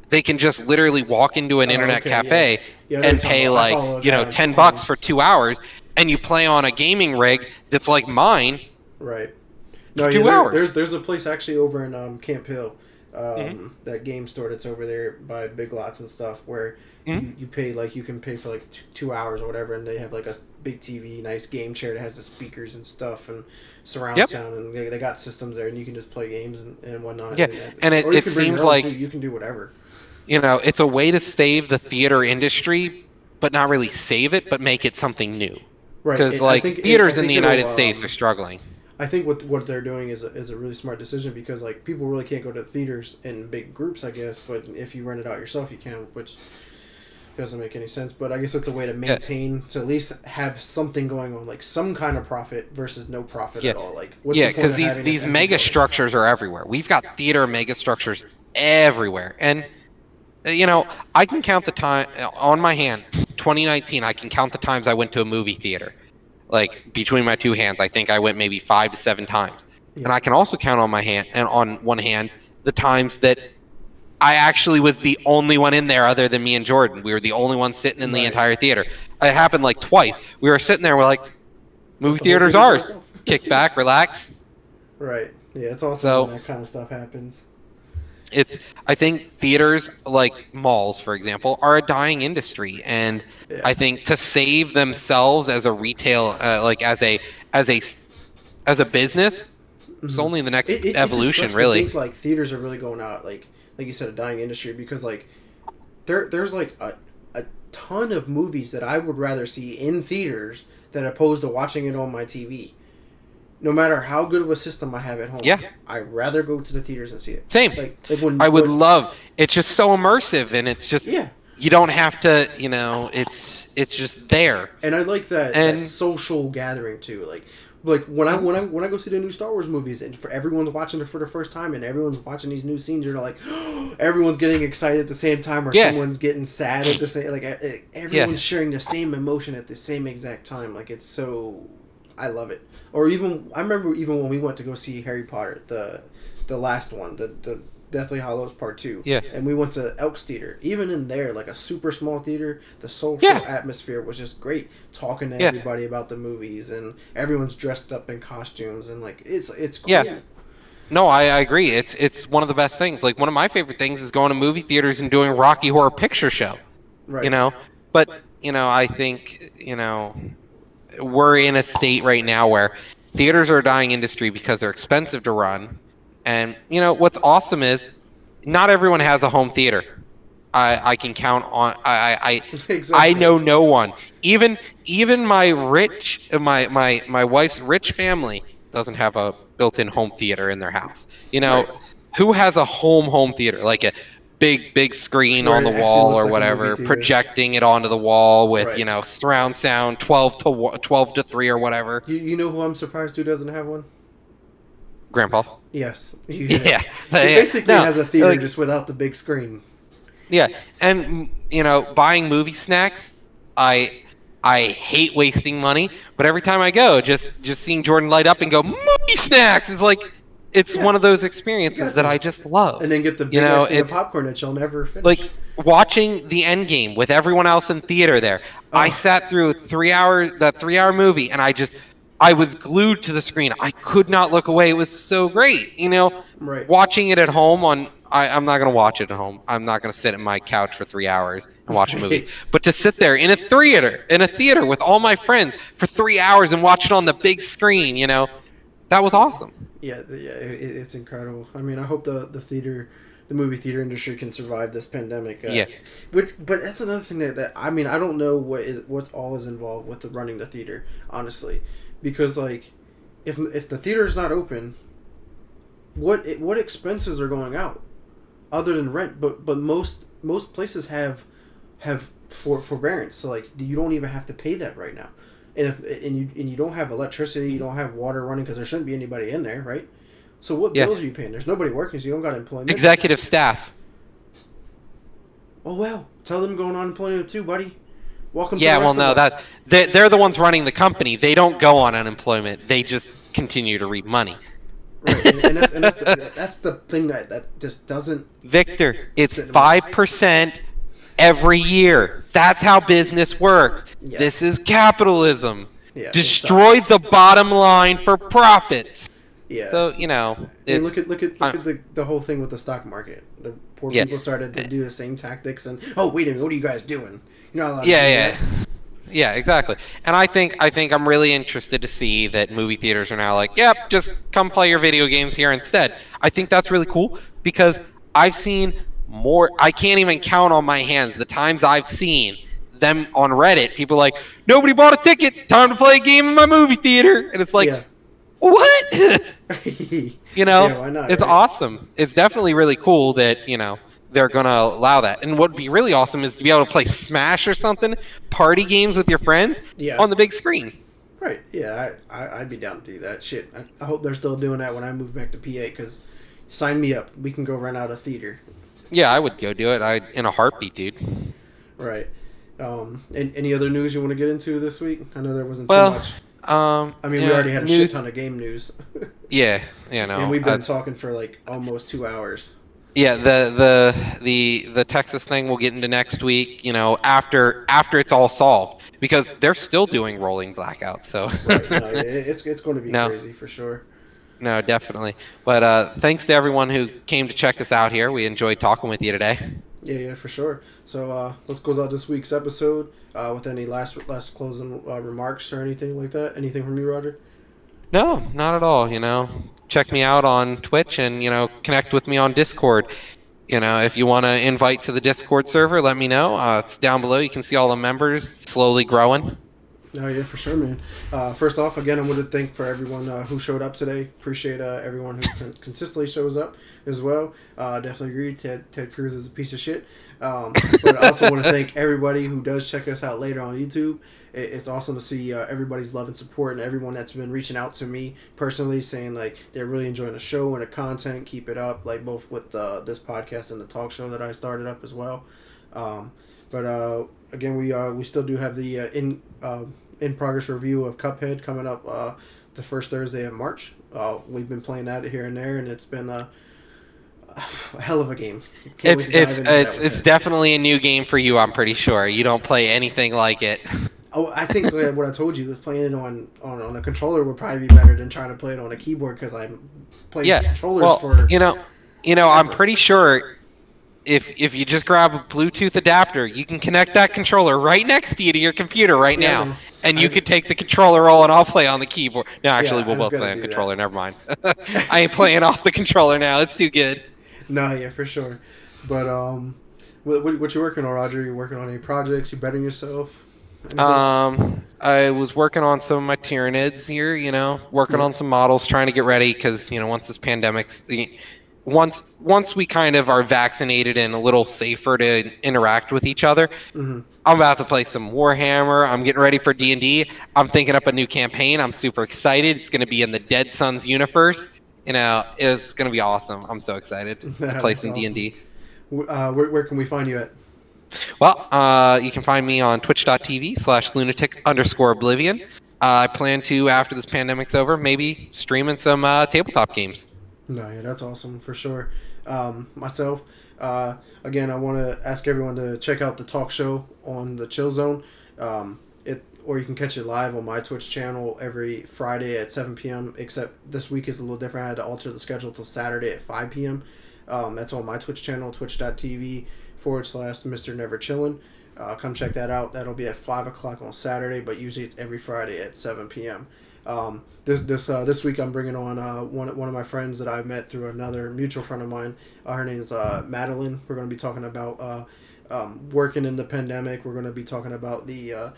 They can just literally walk into an internet cafe and pay like $10 for 2 hours, and you play on a gaming rig that's like mine. Right. No, 2 hours. There's a place actually over in Camp Hill. That game store that's over there by Big Lots and stuff where you pay like you can pay for like 2 hours or whatever, and they have like a big TV, nice game chair that has the speakers and stuff and surround sound, and they got systems there, and you can just play games and whatnot. Yeah, and it seems like you can do whatever. it's a way to save the theater industry, but not really save it, but make it something new. Right. Because theaters in the United States are struggling. I think what they're doing is a really smart decision, because like people really can't go to the theaters in big groups, I guess. But if you rent it out yourself, you can, which doesn't make any sense. But I guess it's a way to maintain, to at least have something going on, like some kind of profit versus no profit at all. Like, what's the point because of having these mega structures are everywhere. We've got theater mega structures everywhere, and I can count the time on my hand. 2019, I can count the times I went to a movie theater. Like, between my two hands, I think I went maybe 5 to 7 times. Yeah. And I can also count on one hand the times that I actually was the only one in there other than me and Jordan. We were the only ones sitting in the entire theater. It happened like twice. We were sitting there, we're like, movie theater's ours. Kick back, relax. Right. Yeah, it's awesome when that kind of stuff happens. I think theaters, like malls, for example, are a dying industry, and I think to save themselves as a retail, as a business, it's only the next evolution, really. I think like theaters are really going out, like you said, a dying industry, because like there's like a ton of movies that I would rather see in theaters than opposed to watching it on my TV. No matter how good of a system I have at home, I'd rather go to the theaters and see it. Same. I would love. It's just so immersive, and it's just you don't have to. It's just there. And I like that social gathering too. Like when I go see the new Star Wars movies, and for everyone's watching it for the first time, and everyone's watching these new scenes, you're like, everyone's getting excited at the same time, or someone's getting sad at the same. Like everyone's sharing the same emotion at the same exact time. Like it's so. I love it. Or I remember when we went to go see Harry Potter, the last one, the Deathly Hallows Part 2. Yeah. And we went to Elks Theater. Even in there, like a super small theater, the social atmosphere was just great. Talking to everybody about the movies, and everyone's dressed up in costumes, and like it's cool. Yeah. No, I agree. It's one of the best things. Like, one of my favorite things is going to movie theaters and doing Rocky Horror Picture Show. Right. But I think we're in a state right now where theaters are a dying industry because they're expensive to run. And, what's awesome is not everyone has a home theater. I can count on, exactly. I know no one. Even my wife's rich family doesn't have a built-in home theater in their house. Right. Who has a home theater? Like a big screen on the wall or whatever, projecting it onto the wall with surround sound 12 to 3 or whatever. You know who I'm surprised who doesn't have one? Grandpa. Yes. He basically has a theater just without the big screen. Yeah, and buying movie snacks, I hate wasting money, but every time I go, just seeing Jordan light up and go movie snacks is like. It's one of those experiences that I just love. And then get the big ass thing of popcorn that you'll never finish. Like, watching the Endgame with everyone else in theater there. I sat through that 3-hour movie, and I was glued to the screen. I could not look away. It was so great. Right. Watching it at home I'm not going to watch it at home. I'm not going to sit at my couch for 3 hours and watch a movie. But to sit there in a theater with all my friends for 3 hours and watch it on the big screen, that was awesome. Yeah, it's incredible. I mean, I hope the movie theater industry can survive this pandemic. But that's another thing that I mean, I don't know what all is involved with running the theater, honestly, because like, if the theater is not open, what expenses are going out, other than rent? But most places have forbearance, so like you don't even have to pay that right now. And you don't have electricity, you don't have water running because there shouldn't be anybody in there, right? So what bills are you paying? There's nobody working, so you don't got employment. Executive staff. Oh well, tell them going on unemployment too, buddy. Welcome. Yeah, well, no, they're the ones running the company. They don't go on unemployment. They just continue to reap money. Right, and that's the thing that just doesn't. Victor, it's 5%. Every year. That's how business works. Yeah. This is capitalism. Yeah, destroy the bottom line for profits. Yeah. So, look at the whole thing with the stock market. The poor people started to do the same tactics, and wait a minute, what are you guys doing? You're not allowed to do that. Yeah, exactly. And I think I'm really interested to see that movie theaters are now like, yep, just come play your video games here instead. I think that's really cool because I've seen more. I can't even count on my hands the times I've seen them on Reddit. People like, nobody bought a ticket. Time to play a game in my movie theater, and it's like, Yeah. what? Yeah, why not? It's Right? awesome. It's definitely really cool that they're gonna allow that. And what would be really awesome is to be able to play Smash or something, party games with your friends Yeah. on the big screen. Right. Yeah, I'd be down to do that. Shit, I hope they're still doing that when I move back to PA. Because sign me up. We can go rent out a theater. Yeah, I would go do it. In a heartbeat, dude. Right. Any other news you want to get into this week? I know there wasn't too Well, much. I We already had a shit ton of game news. Yeah, And we've been talking for like almost 2 hours. Yeah, the Texas thing we'll get into next week. After it's all solved, because they're still doing rolling blackouts. So Right. No, it's going to be crazy for sure. No, definitely. But thanks to everyone who came to check us out here. We enjoyed talking with you today. Yeah, for sure. So let's close out this week's episode with any last closing remarks or anything like that. Anything from you, Roger? No, not at all. Check me out on Twitch and connect with me on Discord. If you want to invite to the Discord server, let me know. It's down below. You can see all the members slowly growing. Oh, yeah, for sure, man. First off, again, I want to thank for everyone who showed up today. Appreciate everyone who consistently shows up as well. Definitely agree. Ted Cruz is a piece of shit. But I also want to thank everybody who does check us out later on YouTube. It's awesome to see everybody's love and support and everyone that's been reaching out to me personally saying like they're really enjoying the show and the content. Keep it up, like both with this podcast and the talk show that I started up as well. But again, we still do have the in progress review of Cuphead coming up the first Thursday of March. We've been playing that here and there, and it's been a hell of a game. It's definitely a new game for you. I'm pretty sure you don't play anything like it. Oh, I think what I told you was playing it on a controller would probably be better than trying to play it on a keyboard because I'm playing controllers for. I'm pretty sure if you just grab a Bluetooth adapter, you can connect that controller right next to you to your computer right now, and you could take the controller roll and I'll play on the keyboard. No, actually, we'll both play on controller. Never mind. I ain't playing off the controller now. It's too good. No, yeah, for sure. But what you working on, Roger? You working on any projects? You bettering yourself? Anything? I was working on some of my Tyranids here. Working on some models, trying to get ready because once this pandemic's once we kind of are vaccinated and a little safer to interact with each other, I'm about to play some Warhammer. I'm getting ready for D&D. I'm thinking up a new campaign. I'm super excited. It's going to be in the Dead Sons universe. It's going to be awesome. I'm so excited to play some awesome. D&D. Where can we find you at? Well, you can find me on twitch.tv/lunatic_oblivion. I plan to, after this pandemic's over, maybe streaming some tabletop games. No, yeah, that's awesome for sure. Myself, again, I want to ask everyone to check out the talk show on the Chill Zone. Or you can catch it live on my Twitch channel every Friday at 7 p.m. Except this week is a little different. I had to alter the schedule till Saturday at 5 p.m. That's on my Twitch channel, twitch.tv/Mr. Never Chillin'. Come check that out. That'll be at 5 o'clock on Saturday, but usually it's every Friday at 7 p.m. This week I'm bringing on one of my friends that I met through another mutual friend of mine. Her name is Madeline. We're going to be talking about working in the pandemic. We're going to be talking about the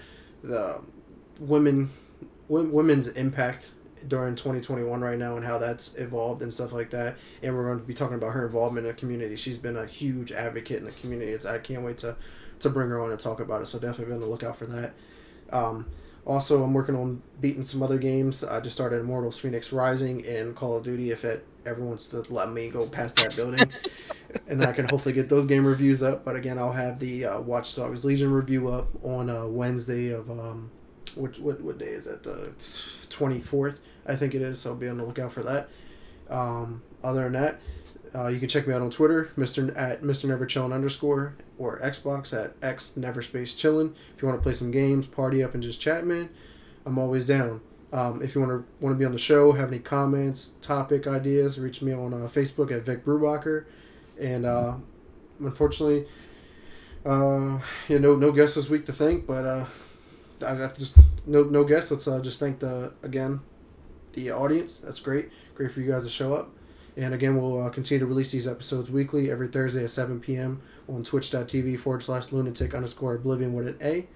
women's impact during 2021 right now and how that's evolved and stuff like that. And we're going to be talking about her involvement in the community. She's been a huge advocate in the community. I can't wait to bring her on and talk about it. So definitely be on the lookout for that. Also, I'm working on beating some other games. I just started Immortals Phoenix Rising and Call of Duty if everyone wants to let me go past that building. And I can hopefully get those game reviews up. But again, I'll have the Watchdogs Legion review up on Wednesday of... what day is that? The 24th, I think it is. So be on the lookout for that. Other than that, you can check me out on Twitter, at Mr. Never Chillin_ or Xbox at XNeverSpaceChillin'. If you want to play some games, party up, and just chat, man, I'm always down. If you want to be on the show, have any comments, topic ideas, reach me on Facebook at Vic Brubacher. And unfortunately, no guests this week to thank, but I got just no guests. Let's just thank the audience. That's great for you guys to show up. And again, we'll continue to release these episodes weekly every Thursday at 7 p.m. on twitch.tv/lunatic_oblivion with an A.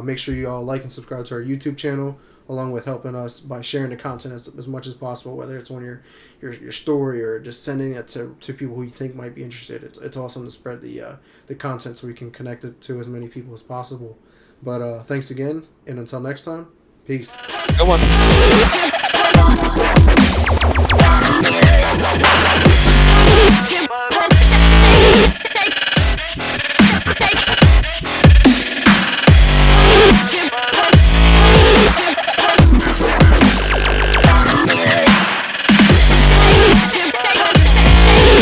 Make sure you all like and subscribe to our YouTube channel, along with helping us by sharing the content as much as possible, whether it's on your story or just sending it to people who you think might be interested. It's awesome to spread the content so we can connect it to as many people as possible. But thanks again, and until next time, peace. Go on.